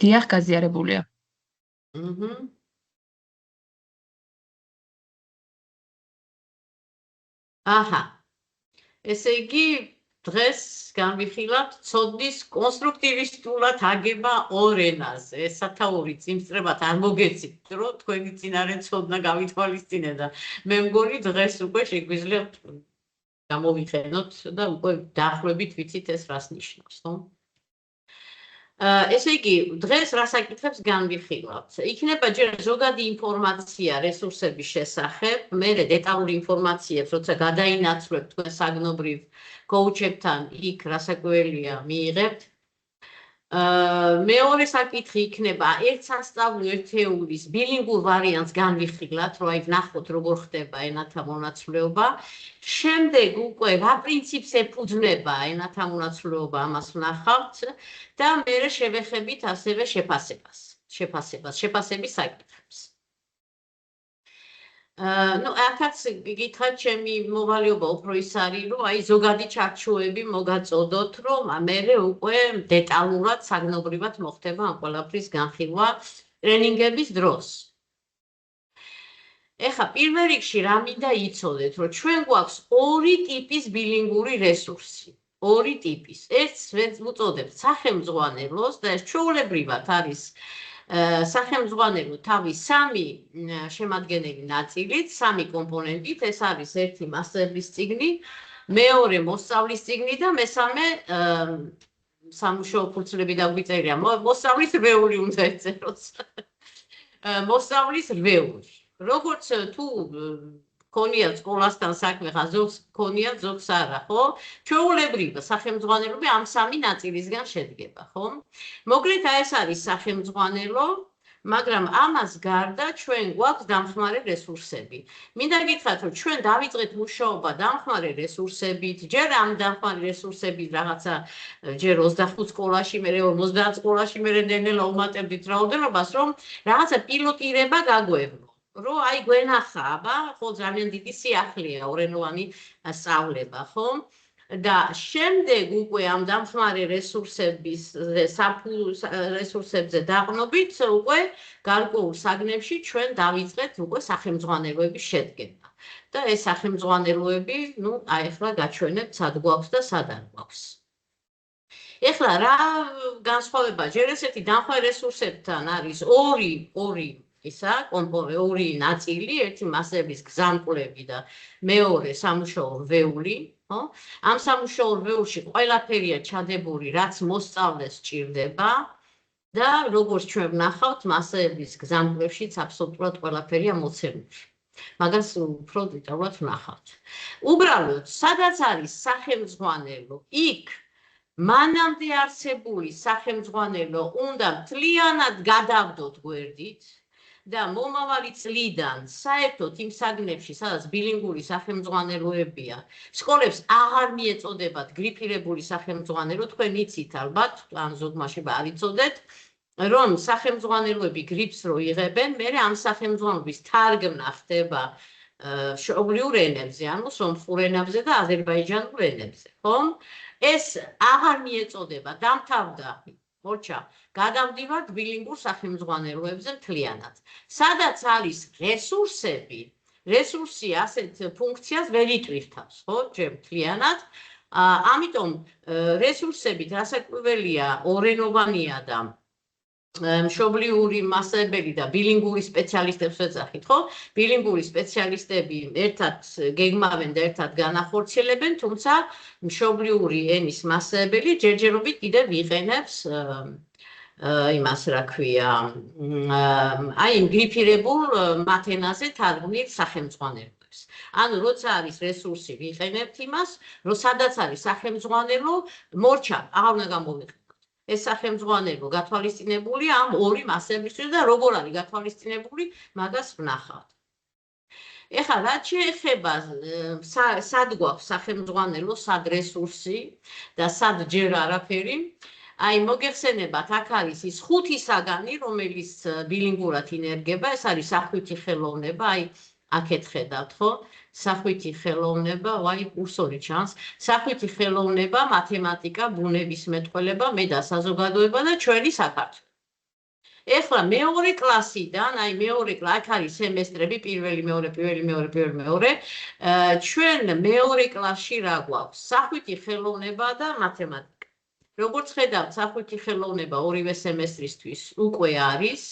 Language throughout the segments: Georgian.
დიახ, გაზიარებულია. აჰა. ესე იგი, დღეს განვიხილავთ ცოდნის კონსტრუქტივისტურად აგება ორ ენაზე. ეს სათაური წინსწრებად არ მოგეცით, რომ თქვენი წინარე ცოდნა გავითვალისწინე და მე მგონი დღეს უკვე შეგვიძლია გამოვიყენოთ და უკვე დაახლოებით ვიცით ეს რას ნიშნავს, ხო? ესე იგი, დღეს რა საკითხებს განვიხილავთ? იქნება ჯერ ზოგადი ინფორმაცია რესურსების შესახებ, მერე დეტალური ინფორმაციებს, როცა გადაინაცვლებთ თქვენ საგნობრივ კოუჩებთან იქ რასაკვირველია მიიღებთ. მეორე საკითხი იქნება ერთსასწავლო ერთეულის ბილინგურ ვარიანტს განვიხილავთ, რომ აი ვნახოთ როგორ ხდება ენათა მონაცვლეობა. შემდეგ უკვე რა პრინციპს ეფუძნება ენათა მონაცვლეობა, ამას ვნახავთ და მერე შევეხებით ასევე შეფასების საკითხებს. აქაც გითხრათ, ჩემი მოვალეობა უფრო ის არის, რომ აი ზოგადი ჩარჩოები მოგაწოდოთ, რომ მერე უკვე დეტალურად საგნობრივად მოხდება ამ ყველაფრის განხილვა ტრენინგების დროს. ეხლა პირველ რიგში რა მინდა იცოდეთ, რომ ჩვენ გვაქვს ორი ტიპის ბილინგური რესურსი. ორი ტიპის. ერთს ვუწოდებთ სახელმძღვანელოს და ეს ჩვეულებრივად არის სახელმძღვანელო თავის სამი შემადგენელი ნაწილით, სამი კომპონენტით, ეს არის ერთი მასწავლებლის წიგნი, მეორე მოსწავლის წიგნი და მესამე სამუშაო ფურცლები დაგვიწერია, მოსწავლის რვეული უნდა ეწეროს. მოსწავლის რვეული. როგორც თუ ქონიათ სკოლასთან საქმე, ხა ზოგს ქონიათ, ზოგს არა, ხო? ჩვეულებრივ სახელმძღვანელოები ამ სამი ნაწილისგან შედგება, ხო? მოკლედ ეს არის სახელმძღვანელო, მაგრამ ამას გარდა ჩვენ გვაქვს დამხმარე რესურსები. მინდა გითხრათ, რომ ჩვენ დავიწყეთ მუშაობა დამხმარე რესურსებით, ჯერ ამ დამხმარე რესურსებით რაღაცა ჯერ 25 სკოლაში, მერე 50 სკოლაში, მერე ნელ-ნელა უმატებდით რაოდენობას, რომ რაღაცა პილოტირება გაგვევლო. რომ აი გვენახა, აბა, ხო ძალიან დიდი სიახლეა ორენოვანი სწავლება, ხო? და შემდეგ უკვე ამ დამხმარე რესურსებზე დაყნობით, უკვე გარკვეულ საგნებში ჩვენ დავიწყეთ უკვე სახელმძღვანელოების შედგენა. და ეს სახელმძღვანელოები, აი ახლა გაჩვენებთ, სად გვაქვს და სად არ გვაქვს. ეხლა რა განსხვავება ჯერ ესეთი დამხმარე რესურსებთან არის ორი ორი ნაწილი, ერთი მასების გზამკვლევი და მეორე სამუშაო რვეული, ხო? ამ სამუშაო რვეულში ყველაფერია ჩადებული, რაც მოსწავლეს სჭირდება და როგორც ჩვენ ვნახავთ, მასების გზამკვლევშიც აბსოლუტურად ყველაფერია მოცემული. მაგას უფრო დეტალურად ვნახავთ. უბრალოდ, სადაც არის სახელმძღვანელო, იქ მანამდე არსებული სახელმძღვანელო უნდა მთლიანად გადავდოთ გვერდით და მომავალი წლიდან საერთოდ იმ საგნებში, სადაც ბილინგური სახელმძღვანელოებია, სკოლებს აღარ მიეწოდებათ გრიფირებული სახელმძღვანელო, თქვენ იცით ალბათ, ან ზოგმაში არ იცოდეთ, რომ სახელმძღვანელოები გრიფს რო იღებენ, მერე ამ სახელმძღვანელობის თარგმნა ხდება მშობლიურ ენებზე, ანუ სომხურ ენებზე და აზერბაიჯანულ ენებზე, ხო? ეს აღარ მიეწოდება, დამთავრდა. მორჩა, გადავდივართ ბილინგურ სახელმძღვანელოებზე მთლიანად. სადაც არის რესურსი ასეთ ფუნქციას ვერ იკრიფთავს, ხო, ჯერ მთლიანად. ამიტომ რესურსებით რასაკვირველია ორენოვანია და მშობლიური მასწავლებელი და ბილინგური სპეციალისტებს ვეძახით, ხო? ბილინგური სპეციალისტები ერთად გეგმავენ და ერთად განახორციელებენ, თუმცა მშობლიური ენის მასწავლებელი ჯერჯერობით კიდევ იყენებს იმას, რა ქვია, აი იმ გრიფირებულ მათ ენაზე თარგმნილ სახელმძღვანელოებს. ანუ როცა არის რესურსი, ვიყენებთ იმას, რომ სადაც არის სახელმძღვანელო, მორჩა, აღარ უნდა გამოვიყენოთ. ეს სახელმძღვანელო გათვალისწინებულია ამ ორი მასებისთვის და როგორ არის გათვალისწინებული, მაგას ვნახავთ. ეხლა რაც შეეხება სად გვაქვს სახელმძღვანელო, სად რესურსი და სად ჯერ არაფერი, აი მოგეხსენებათ, აქ არის ის ხუთი საგანი, რომელიც ბილინგურად ინერგება, ეს არის სახვითი ხელოვნება, აი აქეთ ხედავთ, ხო? სახვითი ხელოვნება, აი კურსორი ჩანს, სახვითი ხელოვნება, მათემატიკა, ბუნებისმეტყველება, მე და საზოგადოება და ჩვენი საქართველო. ეხლა მეორე კლასიდან, აი მეორე აქ არის სემესტრები, პირველი, მეორე, ჩვენ მეორე კლასში რა გვაქვს? სახვითი ხელოვნება და მათემატიკა. როგორც ხედავთ, სახვითი ხელოვნება ორივე სემესტრისთვის უკვე არის.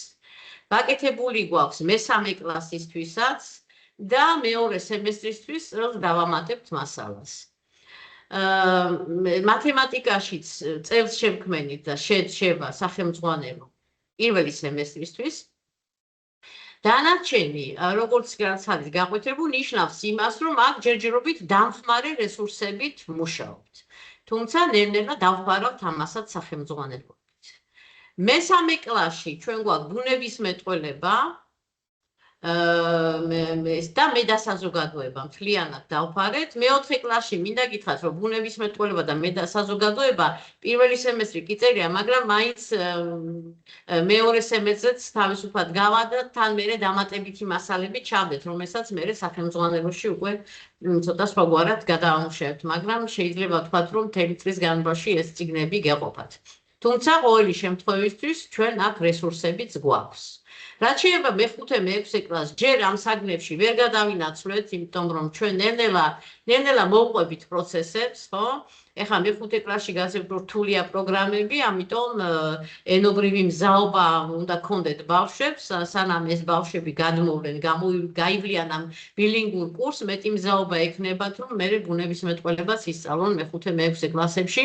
გაკეთებული გვაქვს მესამე კლასისთვისაც და მეორე სემესტრისთვის რომ დავამატებთ მასალას. მათემატიკაშიც წელს შემქმნით და შეება სახელმძღვანელო პირველი სემესტრისთვის. დანარჩენი, როგორც არის გაყვეთებული, ნიშნავს იმას, რომ აქ ჯერჯერობით დამხმარე რესურსებით მუშაობთ. თუმცა ნელ-ნელა დავხმარავთ ამასაც სახელმძღვანელობით. მესამე კლასში ჩვენ გვაქვს ბუნებისმეტყველება და მედასაზოგადოება მთლიანად დავფარეთ. მეოთხე კლასში მინდა გითხრათ, რომ ბუნებისმეტყველება და მედასაზოგადოება პირველი სემესტრი კი წერია, მაგრამ მაინც მეორე სემესტრზეც თავისუფლად გავადა, თან მერე დამატებითი მასალები ჩავდეთ, რომელსაც მერე სახელმძღვანელოში უკვე ცოტა სხვაგვარად გადავამუშავებთ, მაგრამ შეიძლება ვთქვათ, რომ მთელი წლის განმავლობაში ეს წიგნები გეყოფათ. თუმცა ყოველი შემთხვევისთვის ჩვენ აქ რესურსებიც გვაქვს. რაც შეიძლება მეხუთე, მეექვსე კლასს ჯერ ამ საგნებში ვერ გადავინაცვლეთ, იმიტომ რომ ჩვენ ნელ-ნელა მოვყვებით პროცესებს, ხო? ეხლა მეხუთე კლასში გასაგებია რთულია პროგრამები, ამიტომ ენობრივი მზაობა უნდა გქონდეთ ბავშვებს, სანამ ეს ბავშვები გადმოვლენ, გაივლიან ამ ბილინგურ კურსს, მეტი მზაობა ექნებათ, რომ მერე ბუნებისმეტყველებას ისწავლონ მეხუთე, მეექვსე კლასებში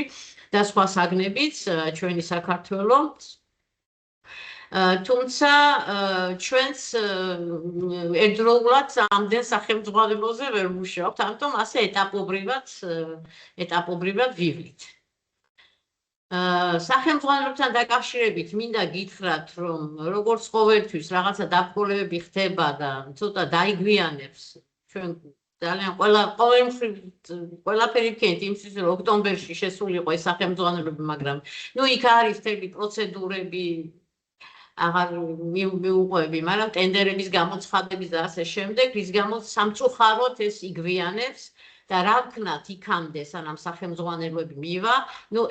და სხვა საგნებიც ჩვენი საქართველოს. თუმცა ჩვენც ერთდროულად ამდენ სახელმძღვანელოზე ვერ ვმუშაობთ, ამიტომ ასე ეტაპობრივად ვივლით. სახელმძღვანელობთან დაკავშირებით მინდა გითხრათ, რომ როგორც ყოველთვის რაღაცა დაბრკოლებები ხდება და ცოტა დაიგვიანებს ჩვენ ძალიან ყველაფერი ვქენთ იმისთვის, რომ ოქტომბერში შესულიყო ეს სახელმძღვანელოები, მაგრამ იქ არის მთელი პროცედურები აღარ მიუყვები, მაგრამ ტენდერების გამოცხადების და ასე შემდეგ, რის გამოც სამწუხაროდ ეს იგვიანებს და რა ვქნათ იქამდე, სანამ სახელმძღვანელოები მივა,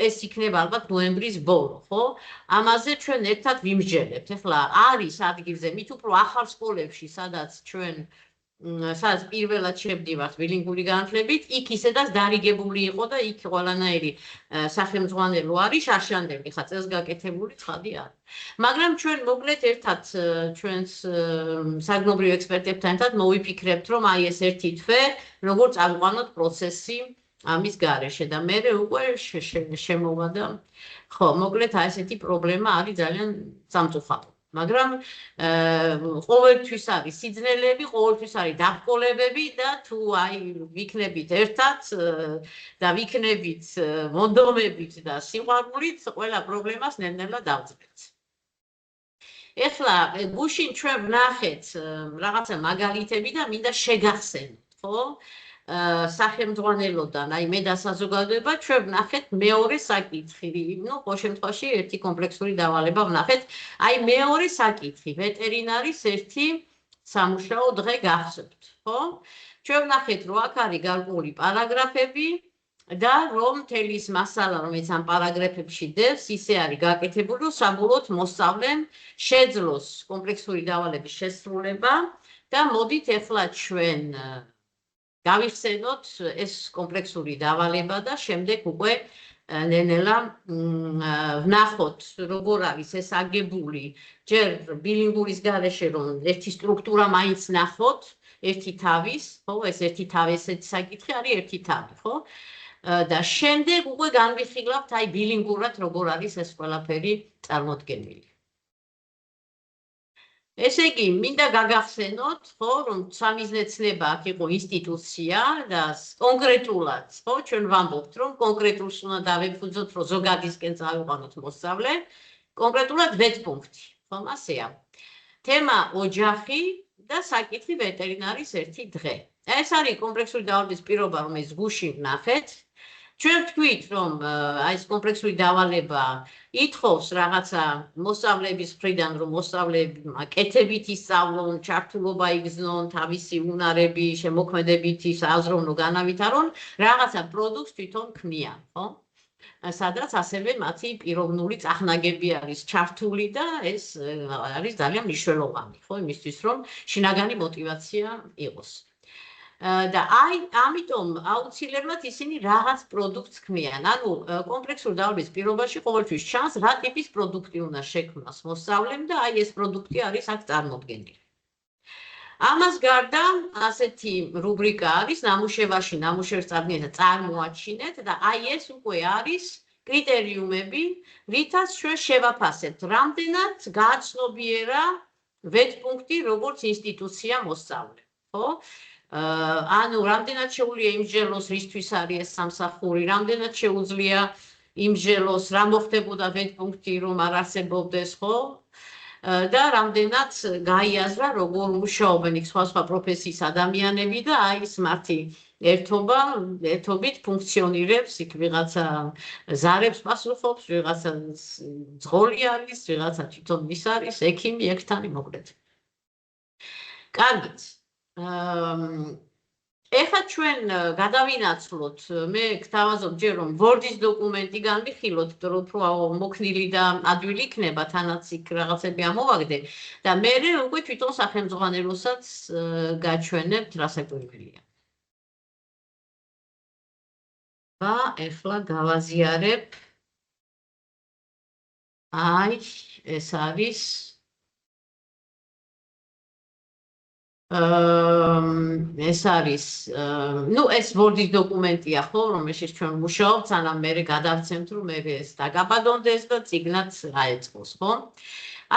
ეს იქნება ალბათ ნოემბრის ბოლო, ხო? ამაზე ჩვენ ერთად ვიმსჯელებთ. ეხლა არის ადგილზე, მით უფრო ახალ სკოლებში, სადაც პირველად შევდივართ ბილინგური განათლებით, იქ ისედაც დარიგებული იყო და იქ ყველანაირი სახელმძღვანელო არის შარშანდელი, ხა წელს გაკეთებული ცხადი არის. მაგრამ ჩვენ მოკლედ ერთად ჩვენს საგნობრივ ექსპერტებთან ერთად მოვიფიქრებთ, რომ აი ეს ერთი თვე, როგორ წავიყვანოთ პროცესი ამის გარეშე და მე უკვე შემოვა და ხო, მოკლედ აი ესეთი პრობლემა არის ძალიან სამწუხარო. მაგრამ ყოველთვის არის სიძნელეები, ყოველთვის არის დაბრკოლებები და თუ აი ვიქნებით ერთად და ვიქნებით მონდომებით და სიყვარულით, ყველა პრობლემას ნელ-ნელა დავძლებთ. ეხლა გუშინ ჩვენ ვნახეთ რაღაცა მაგალითები და მინდა შეგახსენოთ, ხო? სახელმძღვანელოდან, აი მე და საზოგადოება ჩვენ ვნახეთ მეორე საკითხი, ყოველ შემთხვევაში ერთი კომპლექსური დავალება ვნახეთ, აი მეორე საკითხი, ვეტერინარის ერთი სამუშაო დღე გახსოვთ, ხო? ჩვენ ვნახეთ, რომ აქ არის გარკვეული პარაგრაფები და რომ მთელი ის მასალა, რომელიც ამ პარაგრაფებში დევს, ისე არის გაკეთებული, რომ საბოლოოდ მოსწავლემ შეძლოს კომპლექსური დავალების შესრულება და მოდით ეხლა ჩვენ გავიხსენოთ ეს კომპლექსური დავალება და შემდეგ უკვე ნელ-ნელა ვნახოთ, როგორ არის ეს აგებული, ჯერ ბილინგურის გარეშე, რომ ერთი სტრუქტურა მაინც ნახოთ, ერთი თავის, ხო, ეს ერთი თავი, ესეთი საკითხი არის ერთი თავი, ხო? და შემდეგ უკვე განვიხილავთ, აი ბილინგურად როგორ არის ეს ყველაფერი წარმოდგენილი. ესე იგი, მინდა გაგახსენოთ, ხო, რომ სამიზნეცნება აქ იყო ინსტიტუცია და კონკრეტულად, ხო, ჩვენ ვამბობთ, რომ კონკრეტულს უნდა დავეფუძოთ, რომ ზოგადისკენ წავიყვანოთ მოსწავლე, კონკრეტულად ვეტპუნქტი, ხომ ასეა. თემა ოჯახი და საკითხი ვეტერინარის ერთი დღე. ეს არის კომპლექსური დავალების პირობა, რომელიც გუშინ ვნახეთ. ჩვენ ვთქვით, რომ აი ეს კომპლექსური დავალება ითხოვს რაღაცა მოსწავლეების მხრიდან, რომ მოსწავლეები კეთებით ისწავლონ, ჩართულობა იგრძნონ, თავისი უნარები, შემოქმედებითი სააზროვნო განავითარონ, რაღაცა პროდუქტს თვითონ ქმნიან, ხო? სადაც ასევე მათი პიროვნული წახნაგები არის ჩართული და ეს არის ძალიან მნიშვნელოვანი, ხო, იმისთვის, რომ შინაგანი мотиваცია იყოს. და ამიტომ აუცილებლად ისინი რაღაც პროდუქტს ქმნიან. ანუ კომპლექსური დაავადების პირობაში ყოველთვის ჩანს, რა ტიპის პროდუქტი უნდა შექმნას მოსწავლემ და ეს პროდუქტი არის აქ წარმოდგენილი. ამას გარდა ასეთი რუბრიკა არის ნამუშევარში ნამუშევრის წარდგენა წარმოაჩინეთ და ეს უკვე არის კრიტერიუმები, რითაც ჩვენ შევაფასებთ, რამდენად გააცნობიერა ვეტპუნქტი როგორც ინსტიტუცია მოსწავლემ, ხო? ანუ რამდენად შეუძლია იმსჯელოს, რისთვის არის ეს სამსახური, რამდენად შეუძლია იმსჯელოს, რა მოხდებოდა ვეტპუნქტი რომ არ არსებობდეს, ხო? და რამდენად გაიაზრა როგორ მუშაობენ იქ სხვა პროფესიის ადამიანები და ის მათი ერთობით ფუნქციონირებს, იქ ვიღაცა ზარებს პასუხობს, ვიღაცა ძღოლი არის, ვიღაცა თვითონ ის არის, ექიმი, ექთანი, მოკლედ. კარგით. ეხლა ჩვენ გადავინაცვლოთ, მე გთავაზობ ჯერ რომ Word-ის დოკუმენტი განვიხილოთ, უფრო მოქნილი და ადვილი იქნება, თანაც იქ რაღაცები ამოვაგდე და მე უკვე თვითონ სახელმძღვანელოსაც გაჩვენებთ, რა საკვირველია. და ეხლა გავაზიარებ. აი, ეს არის ეს არის, ნუ ეს Word-ის დოკუმენტია, ხო, რომელშიც ჩვენ ვმუშაობთ, სანამ მე გადავცემთ, რომ მე ეს დაგაბადონდეს და წიგნად გაეწყოს, ხო?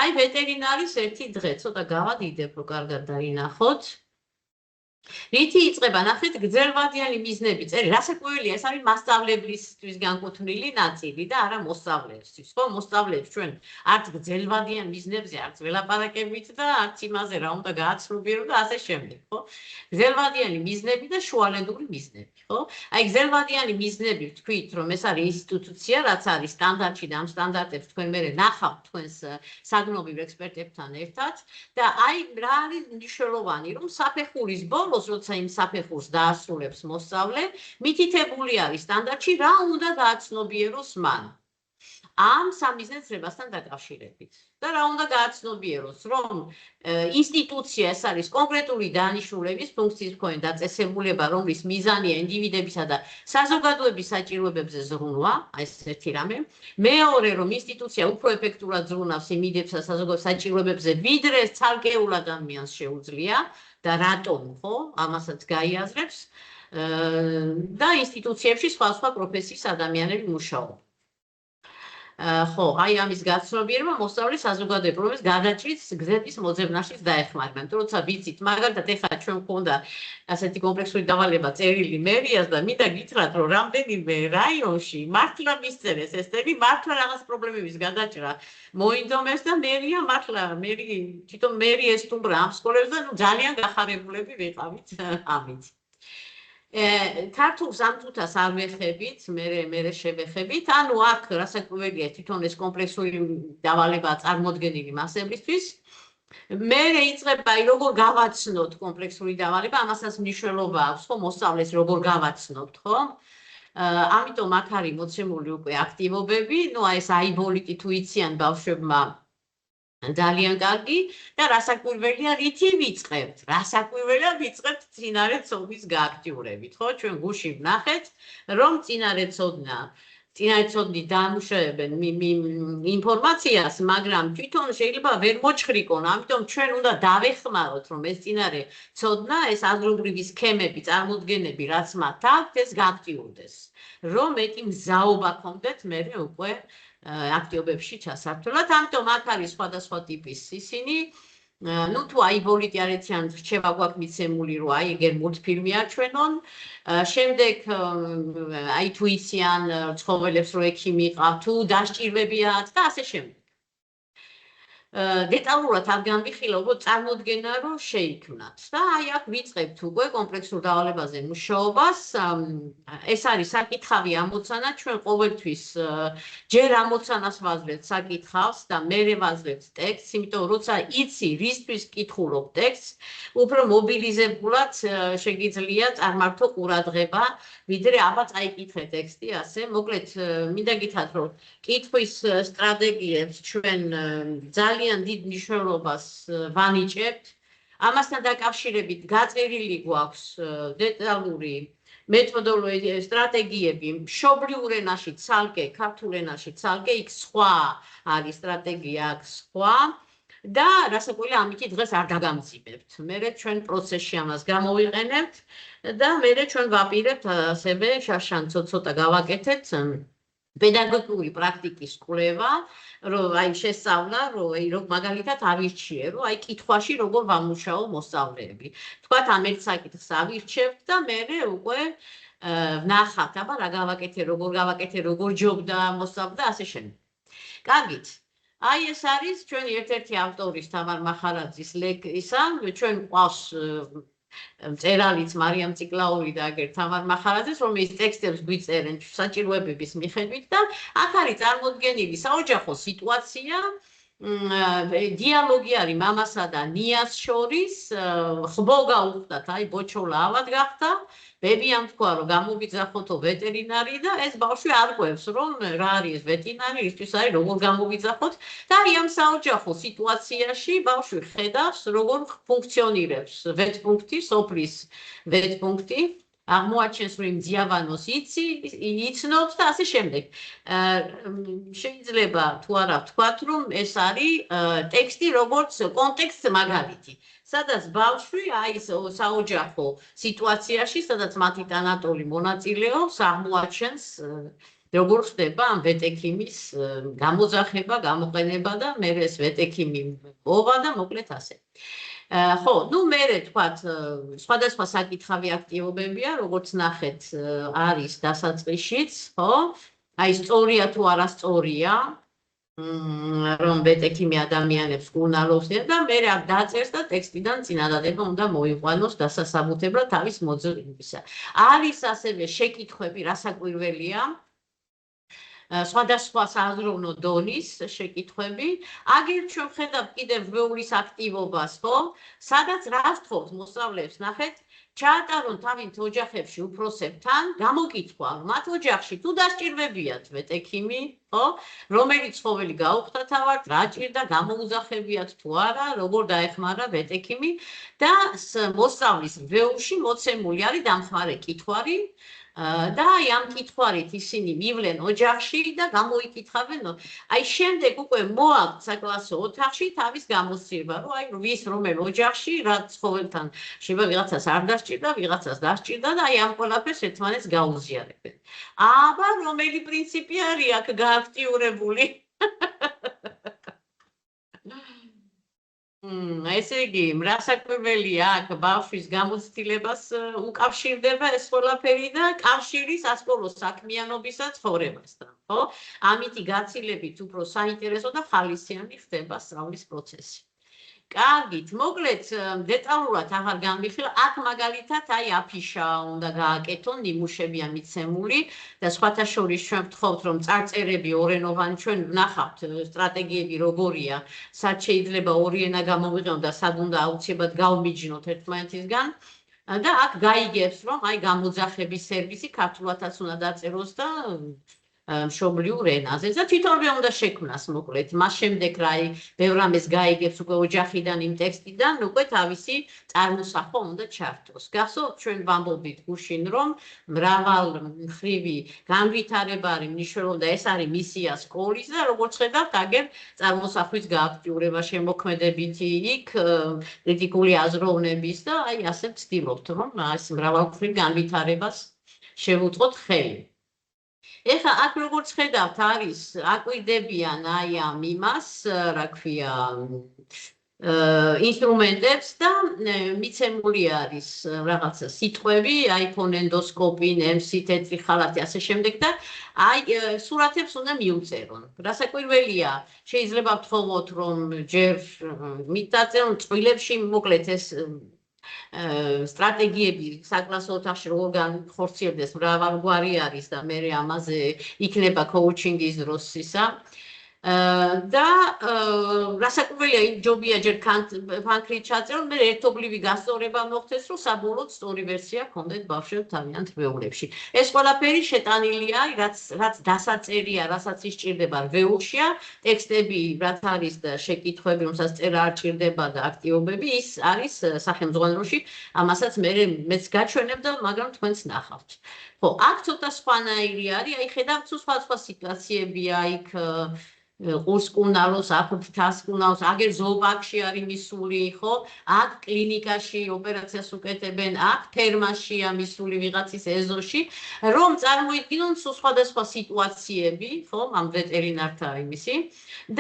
აი, ვეტერინარის ერთი დღე, ცოტა გავადიდებ, რომ კარგად დაინახოთ. რითი იწყება, ნახეთ, გრძელვადიანი მიზნები წერი, რასაკვირველია, ეს არის მასწავლებლისთვის განკუთვნილი ნაწილი და არა მოსწავლეებისთვის, ხო? მოსწავლეებს ჩვენ არც გრძელვადიან მიზნებზე არც ველაპარაკებით და არც იმაზე რა უნდა გააცნობიერო და ასე შემდეგ, ხო? გრძელვადიანი მიზნები და შუალედური მიზნები, ხო? აი, გრძელვადიანი მიზნები ვთქვით, რომ ეს არის ინსტიტუცია, რაც არის სტანდარტში და ამ სტანდარტებს თქვენ მე ნახავთ თქვენს საგნობრივ ექსპერტებთან ერთად და აი, რა არის მნიშვნელოვანი, რომ საფეხურის ბოლოს როცა იმ საფეხურს დაასრულებს მოსწავლე, მითითებული არის სტანდარტში რა უნდა გააცნობიეროს მან. ამ სამიზნეცრებასთან დაკავშირებით. და რა უნდა გააცნობიეროს, რომ ინსტიტუცია ეს არის კონკრეტული დანიშნულების ფუნქციის მქონე დაწესებულება, რომლის მიზანია ინდივიდებისა და საზოგადოების საჭიროებებზე ზრუნვა, ეს ერთი რამე. მეორე, რომ ინსტიტუცია უფრო ეფექტურად ზრუნავს იმ იდეებსა და საზოგადოების საჭიროებებზე, ვიდრე ცალკეულ ადამიანს შეუძლია. და რატომ, ხო? ამასაც გაიაზრებს და ინსტიტუციებში სხვა პროფესიის ადამიანები მუშაობენ. ხო, აი ამის გაცნობიერება მოსწავლის საზოგადოების პრობლემის გადაჭრის გზების მოძებნაშიც დაეხმარება. როცა ვიცით, მაგალითად ეხლა ჩვენ გვქონდა ასეთი კომპლექსური დავალება წერილი მერიას და მინდა გითხრათ, რომ რამდენიმე რაიონში მართლა მისწერეს ეს წერი, მართლა რაღაც პრობლემების გადაჭრა მოინდომეს და თვითონ მერი ესტუმრა ამ სკოლებს და ძალიან გახარებულები ვიყავით ამით. ქართულ სამწუთას არ ვეხებით, მე შევეხებით, ანუ აქ რასაკვირველია თვითონ ეს კომპლექსური დავალება წარმოდგენილი მასებრისთვის. მე იწყება როგორ გავაცნოთ კომპლექსური დავალება, ამასაც მნიშვნელობა აქვს, ხო, მოსწავლეს როგორ გავაცნობთ, ხო? ამიტომ აქ არის მოცემული უკვე აქტივობები, ნუ აი ეს აიბოლიტი თუ იციან ბავშვებმა ძალიან კარგი და რასაკვირველია რითი ვიწყებთ? რასაკვირველია ვიწყებთ წინარე ცოდნის გააქტიურებით, ხო? ჩვენ გუში ვნახეთ, რომ წინარე ცოდნი დაამუშავებენ ინფორმაციას, მაგრამ თვითონ შეიძლება ვერ მოჩხრიკონ, ამიტომ ჩვენ უნდა დავეხმაროთ, რომ ეს წინარე ცოდნა, ეს ადგილობრივი სქემები, წარმოდგენები, რაც მათ აქვთ, ეს გააქტიურდეს. რომ მეტი მზაობა გქონდეთ მე უკვე აქტივობებში ჩასართულად, ამიტომ აქ არის სხვადასხვა ტიპის ისინი, ნუ თუ აიბოლიტი არ ეციან, რჩება გვაქვს მიცემული, რომ აი ეგერ მულტფილმი აჩვენონ, შემდეგ აი თუ იციან ცხოველებს, რომ ექიმი ყავთ, თუ დასჭირვებიათ და ასე შემდეგ. დეტალურად არ განვიხილა, უბრალოდ წარმოდგენა რომ შეიქმნათ და აი აქ ვიწყებთ უკვე კომპლექსურ დავალებაზე მუშაობას. ეს არის საკითხავი ამოცანა, ჩვენ ყოველთვის ჯერ ამოცანას ვაძლევთ საკითხავს და მერე ვაძლევთ ტექსტს, იმიტომ რომ როცა იცი რისთვის კითხულობ ტექსტს, უფრო მობილიზებულად შეგიძლია წარმართო ყურადღება, ვიდრე აბა წაიკითხე ტექსტი ასე. მოკლედ მინდა გითხრათ რომ კითხვის სტრატეგიებს ჩვენ ძალიან დიდ მნიშვნელობას ვანიჭებთ. ამასთან დაკავშირებით გაწერილი გვაქვს დეტალური მეთოდოლოგიური სტრატეგიები მშობლიურ ენაში ცალკე, ქართულ ენაში ცალკე, იქ სხვა არის სტრატეგია, აქ სხვა და რასაკვირველია ამით დღეს არ დაგამძიმებთ. მერე ჩვენ პროცესში ამას გამოვიყენებთ და მერე ჩვენ ვაპირებთ ასევე შარშან ცოტა გავაკეთეთ პედაგოგიური პრაქტიკის კვლევა, რომ აი შესწავლა, რომ მაგალითად ავირჩიე, რომ აი კითხვაში როგორ ვამუშაო მოსწავლეები. თქვათ ამ ერთ საკითხს ავირჩევთ და მერე უკვე ვნახავთ, აბა რა გავაკეთე, როგორ ჯობდა მოსწავლე და ასე შემდეგ. კარგით. აი ეს არის ჩვენი ერთ-ერთი ავტორის თამარ მახარაძის ისა, ჩვენ ყავს მწერალიც მარიამ ციკლაური და აგერ თამარ მახარაძეს, რომელიც ტექსტებს გვიწერენ საჭიროებების მიხედვით და აქ არის წარმოდგენილი საოჯახო სიტუაცია, დიალოგი არის მამასა და ნიას შორის, ხბო გაუხდათ, აი ბოჩოლა ავად გახდა, ბებიამ თქვა რომ გამოვიძახოთო ვეტერინარი და ეს ბავშვი არ ყვევს რომ რა არის ვეტერინარი, ისთვის არის როგორ გამოვიძახოთ და აი ამ საოჯახო სიტუაციაში ბავშვი ხედავს როგორ ფუნქციონირებს ვეტპუნქტი, სოფლის ვეტპუნქტი, აღმოაჩენს რომ იმ ძიავანოს იცნობს და ასე შემდეგ. შეიძლება თუ არა ვთქვათ რომ ეს არის ტექსტი როგორც კონტექსტ მაგალითი. სადაც ბავშვი აი საოჯახო სიტუაციაში, სადაც მათი ტანატოლი მონაწილეობს, აღმოაჩენს როგორ ხდება ამ ვეტექიმის გამოძახება, გამოყენება და მერე ეს ვეტექიმი მოვა და მოკლედ ასე. ხო, ნუ მერე თქვათ, სხვადასხვა საკითხავი აქტივობებია, როგორც ნახეთ, არის დასაწყისშიც, ხო? აი სწორია თუ არასწორია, რომ ვეტექიმი ადამიანებს კურნალობს და მერე აქ დაწერს და ტექსტიდან წინადადება უნდა მოიყვანოს დასასაბუთებლად თავის მოძებნებისა. არის ასევე შეკითხვები, რასაკვირველია, სხვადასხვა საზროვნო დონის შეკითხვები. აგერ ჩვენ ვხედავთ კიდევ ღვეულის აქტივობას, ხო? სადაც რა ვთხოვთ მოსწავლეებს, ნახეთ, ჩაატარონ თავით ოჯახებში უფროსებთან გამოკითხვა, მათ ოჯახში თუ დასჭირვებიათ ვეტექიმი, ხო? რომელიც ცხოველი გაუხდათ ავართ, რა ჭირდა, გამოუძახებიათ თუ არა, როგორ დაეხმარა ვეტექიმი და მოსწავლის ღვეულში მოცემული არის დამხმარე კითხვარი და აი ამ კითხვარით ისინი მივლენ ოჯახში და გამოიკითხავენ. აი შემდეგ უკვე მოაქვთ საკლასო ოთახში თავის გამოსცირვა, რომ აი ვის რომელ ოჯახში რა ცხოველთან შეიძლება ვიღაცას არ დასჭირდა, ვიღაცას დასჭირდა და აი ამ ყველაფერს ერთმანეთს გაუზიარებენ. აბა რომელი პრინციპი არის აქ გააქტიურებული? ესე იგი, რასაკვირველია აქ ბავშვის გამოცდილებას უკავშირდება ეს ყველაფერი და კავშირი სასკოლო საქმიანობისა ცხოვრებასთან, ხო? ამითი გაცილებით უფრო საინტერესო და ხალისიანი ხდება სწავლის პროცესი. კარგით, მოკლედ დეტალურად აღარ განვიხილავ, აქ მაგალითად აი აფიშა უნდა გააკეთონ, ნიმუშებია მიცემული და სხვათა შორის ჩვენ ვთხოვთ რომ წარწერები ორენოვანი, ჩვენ ვნახავთ სტრატეგიები როგორია, სად შეიძლება ორი ენა გამოვიყენოთ და სად უნდა აუცილებლად გავმიჯნოთ ერთმანეთისგან და აქ გაიგებს რომ აი გამოძახების სერვისი ქართულადაც უნდა დაწეროს და მშობლიურ ენაზე და თვითონვე უნდა შექმნას მოკლედ. მას შემდეგ რა ბევრ რამეს გაიგებს უკვე ოჯახიდან იმ ტექსტიდან, უკვე თავისი წარმოსახვა უნდა ჩართოს. გახსოვთ ჩვენ ვამბობთ გუშინ რომ მრავალმხრივი განვითარება არის მნიშვნელოვანი და ეს არის მისია სკოლის და როგორც ხედავთ, აგერ წარმოსახვის გააქტიურება შემოქმედებითი იქ კრიტიკული აზროვნების და აი ასე ვცდილობთ რომ ეს მრავალმხრივ განვითარებას შევუწყოთ ხელი. ეხლა აქ როგორც ხედავთ არის აკვირდებიან აი ამ იმას, რა ქვია, ინსტრუმენტებს და მიცემული არის რაღაცა სიტყვები, iPhone ენდოსკოპი, MC თეთრი ხალათი, ასე შემდეგ და აი სურათებს უნდა მიუწერონ. რასაკვირველია, შეიძლება ვთხოვოთ, რომ ჯერ მიტაწერონ წყვილებში, მოკლედ ეს სტრატეგიები საკლასო ოთახში როგორ განხორციელდეს მრავალგვარი არის და მე ამაზე იქნება კოუჩინგის დროს ისა და რასაკვირველია ჯობია ჯერ ფანქრით ჩაწერონ, მე ერთობლივი გასწორება მოხდეს, რომ საბოლოოდ სწორი ვერსია ჰქონდეთ ბავშვებს თავიანთ რვეულებში. ეს ყველაფერი შეტანილია, რაც დასაწერია, რასაც ისჭირდება რვეულშია, ტექსტები, რაც არის და შეკითხვები, რომელსაც წერა არ ჭირდება და აქტივობები, ის არის სახელმძღვანელოში, ამასაც მეც გაჩვენებ და მაგრამ თქვენც ნახავთ. ხო, აქ ცოტა სხვანაირი არის, აი ხედავთ სხვა სიტუაციებია, იქ ყურსკუნალოს, აქ თასკუნალოს, აგერ ზოოპარკში არის მისული, ხო? აქ კლინიკაში ოპერაციას უკეთებენ, აქ ფერმაშია მისული ვიღაცის ეზოში, რომ წარმოიდგინონ სხვადასხვა სიტუაციები, ხო, ამ ვეტერინართა იმისი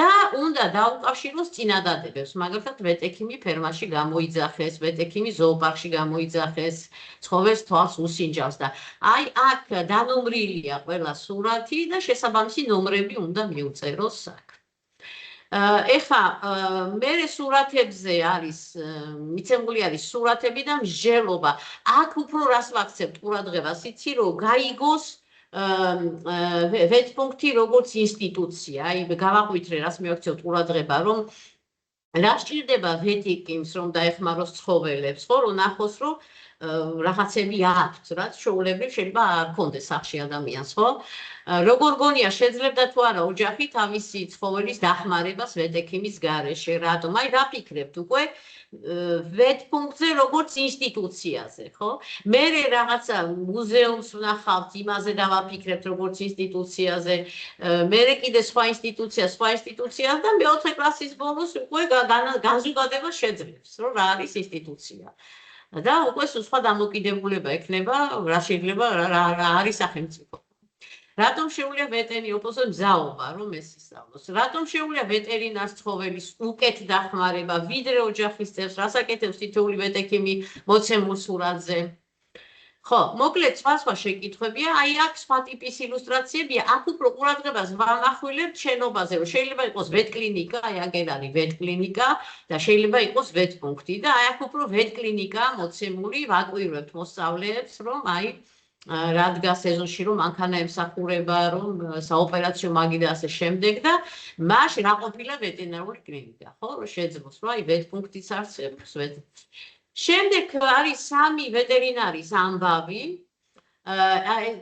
და უნდა დაუკავშიროს წინადადებებს, მაგალითად ვეტექიმი ფერმაში გამოიძახეს, ვეტექიმი ზოოპარკში გამოიძახეს, ცხოველს თვალს უსინჯავს და აი აქ დანომრილია ყველა სურათი და შესაბამისი ნომრები უნდა მიუწეროს. ეხა მე სურათებზე არის მიცემული არის სურათები და მსჯელობა. აქ უფრო რას ვაქცევთ ყურადღებას, იცი რომ გაიგოს ვეტპუნქტი როგორც ინსტიტუცია. აი გავაყვითრე რას მივაქცევთ ყურადღება, რომ რა სჭირდება ვეტიკიმს რომ დაეხმაროს ცხოველებს, ხო, რომ ნახოს რომ რაღაცები აქვთ, რაც ჩვეულებრივ შეიძლება არ ქონდეს სახში ადამიანს, ხო? როგორ გონია შეძლებდა თუ არა ოჯახი თავისი ცხოველის დახმარებას ვეტექიმის გარეშე, რატომ? აი რა ფიქრებთ უკვე ვეტპუნქტზე როგორც ინსტიტუციაზე, ხო? მე რაღაცა მუზეუმს ვნახავთ, იმაზე დავაფიქრებთ როგორც ინსტიტუციაზე, მე კიდე სხვა ინსტიტუცია და მეოთხე კლასის ბოლოს უკვე განზოგადება შეძლებს, რომ რა არის ინსტიტუცია. და უკვე სხვა დამოკიდებულება ექნება, რა შეიძლება რა არის სახელმწიფო. რატომ შეუძლია ვეტერინარს მზაობა, რომ ეს ისწავლოს? რატომ შეუძლია ვეტერინარს ცხოველის უკეთ დახმარება, ვიდრე ოჯახის წევრს, რას აკეთებს თითოეული ვეტექიმი მოცემულ სურათზე? ხო, მოკლედ სხვა შეკითხვებია, აი აქ სხვა ტიპის ილუსტრაციებია, აქ უფრო ყურადღებას ვამახვილებთ შენობაზე, რომ შეიძლება იყოს ვეტკლინიკა, აი აგერ არის ვეტკლინიკა და შეიძლება იყოს ვეტპუნქტი და აი აქ უფრო ვეტკლინიკა მოცემული, ვაკვირვებთ მოსწავლეებს, რომ აი რა დგას ეზოში, რომ მანქანა ემსახურება, რომ საოპერაციო მაგი და ასე შემდეგ და მაშინ რა ყოფილა ვეტერინარული კლინიკა, ხო, რომ შეძლოს, რომ აი ვეტპუნქტიც არსებობს, შემდეგ არის სამი ვეტერინარის ამბავი.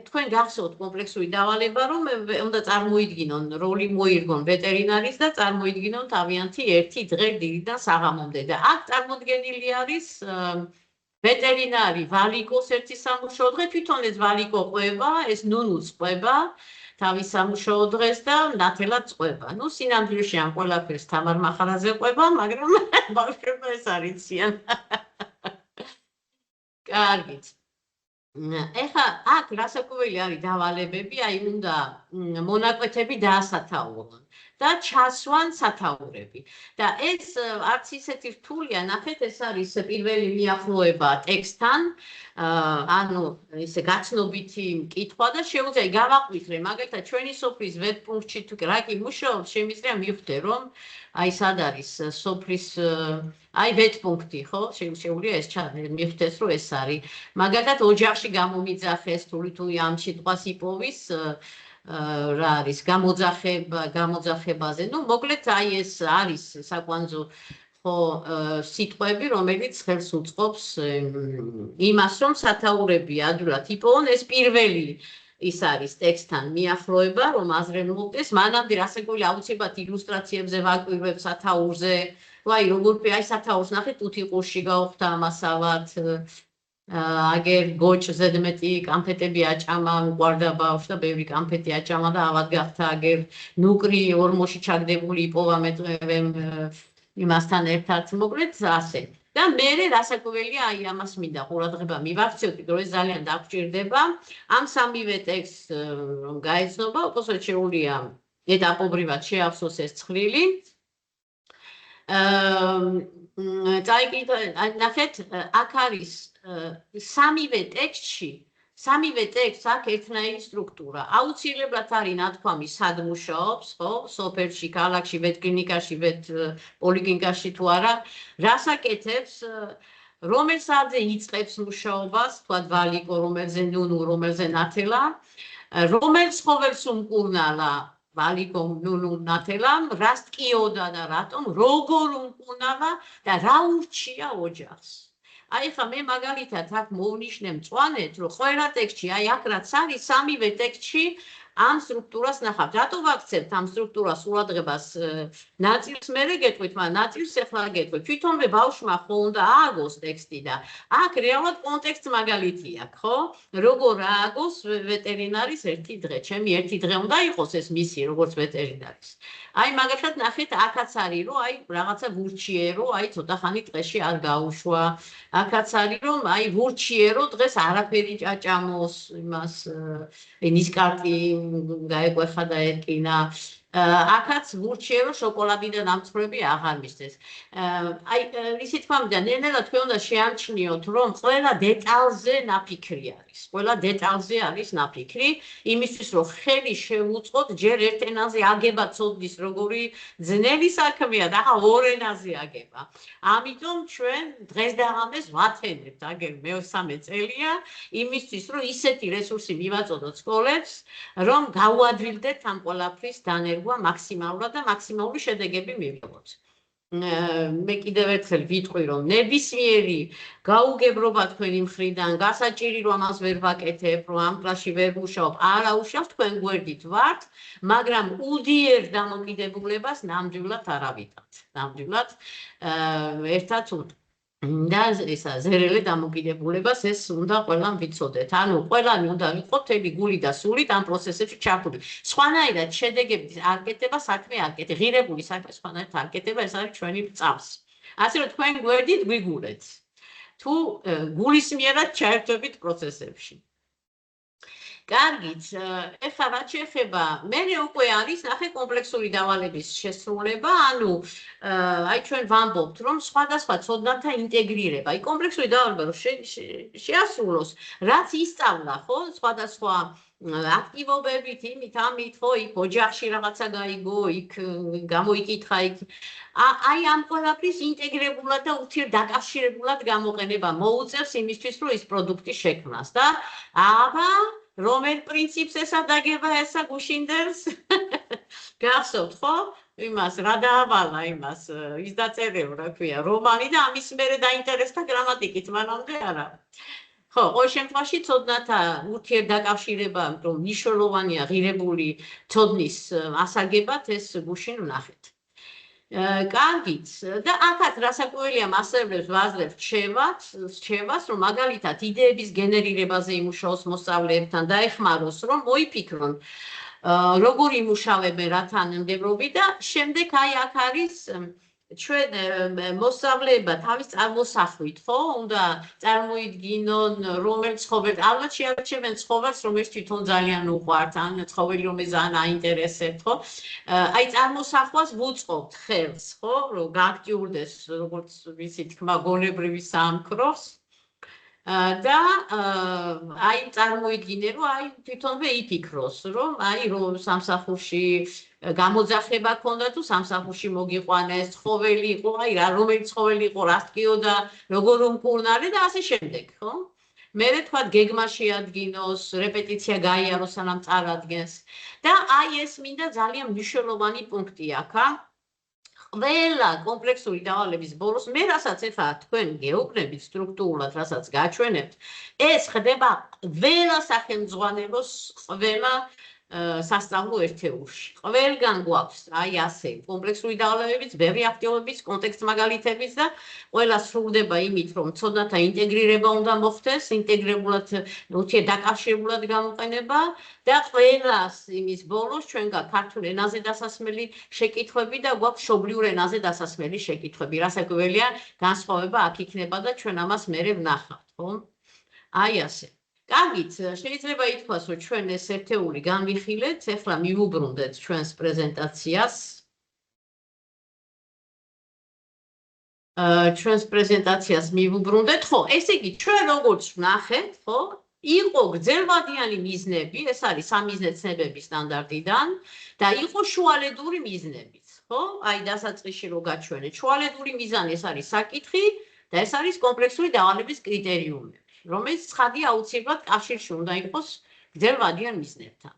თქვენ გახსოვთ კომპლექსური დავალება, რომ უნდა წარმოიდგინონ როლი მოირგონ ვეტერინარის და წარმოიდგინონ თავიანთი ერთი დღე დილიდან საღამომდე და აქ წარმოდგენილი არის ვეტერინარი ვალიკოს ერთი სამუშაო დღე, თვითონ ეს ვალიკო ყვება, ეს ნუნუც ყვება თავის სამუშაო დღეს და ნათელად ყვება. ნუ სინამდვილეში ამ ყველაფერს თამარ მახარაძე ყვება, მაგრამ ბავშვებმა ეს არ იციან. კარგით. ეხა აქ რასაკვირველი არის დავალებები, აი უნდა მონაკვეთები დაასათაურონ და ჩასვან სათაურები. და ეს არც ისეთი რთულია, ნახეთ, ეს არის პირველი მიახლოება ტექსტთან, ანუ ისე გაცნობითი მკითხვა და შეუძლია გავაყვითრე, მაგალითად ჩვენი სოფლის ვეტპუნქტში თუ რა კი მუშაობს, შემიძლია მივხვდე, რომ აი სად არის სოფლის აი ვეტპუნქტი, ხო? შეუძლია ეს მივხვდეს, რომ ეს არის. მაგალითად ოჯახში გამომიძახეს, თუ ამ სიტყვას იპოვის რა არის გამოძახებაზე. ნუ მოკლედ აი ეს არის საკვანძო ხო სიტყვები, რომელიც ხელს უწყობს იმას, რომ სათაურები ადვილად იპოვონ. ეს პირველი ის არის ტექსტთან მიახლოება, რომ აზრენ მოხდეს. მანამდე რასაკვირველია აუცილებლად ილუსტრაციებზე ვაკვირვებ სათაურზე. აი როგორ აი სათაურს ნახეთ, ტუთიყურში გაუხდა ამასავად. აგერ გოჭ ზედმეტი კამფეტები აჭამა, უყვარდა ბავშვს და ბევრი კამფეტი აჭამა და ავად გახდა აგერ ნუკრი ორმოში ჩაგდებული იპოვა მეტყვევემ იმასთან ერთად, მოკლედ ასე. და მე რასაკვირველია აი ამას მინდა ყურადღება მივაქცევთ, რომ ეს ძალიან დაგჭირდება. ამ სამივე ტექსტს რომ გაეცნობა, უბრალოდ შეუძლია ეტაპობრივად შეავსოს ეს ცხრილი. ნახეთ, აქ არის სამივე ტექსტს აქვს ერთნაირი სტრუქტურა. აუცილებლად არის ნათქვამი სად მუშაობს, ხო? სოფელში, ქალაქში, ვეტკლინიკაში, პოლიკლინიკაში თუ არა, რას აკეთებს, რომელ საათზე იწყებს მუშაობას, თქვა ვალიკო, რომელზე ნუნუ, რომელზე ნათელა, რომელ ცხოველს უმკურნალა ვალიკო, ნუნუ, ნათელამ, რას ტკიოდა და რატომ, როგორ უმკურნალა და რა ურჩია ოჯახს. აი ხა მე მაგალითად აქ მოვნიშნე მწვანედ, რომ ყველა ტექსტში, აი აქ რაც არის, სამივე ტექსტში ამ სტრუქტურას ნახავთ. რატო ვაქცევთ ამ სტრუქტურას ყურადღებას? ნაწილს მერე გეტყვით, მაგრამ ნაწილს ახლა გეტყვით. თვითონვე ბავშვმა ხო უნდა ააგოს ტექსტი და აქ რეალურად კონტექსტ მაგალითი აქვს, ხო? როგორ ააგოს ვეტერინარის ერთი დღე. ჩემი ერთი დღე უნდა იყოს ეს მისი, როგორც ვეტერინარის. აი მაგალითად ნახეთ, აქაც არის, რომ აი რაღაცა ვურჩიერო, აი ცოტა ხანი ტყეში არ გაუშვა. აქაც არის, რომ აი ვურჩიერო დღეს არაფერი ჭაჭამოს, იმას ნისკარტი გაეკვეხა და ეტკინა. აქაც ვურჩიერო შოკოლადი და დამწვრები აღარ მისცეს. აი ისი თქმა მინდა, ნელ-ნელა თქვენ უნდა შეამჩნიოთ, რომ ყველა დეტალზე ნაფიქრი არის. ყველა დეტალზე არის ნაფიქრი, იმისთვის რომ ხელი შევუწყოთ, ჯერ ერთ ენაზე აგება ცოდნის როგორი ძნელი საქმეა და ახლა ორ ენაზე აგება. ამიტომ ჩვენ დღეს და ღამეს ვათენებთ, აგერ მე-3 წელია, იმისთვის რომ ისეთი რესურსი მივაწოდოთ სკოლებს, რომ გავუადვილდეთ ამ ყველაფრის დანერგვა მაქსიმალურად და მაქსიმალური შედეგები მივიღოთ. მე კიდევ ერთხელ ვიტყვი, რომ ნებისმიერი გაუგებრობა თქვენი მხრიდან, გასაჭირი რომ ამას ვერ ვაკეთებ, რომ ამ კლასში ვერ ვმუშაობ, არა უშავს, თქვენ გვერდით ვართ, მაგრამ უდიერ დამოკიდებულებას ნამდვილად არ ავიტანთ. ნამდვილად ერთად და ისა ზერელი დამოკიდებულებას ეს უნდა ყველამ ვიცოდეთ. ანუ ყველანი უნდა ვიყოთ მთელი გული და სულით ამ პროცესებში ჩართული. სხვანაირად შედეგების არ კეთება საქმე არ კეთება. ღირებული საქმე სხვანაირად არ კეთება, ეს არის ჩვენი წამს. ასე რომ თქვენ გვერდით გვიგულეთ. თუ გულისმიერად ჩაერთვებით პროცესებში. კარგით, ეხლა რაც შეეხება, მე უკვე არის ნახე კომპლექსური დავალების შესრულება, ანუ აი ჩვენ ვამბობთ, რომ სხვადასხვა ცოდნათა ინტეგრირება. აი კომპლექსური დავალება რომ შეასრულოს, რაც ისწავლა, ხო, სხვადასხვა აქტივობებით, იმით, ამით, ხო, იქ ოჯახში რაღაცა გაიგო, იქ გამოიკითხა, იქ აი ამ ყველაფრის ინტეგრებულად და ურთიერთდაკავშირებულად გამოყენება მოუწევს იმისთვის, რომ ის პროდუქტი შექმნას და აბა რომელ პრინციპს ესადაგება ესა გუშინდელს? გახსოვთ, ხო? იმას რა დაავალა იმას, ის დაწერეო, რა ქვია, რომანი და ამის მერე დაინტერესდა გრამატიკით, მანამდე არა. ხო, ყოველ შემთხვევაში ცოდნათა ურთიერთდაკავშირება, რომ მნიშვნელოვანია ღირებული ცოდნის ასაგებად, ეს გუშინ ვნახეთ. კარგით, და აქაც რასაკვირველია მასწავლებლებს ვაძლევთ რჩევას, რომ მაგალითად იდეების გენერირებაზე იმუშაოს მოსწავლეებთან და ეხმაროს, რომ მოიფიქრონ, როგორ იმუშავებენ რა თანამდებობით და შემდეგ აი აქ არის ჩვენ მოსწავლეება თავის წარმოსახვით, ხო? უნდა წარმოიდგინონ, რომელ ცხოველს, ალბათ შეარჩევენ ცხოველს, რომელიც თვითონ ძალიან უყვართ, ან ცხოველი, რომელიც ძალიან აინტერესებთ, ხო? აი წარმოსახვას ვუწყობთ ხელს, ხო? რომ გააქტიურდეს, როგორც ვიცი თქმა, გონებრივი საამქროს. და აი წარმოიდგინე, რომ აი თვითონვე იფიქროს, რომ აი რომ სამსახურში გამოძახება ქონდა თუ სამსახურში მოგიყვანეს, ცხოველი იყო, აი რა რომელი ცხოველი იყო, რა ტკიოდა, როგორ უმკურნალე და ასე შემდეგ, ხო? მერე თქვა გეგმა შეადგინოს, რეპეტიცია გაიაროს, სანამ წარადგენს. და აი ეს მინდა ძალიან მნიშვნელოვანი პუნქტი აქა. ყველა კომპლექსური დავალების ბოლოს, მე რასაც ეხლა თქვენ გეუბნებით სტრუქტურულად, რასაც გაჩვენებთ, ეს ხდება ყველა სახელმძღვანელოს, ყველა სასწავლო ერთეულში. ყველგან გვაქვს აი ასე კომპლექსური დავალებების, ბევრი აქტივობების, კონტექსტ მაგალითების და ყველა სრულდება იმით, რომ ცოდნათა ინტეგრირება უნდა მოხდეს, ინტეგრებულად ურთიერთდაკავშირებულად გამოყენება და ყველას იმის ბოლოს ჩვენ გაქვს ქართულ ენაზე დასასმელი შეკითხვები და გვაქვს მშობლიურ ენაზე დასასმელი შეკითხვები. რასაკვირველია, განსხვავება აქ იქნება და ჩვენ ამას მერე ვნახავთ, ხო? აი ასე. კარგით, შეიძლება ითქვას, რომ ჩვენ ეს ერთეული განვიხილეთ, ეხლა მივუბრუნდეთ ჩვენს პრეზენტაციას. ჩვენს პრეზენტაციას მივუბრუნდეთ, ხო, ესე იგი, ჩვენ როგორც ვნახეთ, ხო, იყო გრძელვადიანი მიზნები, ეს არის სამიზნე-ცნებების სტანდარტიდან და იყო შუალედური მიზნებიც, ხო? აი დასაწყისში რო გაჩვენეთ, შუალედური მიზანი ეს არის საკითხი და ეს არის კომპლექსური დავალების კრიტერიუმები, რომელიც ცხადია აუცილებლად კავშირში უნდა იყოს გრძელვადიან მიზნებთან.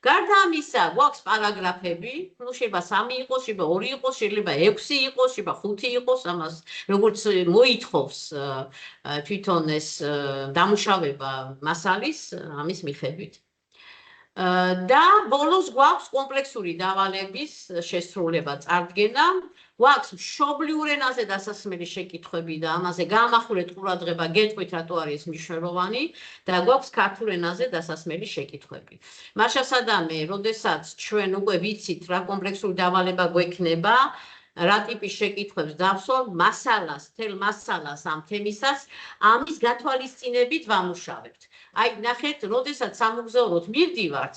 გარდა ამისა, გვაქვს პარაგრაფები, ну შეიძლება 3 იყოს, შეიძლება 2 იყოს, შეიძლება 6 იყოს, შეიძლება 5 იყოს, ამას როგორც მოითხოვს თვითონ ეს დამუშავება მასალის, ამის მიხედვით. და ბოლოს გვაქვს კომპლექსური დავალების შესრულება, წარდგენა, გვაქვს მშობლიურ ენაზე დასასმელი შეკითხვები და ამაზე გამახვილეთ ყურადღება გეტყვით, რატო არის მნიშვნელოვანი და გვაქვს ქართულ ენაზე დასასმელი შეკითხვები. მაშასადამე, როდესაც ჩვენ უკვე ვიცით, რა კომპლექსური დავალება გვექნება, რა ტიპის შეკითხვებს დავსვამ, მასალას, თელ მასალას ამ თემისას, ამის გათვალისწინებით ვამუშავებთ. აი, ნახეთ, როდესაც სამოგზაუროდ მივდივართ,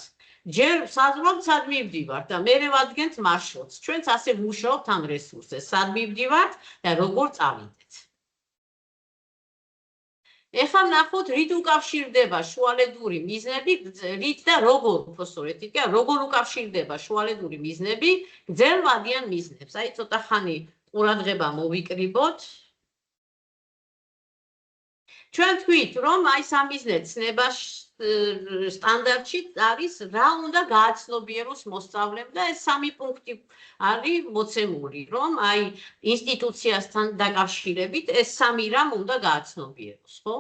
ჯერ საზღვარგარეთ სად მივდივართ და მერე ვადგენთ მარშრუტს. ჩვენც ასე ვმუშაობთ ამ რესურსზე, სად მივდივართ და როგორ წავიდეთ. ეხლა ნახოთ, რით უკავშირდება შუალედური მიზნები, რით და როგორ, უფრო სწორედ, როგორ უკავშირდება შუალედური მიზნები გრძელვადიან მიზნებს. აი, ცოტა ხანი ყურადღება მოვიკრიბოთ. ჩვენ თქვით, რომ აი სამიზნე-ცნება სტანდარტში არის რა უნდა გააცნობიეროს მოსწავლემ და ეს 3 პუნქტი არის მოცემული, რომ აი ინსტიტუციასთან დაკავშირებით ეს 3 რამ უნდა გააცნობიეროს, ხო?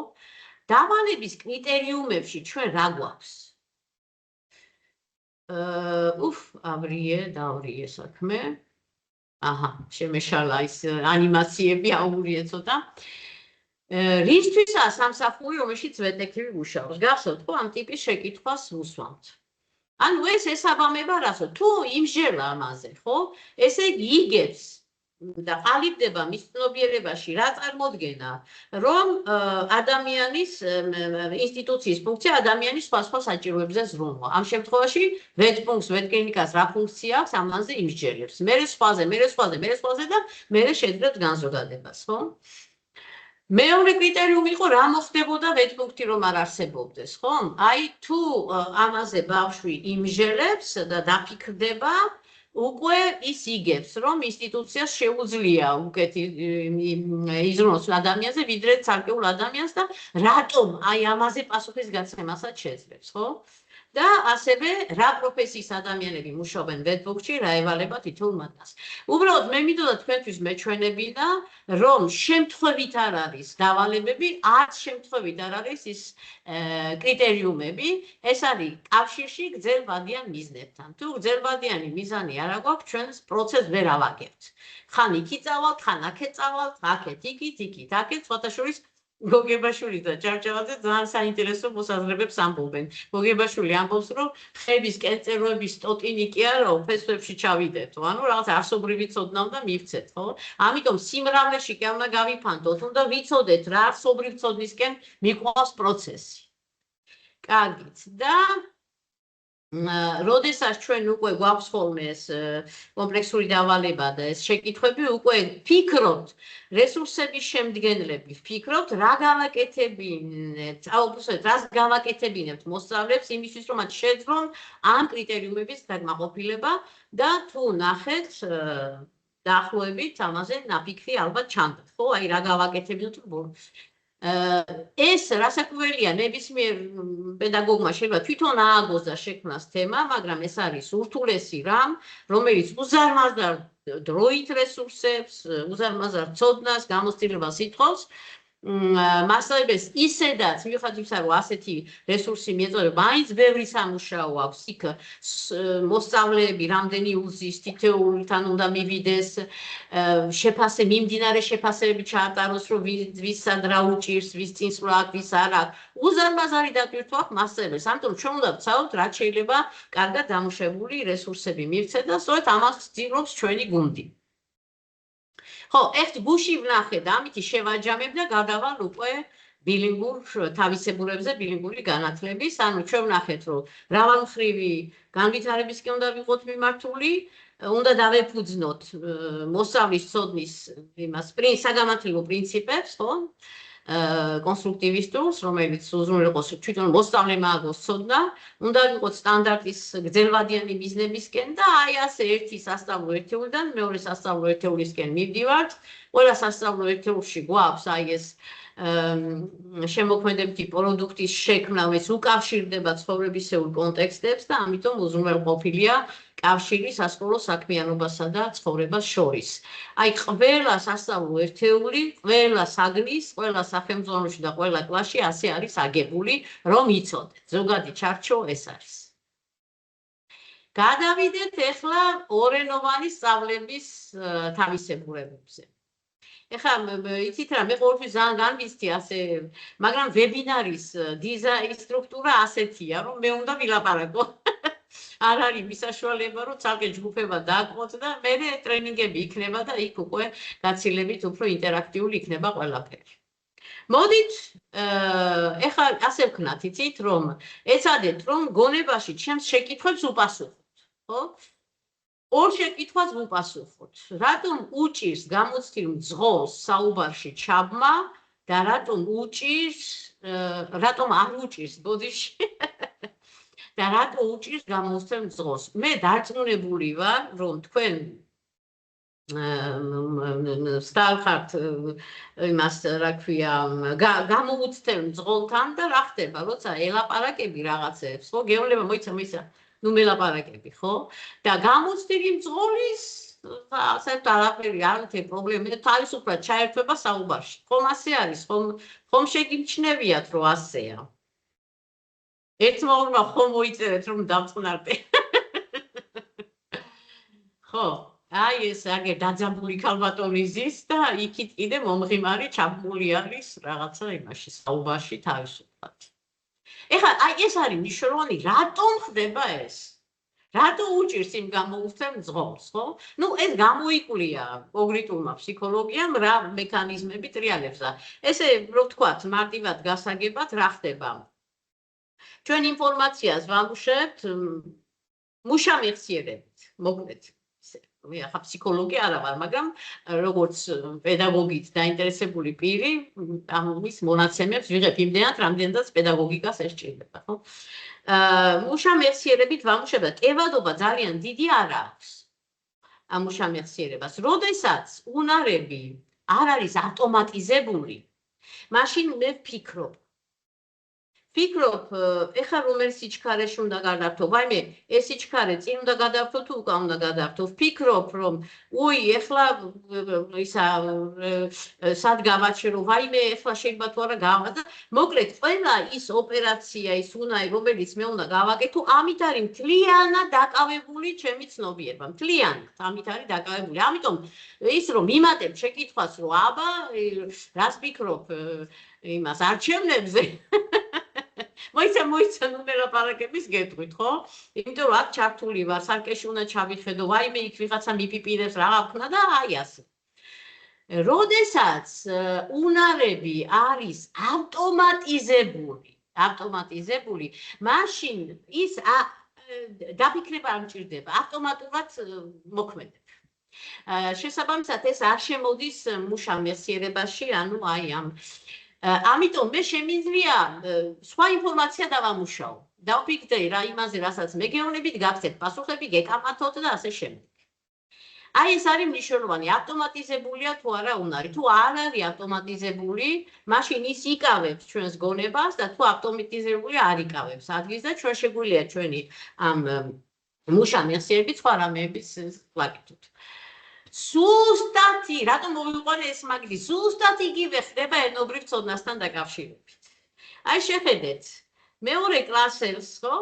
დავალების კრიტერიუმებში ჩვენ რა გვაქვს? დავრიე საქმე. აჰა, შემეშალა ის ანიმაციები აურიე ცოტა. რისთვისაა სამსახური, რომელშიც ვეტექივი მუშაობს? გახსოვთ, ხო, ამ ტიპის შეკითხვას ვუსვამთ. ანუ ეს ესაბამება რასო? თუ იმჟელა ამაზე, ხო? ესე იგი იგებს და ყალიბდება მის ცნობიერებაში რა წარმოდგენა, რომ ადამიანის ინსტიტუციის ფუნქცია ადამიანის სხვადასხვა საჭიროებზე ზრუნვა. ამ შემთხვევაში ვეტპუნქტს, ვეტკლინიკას რა ფუნქცია აქვს, ამაზე იმსჯელებს. მერე სხვაზე და მერე შეძლებთ განზოგადებას, ხო? მეორე კრიტერიუმი იყო რა მოხდებოდა ვეტპუნქტი რომ არ არსებობდეს, ხო? აი თუ ამაზე ბავშვი იმჟელებს და დაფიქრდება, უკვე ის იგებს, რომ ინსტიტუციას შეუძლია უკეთ იზრუნოს ადამიანზე, ვიდრე ცალკეულ ადამიანს და რატომ აი ამაზე პასუხის გაცემასაც შეძლებს, ხო? და ასევე რა პროფესიის ადამიანები მუშაობენ ვეტპუნქტში, რა ევალება თითოეულ მათგანს. უბრალოდ მე მინდოდა თქვენთვის მეჩვენებინა, რომ შემთხვევით არ არის დავალებები, არც შემთხვევით არ არის ის კრიტერიუმები, ეს არის კავშირში გრძელვადიან მიზნებთან. თუ გრძელვადიანი მიზანი არ აქვს, ჩვენ პროცესს ვერ ავაგებთ. ხან იქით წავალთ, ხან აქეთ წავალთ, აქეთ, იქით, აქეთ, სხვათა შორის გოგებაშვილი და ჭავჭავაძე ძალიან საინტერესო მოსაზრებებს ამბობენ. გოგებაშვილი ამბობს, რომ ხების კენწეროების ტოტინი კი არა, ფესვებში ჩავიდეთო. ანუ რაღაც არსობრივი ცოდნა უნდა მივცეთ, ხო? ამიტომ სიმრავლეში კი უნდა გავიფანტოთ, უნდა ვიცოდეთ რა არსობრივ ცოდნისკენ მიყვავს პროცესი. კარგით. და როდესაც ჩვენ უკვე გვაქვს ხოლმე ეს კომპლექსური დავალება და ეს შეკითხვები, უკვე ფიქრობთ რესურსების შემდგენლები, ფიქრობთ რა გავაკეთებინებთ, რას გავაკეთებინებთ მოსწავლეებს იმისთვის, რომ მათ შეძლონ ამ კრიტერიუმების დაკმაყოფილება და თუ ნახეთ დაახლოებით ამაზე ნაფიქრი ალბათ ჩანდათ, ხო? აი რა გავაკეთებინებთ ეს რასაკვირველია, ნებისმიერ პედაგოგმა შეიძლება თვითონ ააგოს და შექმნას თემა, მაგრამ ეს არის ურთულესი რამ, რომელიც უზარმაზარ დროით რესურსებს, უზარმაზარ ცოდნას, გამოცდილებას ითხოვს. მასწავლებელს ისედაც მიუხედავად იმისა, რომ ასეთი რესურსი მიეწოდება, მაინც ბევრი სამუშაო აქვს. იქ მოსწავლეები რამდენი უზის, თითოეულთან უნდა მივიდეს, მიმდინარე შეფასებები ჩაატაროს, რომ ვის სად რა უჭირს, ვის წინსვლა აქვს, ვის არ აქვს. უზარმაზარი დატვირთვა აქვს მასწავლებელს. ამიტომ ჩვენ უნდა ვცადოთ, რაც შეიძლება კარგად დამუშავებული რესურსები მივცეთ და სწორედ ამას ცდილობს ჩვენი გუნდი. ხო, ერთ გუში ვნახე და ამითი შევაჯამებ და გადავალ უკვე ბილინგურ თავისებურებზე ბილინგური განათლების, ანუ ჩვენ ვნახეთ, რომ მრავალმხრივი განვითარებისკენ უნდა ვიყოთ მიმართული, უნდა დავეფუძნოთ მოსავლის ცოდნის იმას საგამართლებო პრინციპებს, ხო? კონსტრუქტივისტურს, რომელიც უზრუნველყოს თვითონ მოსწავლემ ააგოს ცოდნა, უნდა ვიყოთ სტანდარტის გრძელვადიანი მიზნებისკენ და აი ასე ერთი სასწავლო ერთეულიდან მეორე სასწავლო ერთეულისკენ მივდივართ. ყველა სასწავლო ერთეულში გვაქვს აი ეს შემოქმედებითი პროდუქტის შექმნა, რომელიც უკავშირდება ცხოვრებისეულ კონტექსტებს და ამიტომ უზრუნველყოფილია კავშირი სასკოლო საქმიანობასა და ცხოვრებას შორის. აი ყველა სასწავლო ერთეული, ყველა საგნის, ყველა სახელმძღვანელოში და ყველა კლასში ასე არის აგებული, რომ იცოდეთ. ზოგადი ჩარჩო ეს არის. გადავიდეთ ახლა ორენოვანი სწავლების თავისებურებებზე. ეხლა იცით რა, მე ყოველთვის ძალიან განვიცდი ასე, მაგრამ ვებინარის დიზაინის სტრუქტურა ასეთია, რომ მე უნდა ვილაპარაკო. არ არის მისაშუალება, რომ ცალკე ჯგუფება დააკვოთ და მე ტრენინგები იქნება და იქ უკვე გაცილებით უფრო ინტერაქტიული იქნება ყველაფერი. მოდით, ეხლა ასე ვქნათ, იცით, რომ ეცადეთ, რომ გონებაში ჩემს შეკითხვებს უპასუხოთ, ხო? ორ შეკითხვას ვუპასუხოთ. რატომ უჭირს გამოცდილ მძღოლს საუბარში ჩაბმა და რატომ არ უჭირს ბოდიში და რატო უჭირს გამოცდილ მძღოლს. მე დარწმუნებული ვარ, რომ თქვენ სტალხართ იმას რა ქვია გამოუცდელ მძღოლთან და რა ხდება, როცა ელაპარაკები რაღაცებს, ხო? გეუბნება მოიცა ნუ მელაპარაკები, ხო? და გამოცდილი მძღოლის საერთოდ არაფერი არ არის პრობლემა, თავისუფლად ჩაერთვება საუბარში. ხომ ასე არის, ხომ შეგიმჩნევიათ, რომ ასეა. ერთმა ორმა ხომ მოიწერეთ, რომ დავწყნარდე. ხო, აი ეს აგერ დაძაბული ქალბატონი ზის და იქით კიდე მომღიმარი ჩაბმული არის რაღაცა იმაში საუბარში თავისუფლად. ეხლა აი ეს არის მნიშვნელოვანი, რატომ ხდება ეს? რატო უჭირს იმ გამოუცდელ მძღოლს, ხო? ნუ ეს გამოიკვლია კოგნიტიურმა ფსიქოლოგიამ რა მექანიზმები ტრიალებს და ესე რო ვთქვათ, მარტივად გასაგებად რა ხდება? ჩვენ ინფორმაციას ვამუშავებთ მუშამეხსიერებით, მოკლედ. მე ახლა ფსიქოლოგი არა ვარ, მაგრამ როგორც პედაგოგით დაინტერესებული პირი, ამის მონაცემებს ვიღებ იმდენად, რამდენადაც პედაგოგიკას ესჭირდება, ხო? მუშამეხსიერებით ვამუშავებთ, ტევადობა ძალიან დიდი არ აქვს ამ მუშამეხსიერებას. როდესაც უნარები არ არის ავტომატიზებული, მაშინ მე ვფიქრობ, ეხლა რომელ სიჩქარეში უნდა გადავთო, ვაიმე, ეს სიჩქარე წინ უნდა გადავთო თუ უკან უნდა გადავთო. ვფიქრობ, რომ უი, ეხლა ისა სად გავაჩერო, ვაიმე, ეხლა შეიძლება თუ არა გავადა. მოკლედ, ყველა ის ოპერაცია, ის უნარი, რომელიც მე უნდა გავაკეთო, ამით არის მთლიანად დაკავებული ჩემი ცნობიერება. მთლიანად ამით არის დაკავებული. ამიტომ ის რომ მიმატებ შეკითხვას, რომ აბა, რას ფიქრობ იმას არჩევნებზე? მოიცა ნუ მელაპარაკების გეტყვით, ხო? იმიტომ რომ აქ ჩართული ვარ, სარკეში უნდა ჩავიხედო, ვაიმე იქ ვიღაცა მიპიპირებს რა ვქნა და აი ასე. როდესაც უნარები არის ავტომატიზებული, მაშინ ის დაფიქრება არ მჭირდება, ავტომატურად მოქმედებს. შესაბამისად ეს არ შემოდის მუშამეხსიერებაში, ანუ აი ამ ამიტომ მე შემიძლია სხვა ინფორმაცია დავამუშაო. დავფიქრდე რა იმაზე, რასაც მეგეონებით, გაქცევთ პასუხები, გეკამათოთ და ასე შემდეგ. აი ეს არის მნიშვნელოვანი, ავტომატიზებულია თუ არა უნარი. თუ არ არის ავტომატიზებული, მაშინ ის იკავებს ჩვენს გონებას და თუ ავტომატიზებული არ იკავებს ადგილს და ჩვენ შეგვიძლია ჩვენი ამ მუშამეხსიერებით სხვა რამეების ვაკეთოთ. სუსტად, რატომ მოვიყვანე ეს მაგდი? სუსტად იგივე ხდება ენობრივ ცოდნასთან დაკავშირებით. აი შეხედეთ, მეორე კლასელს, ხო,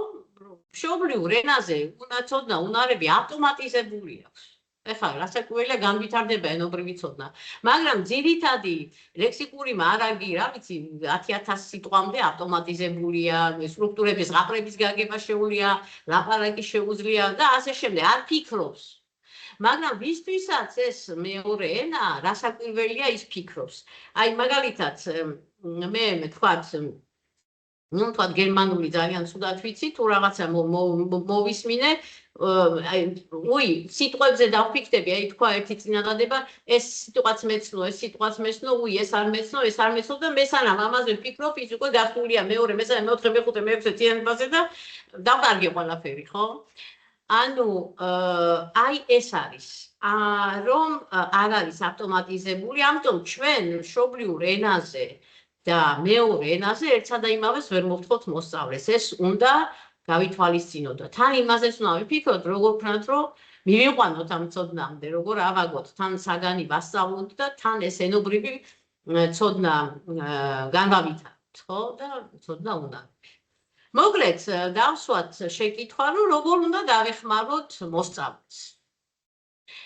მშობლიურ ენაზე ცოდნა უნარები ავტომატიზებული აქვს. ეხლა რასაკვირველია განვითარდება ენობრივი ცოდნა, მაგრამ ძირითადი ლექსიკური მარაგი, რა ვიცი, 10,000 სიტყვამდე ავტომატიზებულია, სტრუქტურების გაყრების გაგება შეუძლია, ლაპარაკი შეუძლია და ასე შემდეგ. არ ფიქრობს. მაგრამ ვისთვისაც ეს მეორე ენა, რასაკვირველია ის ფიქრობს. აი მაგალითად მე თქვათ ну, თქვათ გერმანული ძალიან ცუდად ვიცი, თუ რაღაცა მოვისმინე, აი, უი, სიტყვებზე დავფიქრდები, აი თქვა ერთი წინადადება, ეს სიტყვაც მეცნო, ეს სიტყვაც მეცნო, უი, ეს არ მეცნო, ეს არ მეცნო და მესამე ამაზე ვფიქრობ, ის უკვე გასულია მეორე, მესამე, მეოთხე, მეხუთე, მეექვსე წინადადებაზე და დავკარგე ყველაფერი, ხო? ანუ აი ეს არის, რომ არ არის ავტომატიზებული, ამიტომ ჩვენ მშობლიურ ენაზე და მეორე ენაზე ერთსა და იმავეს ვერ მოვთხოვთ მოსწავლეს. ეს უნდა გავითვალისწინოთ და თან იმაზეც უნდა ვიფიქროთ, როგორ ვქნათ, რომ მივიყვანოთ ამ ცოდნამდე, როგორ ავაგოთ, თან საგანი ვასწავლოთ და თან ეს ენობრივი ცოდნა განვავითაროთ, ხო? და ცოდნა უნდა. მოკლედ, დავსვათ შეკითხვა, რომ როგორ უნდა დავეხმაროთ მოსწავლეს.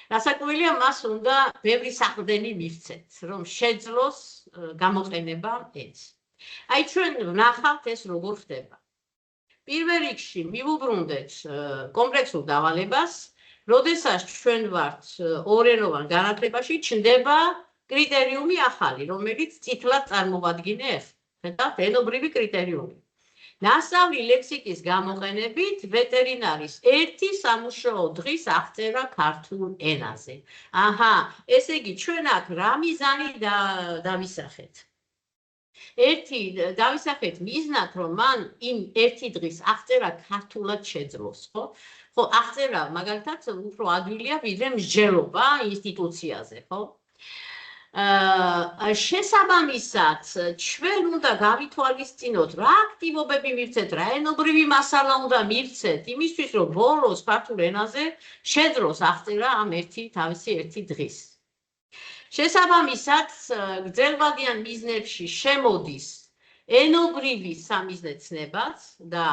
რასაკვირველია, მას უნდა ბევრი საყრდენი მივცეთ, რომ შეძლოს გამოყენება ეს. აი ჩვენ ვნახავთ ეს როგორ ხდება. პირველ რიგში მივუბრუნდეთ კომპლექსურ დავალებას, როდესაც ჩვენ ვართ ორენოვან განათლებაში, ჩნდება კრიტერიუმი ახალი, რომელიც წითლად წარმოვადგინე ხედავთ ენობრივი კრიტერიუმი. ნასწავლი ლექსიკის გამოყენებით ვეტერინარის ერთი სამუშაო დღის აღწერა ქართულ ენაზე. აჰა, ესე იგი ჩვენ აქ რა მიზანი დავისახეთ? ერთი დავისახეთ მიზნად, რომ მან იმ ერთი დღის აღწერა ქართულად შეძლოს, ხო? ხო, აღწერა მაგალითად უფრო ადვილია ვიდრე მსჯელობა ინსტიტუციაზე, ხო? შესაბამისად, ჩვენ უნდა გავითვალისწინოთ, რა აქტივობები მივცეთ, რა ენობრივი მასალა უნდა მივცეთ, იმისთვის, რომ ბოლოს ქართულ ენაზე შეძლოს აღწერა ამ თავისი ერთი დღის. შესაბამისად, გრძელვადიან მიზნებში შემოდის ენობრივი სამიზნე ცნებაც და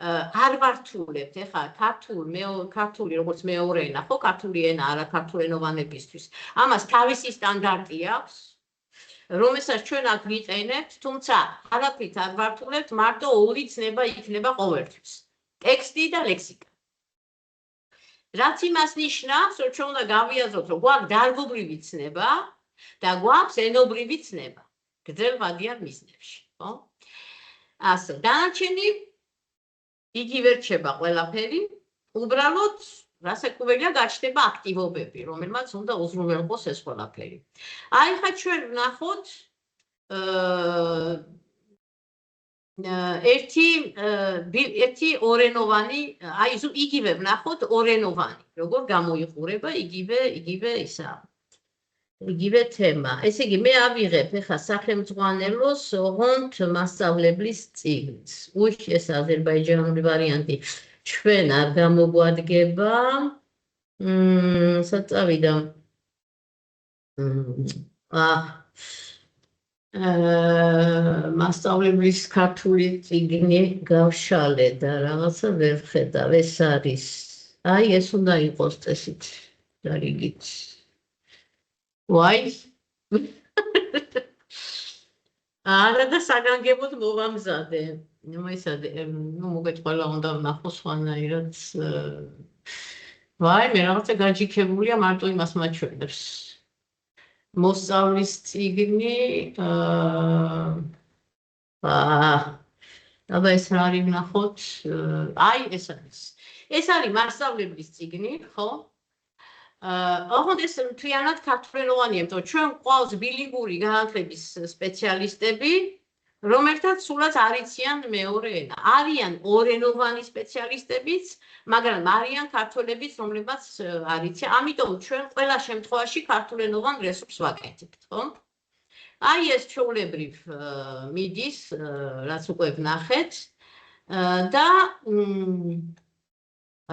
არ ვართულებთ, ეხლა ქართული როგორც მეორე ენა, ხო, ქართული ენა არა ქართულენოვანებისთვის. ამას თავისი სტანდარტი აქვს, რომელსაც ჩვენ აქ ვიყენებთ, თუმცა არაფრით არ ვართულებთ, მარტო ორი ცნება იქნება ყოველთვის. ტექსტი და ლექსიკა. რაც იმას ნიშნავს, რომ ჩვენ უნდა გავიაზროთ, რომ გვაქვს დარგობრივი ცნება და გვაქვს ენობრივი ცნება გრძელვადიან მიზნებში, ხო? ასე, დანარჩენი იგივე რჩება ყველაფერი, უბრალოდ რასაკვირველია გაჩნდება აქტივობები, რომელმაც უნდა უზრუნველყოს ეს ყველაფერი. აი ხა ჩვენ ვნახოთ ერთი ორენოვანი, აი იგივე ვნახოთ ორენოვანი, როგორ გამოიყურება იგივე ისა. იგივე თემა. ესე იგი მე ავიღებ ეხლა სახელმძღვანელოს ოღონდ მასწავლებლის წიგნს. უი, ეს აზერბაიჯანული ვარიანტი ჩვენ არ გამოგვადგება. საწავიდა. მასწავლებლის ქართული წიგნი გავშალე და რაღაცა ვერ ხედავ. ეს არის. აი ეს უნდა იყოს წესით და რიგით. Why? არა და საგანგებოდ მოვამზადე. მოგეთ ყველა უნდა ვნახოს სხვანაირად. ვაი, მე რაღაცა გაჯიქებულია მარტო იმას მაჩვენებს. მოსწავლის წიგნი, აბა ეს რა არის ვნახოთ? აი ეს არის. ეს არის მასწავლებლის წიგნი, ხო? ოღონდ ეს მთლიანად ქართულენოვანია, იმიტომ ჩვენ გვყავს ბილინგური განათლების სპეციალისტები, რომელთაც სულაც არ იციან მეორე ენა. არიან ორენოვანი სპეციალისტებიც, მაგრამ არიან ქართველებიც, რომლებიც არ იციან. ამიტომ ჩვენ ყველა შემთხვევაში ქართულენოვან რესურსს ვაკეთებთ, ხო? აი ეს ჩვეულებრივ მიდის, რაც უკვე ვნახეთ და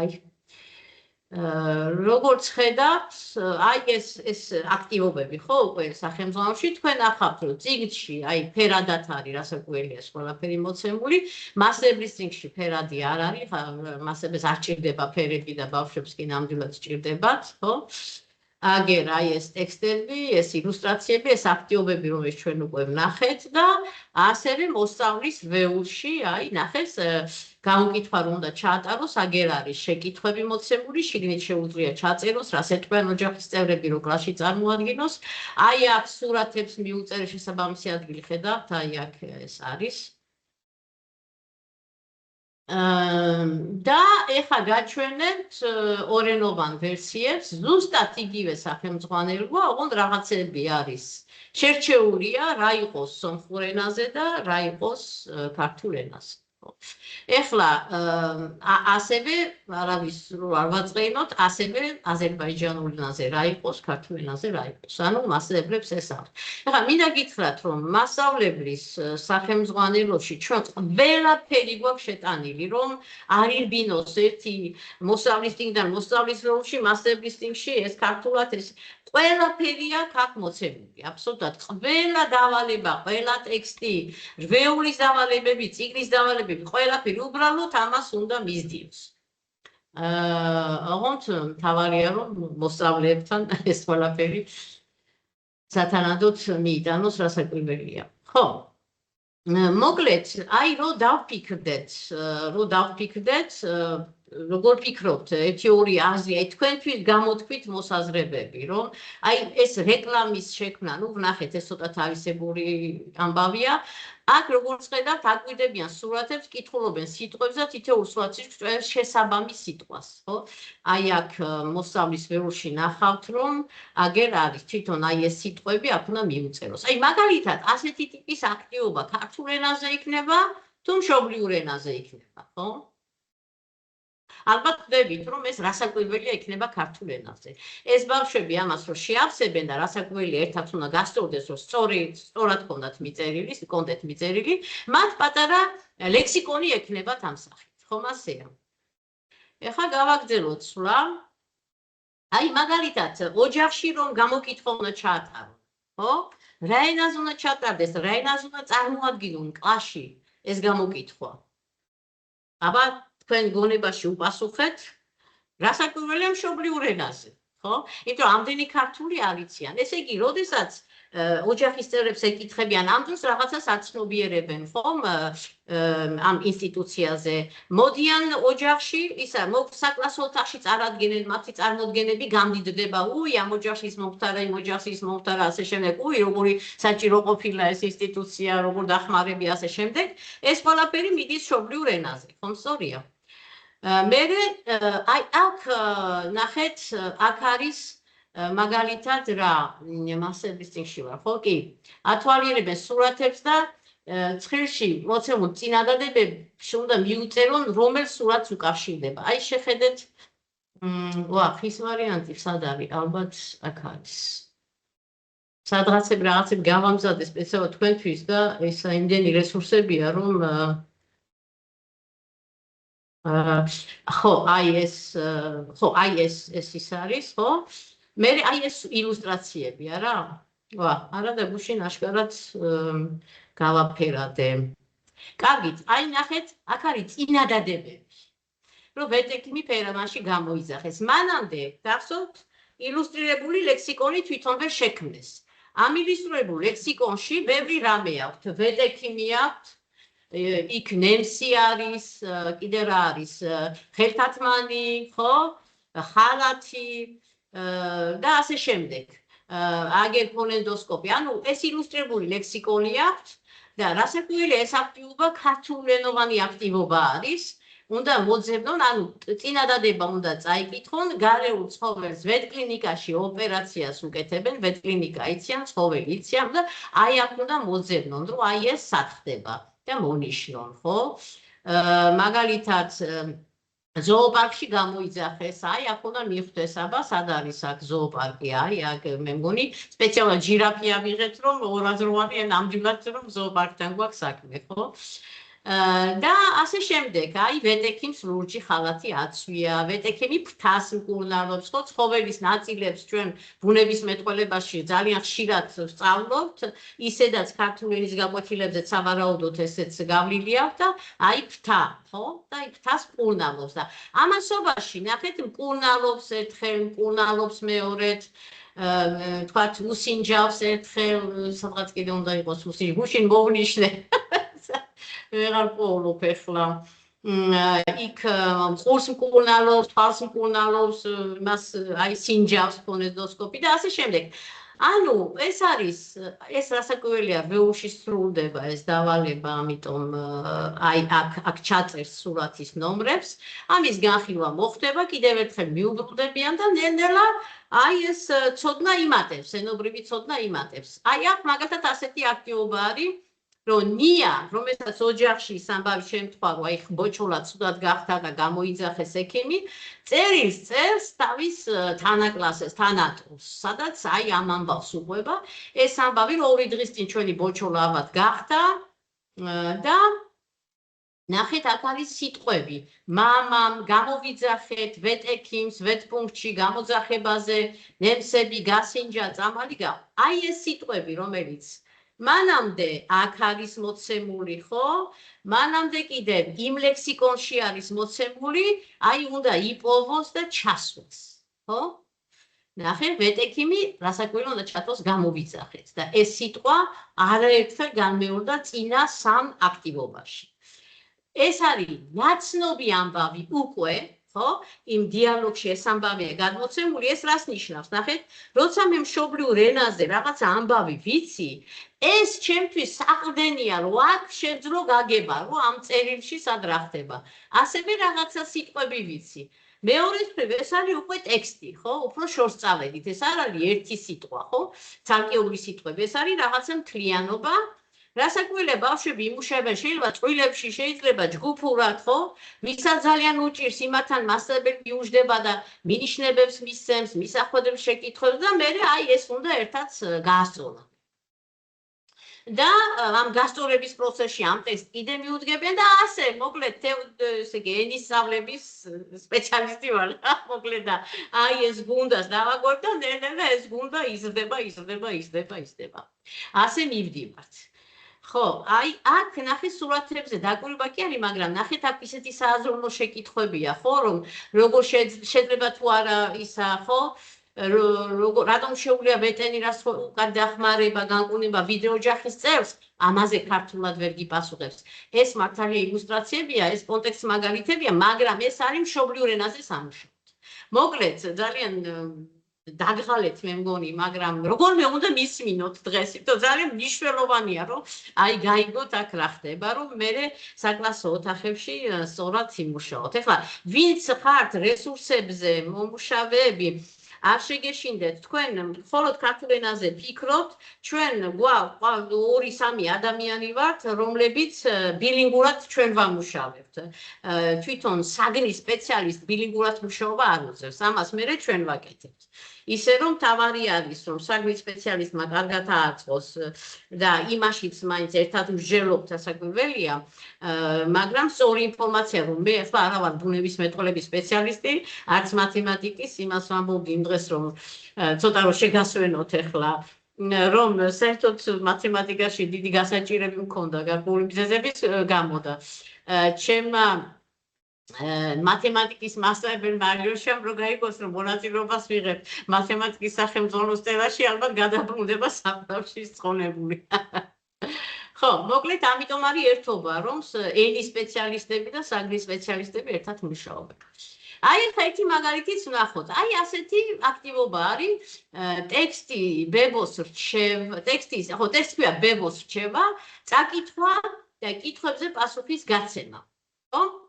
აი როგორც ხედავთ, აი ეს აქტივობები, ხო, უკვე სახელმძღვანელოში თქვენ ახავთ, რომ წიგნში, აი ფერადად არის, რასაკვირველია, ეს ყველაფერი მოცემული, მასების წიგნში ფერადი არ არის, მასებს არ ჭირდება ფერები და ბავშვებს კი ნამდვილად ჭირდებათ, ხო? აგერ აი ეს ტექსტები, ეს ილუსტრაციები, ეს აქტიობები, რომელიც ჩვენ უკვე ვნახეთ და ასევე მოსწავლის ვეულში, აი ნახეს გამოკითხვა რომ უნდა ჩაატაროს, აგერ არის შეკითხვები მოცემული, შიგნით შეუძლია ჩაწეროს, რას ეთქვიან ოჯახის წევრები, რომ კლასში წარმოადგინოს. აი აქ სურათებს მიუწერე შესაბამისი ადგილი ხედავთ, აი აქ ეს არის. და ეხლა გაჩვენებთ ორენოვან ვერსიებს, ზუსტად იგივე სახელმძღვანელოა, ოღონდ რაღაცები არის. შერჩეულია რა იყოს სომხურ ენაზე და რა იყოს ქართულ ენაზე. ეხლა ასევე არავის არ ვაწყენოთ, ასევე აზერბაიჯანულ ენაზე რა იყოს, ქართულ ენაზე რა იყოს. ანუ მასწავლებლებს ეს აქვს. ეხლა მინდა გითხრათ, რომ მასწავლებლის სახელმძღვანელოში ჩვენ ყველაფერი გვაქვს შეტანილი, რომ არ ირბინოს ერთი მოსწავლის ტინგიდან მოსწავლის როლში, მასწავლებლის ტინგში ეს ქართულად ეს ყველაფერი აქ მოცემული, აბსოლუტურად ყველა დავალება, ყველა ტექსტი, რვეულის დავალებები, წიგნის დავალებები, ყველაფერი უბრალოდ ამას უნდა მისდიოს. ოღონდ მთავარია რომ მოსწავლეებთან ეს ყველაფერი სათანადოდ მიიტანოს, რასაკვირველია. ხო. მოკლედ, აი რო დავფიქრდეთ, როგორ ფიქრობთ, თეორიული აზრი, აი თქვენთვის გამოთქვით მოსაზრებები, რომ აი ეს რეკლამის შექმნა, ნუ ვნახეთ, ეს ცოტა თავისებური ამბავია. აქ როგორც ხედავთ, აკვირდებიან სურათებს, კითხულობენ სიტყვებს და თითოეულ სურათში შესაბამის სიტყვას, ხო? აი აქ მოსწავლის ვეულში ნახავთ, რომ აგერ არის თვითონ აი ეს სიტყვები აქ უნდა მიუწეროს. აი მაგალითად, ასეთი ტიპის აქტივობა ქართულ ენაზე იქნება თუ მშობლიურ ენაზე იქნება, ხო? ალბათ ხვდებით, რომ ეს რასაკვირველია იქნება ქართულ ენაზე. ეს ბავშვები ამას რომ შეავსებენ და რასაკვირველია ერთად უნდა გასწორდეს, რომ სწორად ქონდათ მიწერილი, კონდეთ მიწერილი, მათ პატარა ლექსიკონი ექნებათ ამ სახით. ხომ ასეა? ეხლა გავაგრძელოთ სვლა. აი მაგალითად, ოჯახში რომ გამოკითხვა უნდა ჩაატარონ, ხო? რა ენაზე უნდა ჩატარდეს, რა ენაზე უნდა წარმოადგინონ კლასში ეს გამოკითხვა? აბა თქვენ გონებაში უპასუხეთ, რასაკვირველია მშობლიურ ენაზე, ხო? იმიტომ რომ ამდენი ქართული არ იციან. ესე იგი, როდესაც ოჯახის წევრებს ეკითხებიან, ამ დროს რაღაცას აცნობიერებენ, ხომ? ამ ინსტიტუციაზე. მოდიან ოჯახში, ისა საკლასო ოთახში წარადგენენ, მათი წარმოდგენები გამდიდდება, უი, ამ ოჯახში ის მომხდარა, იმ ოჯახში ის მომხდარა, ასე შემდეგ, უი, როგორი საჭირო ყოფილა ეს ინსტიტუცია, როგორ დახმარები, ასე შემდეგ. ეს ყველაფერი მიდის მშობლიურ ენაზე, ხომ სწორია? მერე აი აქ ნახეთ, აქ არის მაგალითად რა მასების წინში ვარ, ხო კი? ათვალიერებენ სურათებს და ცხრილში მოცემულ წინადადებებში უნდა მიუწერონ, რომელ სურათს უკავშირდება. აი შეხედეთ, ხის ვარიანტი სად არის? ალბათ აქ არის. სადღაცები რაღაცები გავამზადე სპეციალურად თქვენთვის და ეს იმდენი რესურსებია, რომ ხო, აი ეს ის არის, ხო? მე აი ეს ილუსტრაციები არა? არა და გუშინ აშკარად გავაფერადე. კარგით, აი ნახეთ, აქ არის წინადადებები. რომ ვეტექიმი ფერამაში გამოიძახეს. მანამდე გახსოვთ, ილუსტრირებული ლექსიკონი თვითონვე შექმნეს. ამ ილუსტრირებულ ლექსიკონში ბევრი რამე აქვს. ვეტექიმი აქვს, იქ ნემსი არის, კიდე რა არის, ხელთათმანი, ხო? ხალათი და ასე შემდეგ. აგერ ფონენდოსკოპი. ანუ ეს ილუსტრირებული ლექსიკონი აქვს და რასაკვირველია, ეს აქტივობა ქართულენოვანი აქტივობა არის. უნდა მოძებნონ, ანუ წინადადება უნდა წაიკითხონ, გარეულ ცხოველს ვეტკლინიკაში ოპერაციას უკეთებენ, ვეტკლინიკა იციან, ცხოველი იციან და აი აქ უნდა მოძებნონ, რომ აი ეს სად ხდება და მონიშნონ, ხო? მაგალითად ზოოპარკში გამოიძახეს, აი აქ უნდა მიხვდეს, აბა სად არის აქ ზოოპარკი, აი აქ მე მგონი სპეციალურად ჟირაფი ავიღეთ, რომ ორაზროვანი ნამდვილად რომ ზოოპარკთან გვაქვს საქმე, ხო? და ასე შემდეგ, აი ვეტექიმს ლურჯი ხალათი აცვია, ვეტექიმი ფრთას მკურნალობს, ხო, ცხოველის ნაწილებს ჩვენ ბუნებისმეტყველებაში ძალიან ხშირად ვსწავლობთ, ისედაც ქართული ენის გაკვეთილებზეც სავარაუდოდ ესეც გავლილი აქვს და აი ფრთა, ხო? და აი ფრთას მკურნალობს და ამასობაში ნახეთ მკურნალობს ერთხელ, მკურნალობს მეორედ თქვათ უსინჯავს ერთხელ, სადღაც კიდე უნდა იყოს უსინჯი, გუშინ მოვნიშნე ვეღარ პოულობ ახლა იქ ყურს მკურნალობს, თვალს მკურნალობს, მას აი სინჯავს ფონეზდოსკოპი და ასე შემდეგ. ანუ ეს არის, ეს რასაკვირველია, ბევრში სრულდება ეს დავალება, ამიტომ აი აქ ჩაწერს სურათის ნომრებს, ამის განხილვა მოხდება, კიდევ ერთხელ მიუბრუნდებიან და ნელ-ნელა აი ეს ცოდნა იმატებს, ენობრივი ცოდნა იმატებს. აი აქ მაგალითად ასეთი აქტივობა არის, რომ ნია, რომელსაც ოჯახში ის ამბავი შემთხვევა, რომ აი ბოჭოლა ცუდად გახდა და გამოიძახეს ექიმი, წერილს წერს თავის თანაკლასეს, თანატოლს, სადაც აი ამ ამბავს უყვება, ეს ამბავი რომ 2 დღის წინ ჩვენი ბოჭოლა ალბათ გახდა და ნახეთ აქ არის სიტყვები, მამამ გამოვიძახეთ, ვეტექიმს, ვეტპუნქტში გამოძახებაზე, ნემსები გასინჯა, წამალი გაყო. აი ეს სიტყვები, რომელიც მანამდე აქ არის მოცემული, ხო? მანამდე კიდევ იმ ლექსიკონში არის მოცემული, აი უნდა იპოვოს და ჩასვას, ხო? ნახე, ვეტექიმი რასაკვირველია უნდა ჩათვალოს გამოვიძახეთ და ეს სიტყვა არაერთხელ განმეორდა წინა 3 აქტივობაში. ეს არის ნაცნობი ამბავი უკვე, ხო? იმ დიალოგში ეს ამბავია გადმოცემული, ეს რას ნიშნავს? ნახეთ, როცა მე მშობლიურ ენაზე რაღაცა ამბავი ვიცი, ეს ჩემთვის საყრდენია, რომ აქ შეძლო გაგება, რომ ამ წერილში სად რა ხდება. ასევე რაღაცა სიტყვები ვიცი. მეორესწრიფ ეს არის უკვე ტექსტი, ხო? უფრო შორს წავედით, ეს არ არის ერთი სიტყვა, ხო? ცალკეული სიტყვები, ეს არის რაღაცა მთლიანობა. რასაკვირველია, ბავშვები იმუშავებენ, შეიძლება წვრილებში, შეიძლება ჯგუფურად, ხო? ვისაც ძალიან უჭირს, იმათთან მასწავლებელი მიუждდება და მინიშნებებს მისცემს, მისახვედრებს შეკითხვებს და მე აი ეს უნდა ერთად გაასწორონ. და ამ გასწორების პროცესში ამ ტექსტს კიდე მიუდგებიან და ასე, მოკლედ, ესე იგი, ენის სწავლების სპეციალისტი ვარ, მოკლედ და აი ეს გუნდას დავაგორებ და ნელ-ნელა ეს გუნდა იზრდება. ასე მივდივართ. ხო, აი აქ ნახე სურათებზე დაკვირვება კი არის, მაგრამ ნახეთ აქ ისეთი სააზროვნო შეკითხვებია, ხო, რომ როგორ შეიძლება თუ არა ისა, ხო? რატომ შეუძლია ვეტერინარს უკან დახმარება, განკურნება ვიდრე ოჯახის წევრს, ამაზე ქართულად ვერ გიპასუხებს. ეს მართალია ილუსტრაციებია, ეს კონტექსტ მაგალითებია, მაგრამ ეს არის მშობლიურ ენაზე სამუშაოდ. მოკლედ, ძალიან დაგღალეთ მე მგონი, მაგრამ როგორმე უნდა მისმინოთ დღეს, იმიტომ ძალიან მნიშვნელოვანია, რომ აი გაიგოთ აქ რა ხდება, რომ მე საკლასო ოთახებში სწორად იმუშაოთ. ეხლა ვინც ხართ რესურსებზე მომუშავეები, არ შეგეშინდეთ, თქვენ მხოლოდ ქართულ ენაზე ფიქრობთ, ჩვენ გვაქვს 2-3 ადამიანი ვართ, რომლებიც ბილინგურად ჩვენ ვამუშავებთ. თვითონ საგნის სპეციალისტ ბილინგურად მუშაობა არ უწევს, ამას მე ჩვენ ვაკეთებთ. ისე რომ თავარი არის, რომ საგნის სპეციალისტმა კარგად ააწყოს და იმაშიც მაინც ერთად მსჯელობთ, ასაკვირველია, მაგრამ სწორი ინფორმაცია, რომ მე ახლა არა ვარ ბუნებისმეტყველების სპეციალისტი, არც მათემატიკის, იმას ვამბობდი იმ დღეს, რომ ცოტა რომ შეგასვენოთ ახლა, რომ საერთოდ მათემატიკაში დიდი გასაჭირები მქონდა გარკვეული მიზეზების გამო და ჩემმა მათემატიკის მასწავლებელმა აგროშამ რო გაიგოს, რომ მონაწილეობას ვიღებ მათემატიკის სახელმძღვანელო სტელაში, ალბათ გადაბრუნდება საფრთხეში სწონებული. ხო, მოკლედ ამიტომ არის ერთობა, რომ ენის სპეციალისტები და საგნის სპეციალისტები ერთად მუშაობენ. აი ახლა ერთი მაგალითიც ვნახოთ. აი ასეთი აქტივობა არის ტექსტი ბებოს რჩევა, ტექსტია ბებოს რჩევა, წაკითხვა და კითხვებზე პასუხის გაცემა. ხო?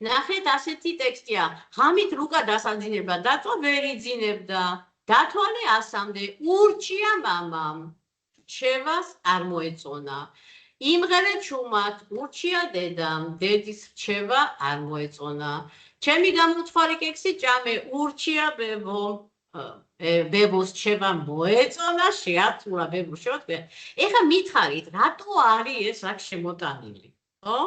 ნახეთ ასეთი ტექსტია. ღამით ლუკა დასაძინებდა, დაწვა ვერ იძინებდა. დათვალე ასამდე, ურჩია მამამ. რჩევას არ მოეწონა. იმღერე ჩუმად, ურჩია დედამ, დედის რჩევა არ მოეწონა. ჩემი გამოუცხარი კექსი ჭამე, ურჩია ბებო. ბებოს რჩება მოეწონა, შეაცვლა ბებოს შეოთქვია. ეხლა მითხარით, რატო არის ეს აქ შემოტანილი? ხო?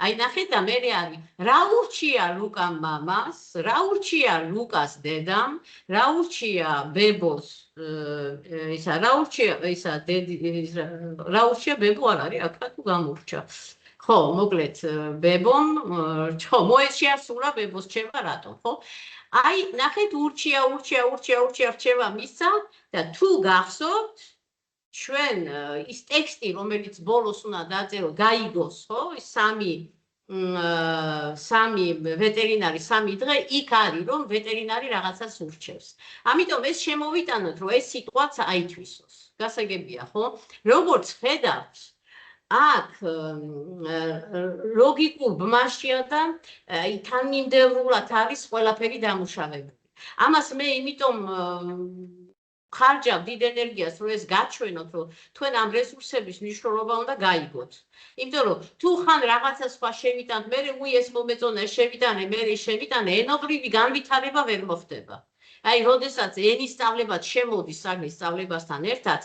აი ნახეთ და მე არის რა ურჩია ლუკამ მამას, რა ურჩია ლუკას დედამ, რა ურჩია ბებოს ისა რა ურჩია ისა რა ურჩია ბებო არ არის აქ თუ გამურჩა. ხო, მოკლედ ბებომ ხო მოეშიასულა ბებოს რჩება რატო, ხო? აი ნახეთ ურჩია რჩება მისცა და თუ გახსოვთ ჩვენ ის ტექსტი რომელიც ბოლოს უნდა დაწერო გაიგოს ხო ის სამი ვეტერინარი 3 დღე იქ არის რომ ვეტერინარი რაღაცას ურჩევს. ამიტომ ეს შემოვიტანოთ რომ ეს სიტყვაც აითვისოს. გასაგებია ხო? როგორც ხედავთ აქ ლოგიკურ ბმაშია და თანმიმდევრულად არის ყველაფერი დამუშავებული. ამას მე იმიტომ ხარჯავ დიდ ენერგიას რომ ეს გაჩვენოთ რომ თქვენ ამ რესურსების მნიშვნელობა უნდა გაიგოთ. იმიტომ რომ თუ ხან რაღაცა სხვა შევიტანთ, მე ეს მომეწონა შევიტანე, მე შევიტანე, ენობრივი განვითარება ვერ მოხდება. აი, როდესაც ენის სწავლებაც შემოდის საგნის სწავლებასთან ერთად,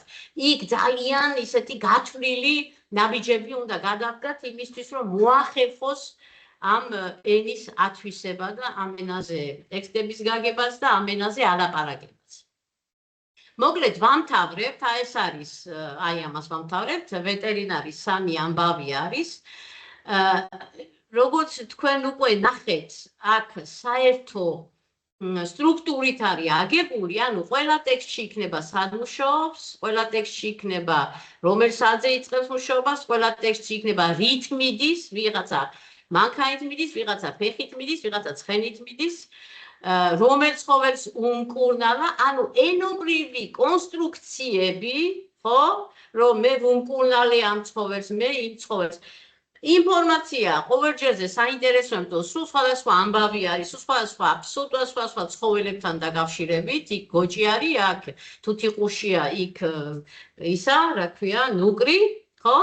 იქ ძალიან ისეთი გათვლილი ნაბიჯები უნდა გადავდგათ იმისთვის, რომ მოახერხოს ამ ენის ათვისება და ამ ენაზე ტექსტების გაგებაც და ამ ენაზე ალაპარაკებაც. მოკლედ ვამთავრებთ, ეს არის, აი ამას ვამთავრებთ, ვეტერინარის 3 ამბავი არის. როგორც თქვენ უკვე ნახეთ, აქ საერთო სტრუქტურით არის აგებული, ანუ ყველა ტექსტში იქნება სად მუშაობს, ყველა ტექსტში იქნება რომელ საათზე იწყებს მუშაობას, ყველა ტექსტში იქნება რით მიდის, ვიღაცა მანქანით მიდის, ვიღაცა ფეხით მიდის, ვიღაცა ცხენით მიდის, რომელ ცხოველს უმკურნალა, ანუ ენობრივი კონსტრუქციები, ხო, რომ მე ვუმკურნალე ამ ცხოველს, მე იმ ცხოველს. ინფორმაცია ყოველ ჯერზე საინტერესო, იმიტომ სულ სხვადასხვა ამბავი არის, სულ სხვადასხვა ცხოველებთან დაკავშირებით, იქ გოჭი არის, აქ თუთიყუშია, იქ ისა, რა ქვია, ნუკრი, ხო?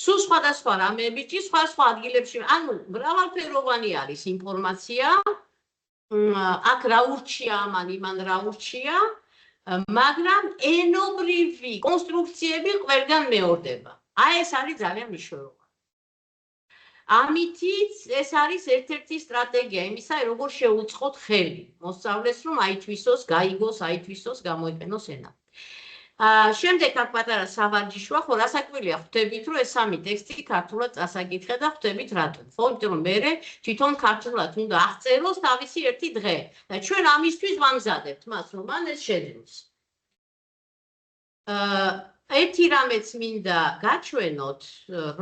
სულ სხვადასხვა რამეები, სხვადასხვა ადგილებში, ანუ მრავალფეროვანი არის ინფორმაცია. აქ რა ურჩია ამან, იმან რა ურჩია, მაგრამ ენობრივი კონსტრუქციები ყველგან მეორდება. აი ეს არის ძალიან მნიშვნელოვანი. ამითიც ეს არის ერთ-ერთი სტრატეგია იმისა, როგორ შეუწყოთ ხელი მოსწავლეს, რომ აითვისოს, გაიგოს, აითვისოს, გამოიყენოს ენა. შემდეგ აქ პატარა სავარჯიშოა, ხო, რასაკვირია, ხვდებით, რომ ეს 3 ტექსტი ქართულად წასაკითხე და ხვდებით რატომ. ხო, იმიტომ რომ მე თვითონ ქართულად უნდა აღწეროს თავისი ერთი დღე და ჩვენ ამისთვის ვამზადებთ მას, რომ მან ეს შეძლოს. ერთი რამეც მინდა გაჩვენოთ,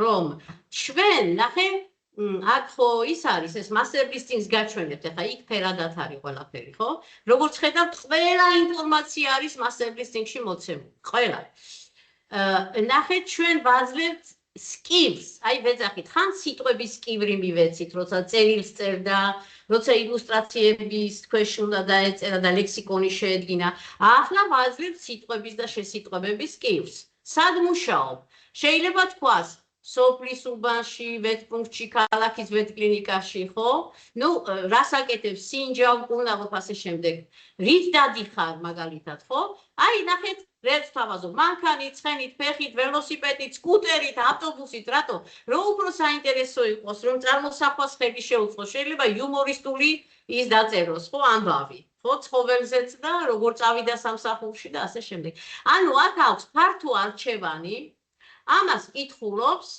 რომ ჩვენ ნახე აქ ხო ის არის ეს master listings გაჩვენებთ, ახლა იქ ფერადად არის ყველაფერი, ხო? როგორც ხედავთ, ყველა ინფორმაცია არის master listing-ში მოცემული, ყველა. ნახეთ ჩვენ ვაძლევთ skills, აი ვეძახით, ხან სიტყვების სკივრი მივეცით, როცა წერილს წერდა, როცა ილუსტრაციების ქვეშ უნდა დაეწერა და ლექსიკონი შეედგინა. ახლა ვაძლევთ სიტყვების და შესიტყვებების skills. სად მუშაობ? შეიძლება თქვას სოფლის უბანში, ვეტპუნქტში, ქალაქის ვეტკლინიკაში, ხო? ნუ რას აკეთებს? სინჯავ, კურნალობ, ასე შემდეგ. რით დადიხარ მაგალითად, ხო? აი, ნახეთ, რებს თავაზობ, მანქანით, ცხენით, ფეხით, ველოსიპედით, სკუტერით, ავტობუსით, რატო? რომ უფრო საინტერესო იყოს, რომ წარმოსახვას ხელი შეუწყოს, შეიძლება იუმორისტული ის დაწეროს, ხო, ამბავი. ხო, ცხოველზეც და როგორ წავიდა სამსახურში და ასე შემდეგ. ანუ აქ აქვს ფართო არჩევანი, ამას კითხულობს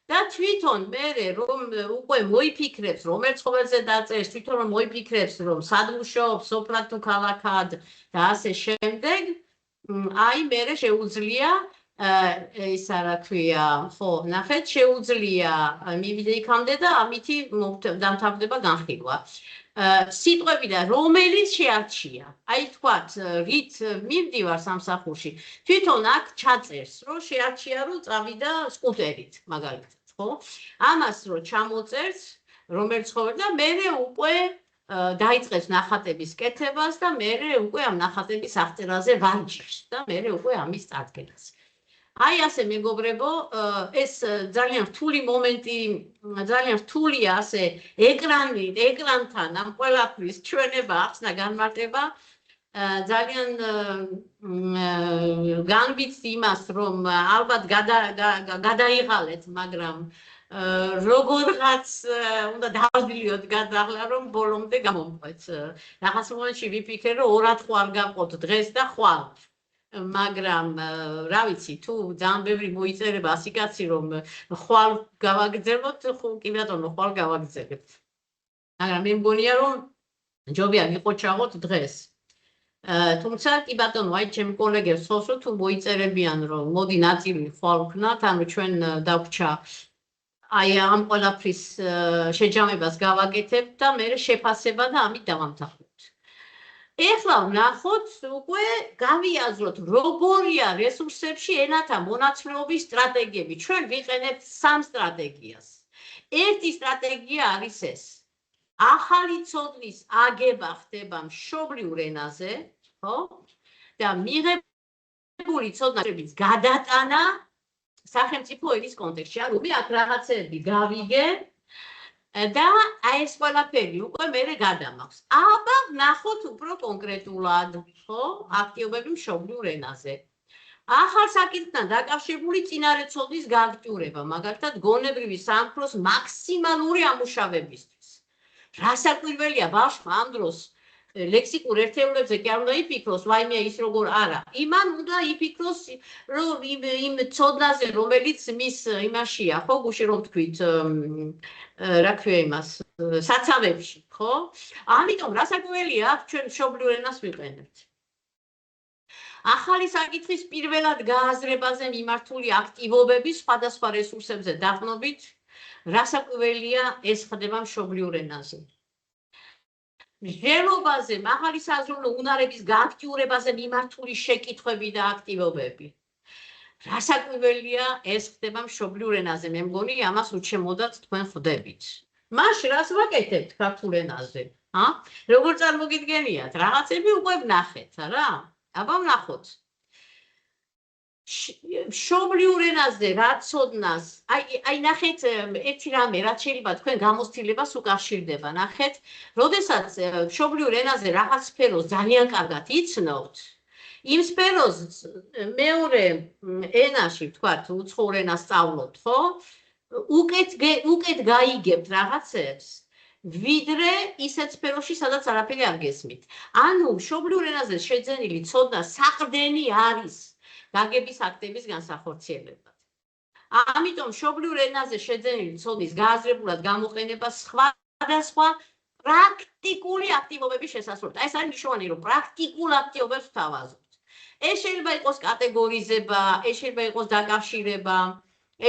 და თვითონ მე რომ უკვე მოიფიქრებს, რომელ ცხოველზე დაწერს, თვითონ რომ მოიფიქრებს, რომ სად მუშაობს, სოფლად თუ ქალაქად და ასე შემდეგ, აი მე შეუძლია ისა რა ქვია, ხო, ნახეთ, შეუძლია მივიდე იქამდე და ამითი დამთავრდება განხილვა. სიტყვები და რომელიც შეარჩია. აი თქვათ, რით მივდივარ სამსახურში, თვითონ აქ ჩაწერს, რომ შეარჩია, რომ წავიდა სკუტერით, მაგალითად, ხო? ამას რომ ჩამოწერს, რომელიც ცხოველი და მე უკვე დაიწყებს ნახატების კეთებას და მე უკვე ამ ნახატების აღწერაზე ვარჯიშს და მე უკვე ამის წარდგენას. აი ასე მეგობრებო, ეს ძალიან რთული მომენტი, ძალიან რთულია ასე ეკრანთან ამ ყველაფრის ჩვენება, ახსნა, განმარტება ძალიან განვიცდი იმას, რომ ალბათ გადაიღალეთ, მაგრამ როგორღაც უნდა დავაძლიოთ გადაღლა, რომ ბოლომდე გამომყვეთ. რაღაც მომენტში ვიფიქრე, რომ ორად ხوار გავყოთ დღეს და ხვალ. მაგრამ რა ვიცი, თუ ძალიან ბევრი მოიწერება ასი კაცი, რომ ხვალ გავაგრძელოთ, კი ბატონო, ხვალ გავაგრძელებთ. მაგრამ მე მგონია, რომ ჯობია გიყოჩაღოთ დღეს. თუმცა კი ბატონო, აი ჩემი კოლეგებს ხოს რომ თუ მოიწერებიან, რომ მოდი ნაწილი ხვალ ვქნათ, ანუ ჩვენ დაგვჭა აი ამ ყველაფრის შეჯამებას გავაკეთებთ და მე შეფასება და ამით დავამთავრებთ. ეხლა ვნახოთ უკვე გავიაზროთ როგორია რესურსებში ენათა მონაცვლეობის სტრატეგიები. ჩვენ ვიყენებთ 3 სტრატეგიას. ერთი სტრატეგია არის ეს. ახალი ცოდნის აგება ხდება მშობლიურ ენაზე, ხო? და მიღებული ცოდნების გადატანა სახელმწიფო ენის კონტექსტში. ანუ მე აქ რაღაცები გავიგე და აი ეს ყველაფერი უკვე მე გადამახს. აბა ვნახოთ უფრო კონკრეტულად, ხო? აქტივობები მშობლიურ ენაზე. ახალ საკითხთან დაკავშირებული წინარე ცოდნის გააქტიურება, მაგალითად, გონებრივი სამხვროს მაქსიმალური ამუშავებისთვის. რასაკვირველია, ბავშვმა ამ დროს ლექსიკურ ერთეულებზე კი არ უნდა იფიქროს, ვაიმე ის როგორ არა. იმან უნდა იფიქროს, რომ იმ ცოდნაზე, რომელიც მის იმაშია, ხო, გუშინ რომ თქვით, რა ქვია იმას, საცავებში, ხო? ამიტომ რასაკვირველია, ჩვენ მშობლიურ ენას ვიყენებთ. ახალი საკითხის პირველად გააზრებაზე მიმართული აქტივობები სხვადასხვა რესურსებზე დაყრდნობით, რასაკვირველია, ეს ხდება მშობლიურ ენაზე. მსჯელობაზე, მაღალი საზრუნო უნარების გააქტიურებაზე მიმართული შეკითხვები და აქტივობები. რასაკვირველია, ეს ხდება მშობლიურ ენაზე. მე მგონი, ამას უჩემოდათ თქვენ ხვდებით. მაშ რას ვაკეთებთ ქართულ ენაზე? როგორ წარმოგიდგენიათ? რაღაცები უკვე ვნახეთ, რა? აბა ვნახოთ. მშობლიურ ენაზე რა ცოდნას, აი ნახეთ ერთი რამე, რაც შეიძლება თქვენ გამოცდილებას უკავშირდება. ნახეთ, როდესაც მშობლიურ ენაზე რაღაც სფეროს ძალიან კარგად იცნობთ, იმ სფეროს მეორე ენაში, ვთქვათ, უცხოურ ენას სწავლობთ, ხო? უკეთ გაიგებთ რაღაცებს, ვიდრე ისეთ სფეროში, სადაც არაფერი არ გესმით. ანუ მშობლიურ ენაზე შეძენილი ცოდნა საყრდენი არის გაგების აქტების განსახორციელებად. ამიტომ მშობლიურ ენაზე შეძენილი ცოდნის გააზრებულად გამოყენება სხვადასხვა პრაქტიკული აქტივობების შესასრულებლად. ეს არის მნიშვნელოვანი, რომ პრაქტიკულ აქტივობებს ვთავაზობთ. ეს შეიძლება იყოს კატეგორიზება, ეს შეიძლება იყოს დაკავშირება,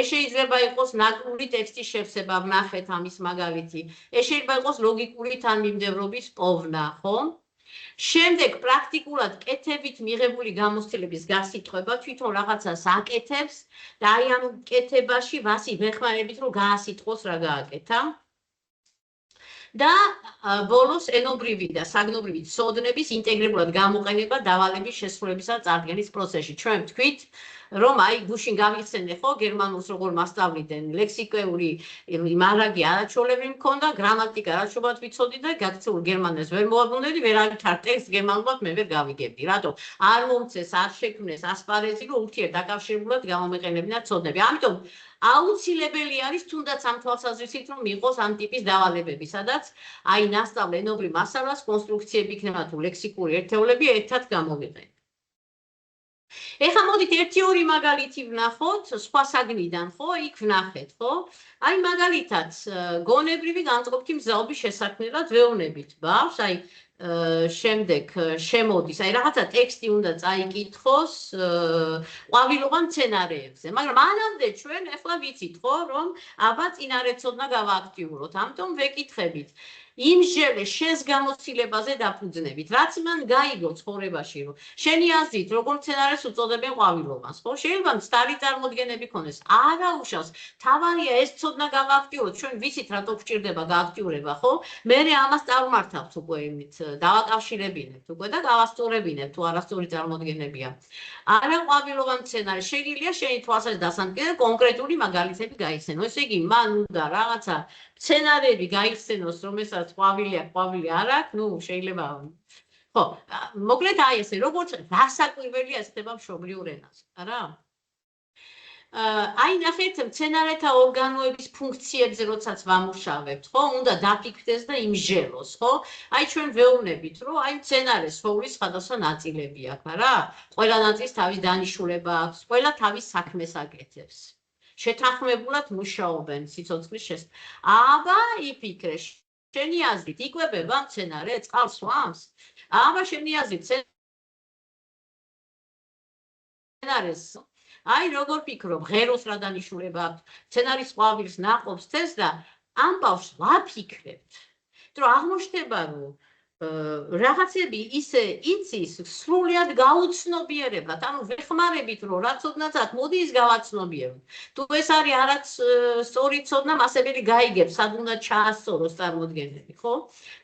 ეს შეიძლება იყოს ნაკრული ტექსტის შევსება, ვნახეთ ამის მაგალითი. ეს შეიძლება იყოს ლოგიკური თანმიმდევრობის პოვნა, ხო? შემდეგ პრაქტიკულად კეთებით მიღებული გამოცდილების გასიტყვება თვითონ რაღაცას აკეთებს და აი ამ კეთებაში ვასი ვეხმარებით რომ გაასიტყოს რა გააკეთა. და ბოლოს ენობრივი და საგნობრივი ცოდნების ინტეგრირებულად გამოყენება დავალების შესრულებისა და წარდგენის პროცესში. ჩვენ ვთქვით, რომ აი გუშინ გავიხსენე ხო გერმანულს როგორ მასწავლიდნენ, ლექსიკური მარაგი არაჩვეულებრივი მქონდა, გრამატიკა არაჩვეულად ვიცოდი და გაქცეულ გერმანელს ვერ მოვაბრუნებდი, ვერავითარ ტექსტს გერმანულად მე ვერ გავიგებდი. რატო? არ მომწეს, არ შექმნეს ასპარეზი, რომ ურთიერთდაკავშირებულად გამომეყენებინა ცოდნები. ამიტომ აუცილებელი არის თუნდაც ამ თვალსაზრისით, რომ იყოს ამ ტიპის დავალებები, სადაც აი ნასწავლ ენობრივ მასალას კონსტრუქციები იქნება თუ ლექსიკური ერთეულები ერთად გამოვიყენებთ. ეხლა მოდით ერთი-ორი მაგალითი ვნახოთ, სხვა საგნიდან, ხო, იქ ვნახეთ, ხო? აი მაგალითად, გონებრივი განწყობითი მგზავრობის შესაქმნელად ვეუბნებით ბავშვს, აი შემდეგ შემოდის, აი რაღაცა ტექსტი უნდა წაიკითხოს ყვავილოვან მცენარეებზე, მაგრამ მანამდე ჩვენ ახლა ვიცით, ხო, რომ აბა წინარე ცოდნა გავააქტიუროთ, ამიტომ ვეკითხებით. იმჟელე შენს გამოცდილებაზე დაფუძნებით, რაც მან გაიგო ცხოვრებაში, რომ შენი აზრით როგორ მცენარეს უწოდებენ ყვავილოვანს, ხო? შეიძლება მცდარი წარმოდგენები ქონდეს, არა უშავს, თავარია ეს ცოდნა გავააქტიუროთ, ჩვენ ვიცით რატო გვჭირდება გააქტიურება, ხო? მერე ამას წარმართავთ უკვე იმით, დავაკავშირებინებთ უკვე და გავასწორებინებთ, თუ არასწორი წარმოდგენებია. არა ყვავილოვან მცენარე, შეგიძლია შენი თვალსაზრისით დასამტკიცებლად კონკრეტული მაგალითები გაიხსენო. ესე იგი, მან უნდა რაღაცა მცენარეები გაიხსენოს, რომელსაც ყვავილი აქვს, ყვავილი არ აქვს, ну, შეიძლება ხო, მოკლედ აი ესე, როგორც რასაკვირველია ეს ხდება მშობლიურ ენაზე, არა? აი ნახეთ, მცენარეთა ორგანოების ფუნქციებზე როდესაც ვამუშავებთ, ხო, უნდა დაფიქრდეს და იმჟელოს, ხო? აი ჩვენ ვეუბნებით, რომ აი მცენარეს ხოვლის სხვადასხვა ნაწილები აქვს, არა? ყველა ნაწილს თავის დანიშნულება აქვს, ყველა თავის საქმეს აკეთებს. შეთანხმებულად მუშაობენ სიცოცხლის შესახებ. აბა იფიქრე, შენი აზრით იკვებება მცენარე, წყალს სვამს? აბა შენი აზრით მცენარეს აი როგორ ფიქრობ, ღეროს რა დანიშნულება აქვს, მცენარის ყვავილს ნაყოფს თეს და ამ ბავშვს ვაფიქრებთ, რომ აღმოჩნდება, რომ რაღაცები ისე იცის სრულიად გაუცნობიერებლად, ანუ ვეხმარებით, რომ რაც ოდნავ მოდი ის გავაცნობიეროთ. თუ ეს არის არაც სწორი ცოდნა, მასებელი გაიგებს, სად უნდა ჩაასწოროს წარმოდგენები, ხო?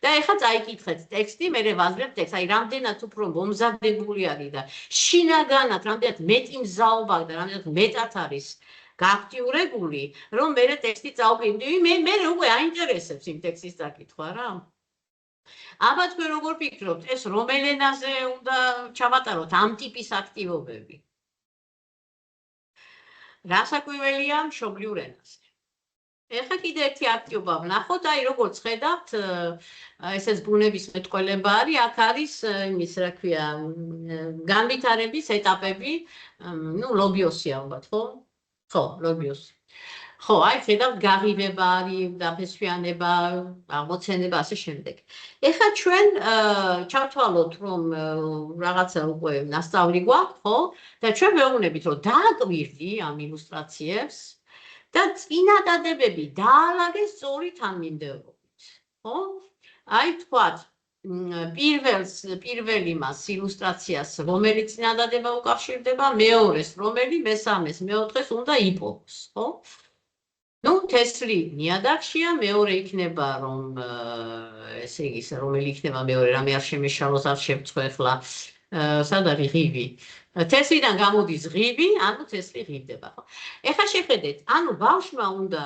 და ეხლა წაიკითხეთ ტექსტი, მე ვაზრებ ტექსტს, აი რამდენად უფრო მომზადებული არის და შინაგანად რამდენად მეტი მზაობა და რამდენად მეტად არის გააქტიურებული, რომ მე ტექსტი წავკითხები, მე უკვე აინტერესებს იმ ტექსტის დაკითხვა რა. აბა თქვენ როგორ ფიქრობთ, ეს რომელ ენაზე უნდა ჩავატაროთ ამ ტიპის აქტივობები? რასაკვირველია მშობლიურ ენაზე. ეხლა კიდე ერთი აქტივობა ვნახოთ, აი როგორც ხედავთ, ესეც ბუნებისმეტყველება არის, აქ არის იმის, რა ქვია, განვითარების ეტაპები, ნუ ლობიოსი ალბათ, ხო? ხო, ლობიოსი. ხო, აი ხედავთ, გაღივება არის, დაფესვიანება, აღმოცენება, ასე შემდეგ. ეხლა ჩვენ ჩავთვალოთ, რომ რაღაცა უკვე ნასწავლი გვაქვს, ხო? და ჩვენ ვეუბნებით, რომ დააკვირდი ამ ილუსტრაციებს და წინადადებები დაალაგეს სწორი თანმიმდევრობით, ხო? აი თქვათ, პირველ იმას ილუსტრაციას, რომელიც წინადადება უკავშირდება, მეორეს, რომელი მესამეს, მეოთხეს უნდა იპოვოს, ხო? ნუ თესლი ნიადაგშია, მეორე იქნება, რომ ესე იგი, რომელი იქნება მეორე, რამე არ შემეშალოს, არ შევწყვე ახლა, სად არის ღივი? თესლიდან გამოდის ღივი, ანუ თესლი ღივდება, ხო? ეხლა შეხედეთ, ანუ ბავშვმა უნდა,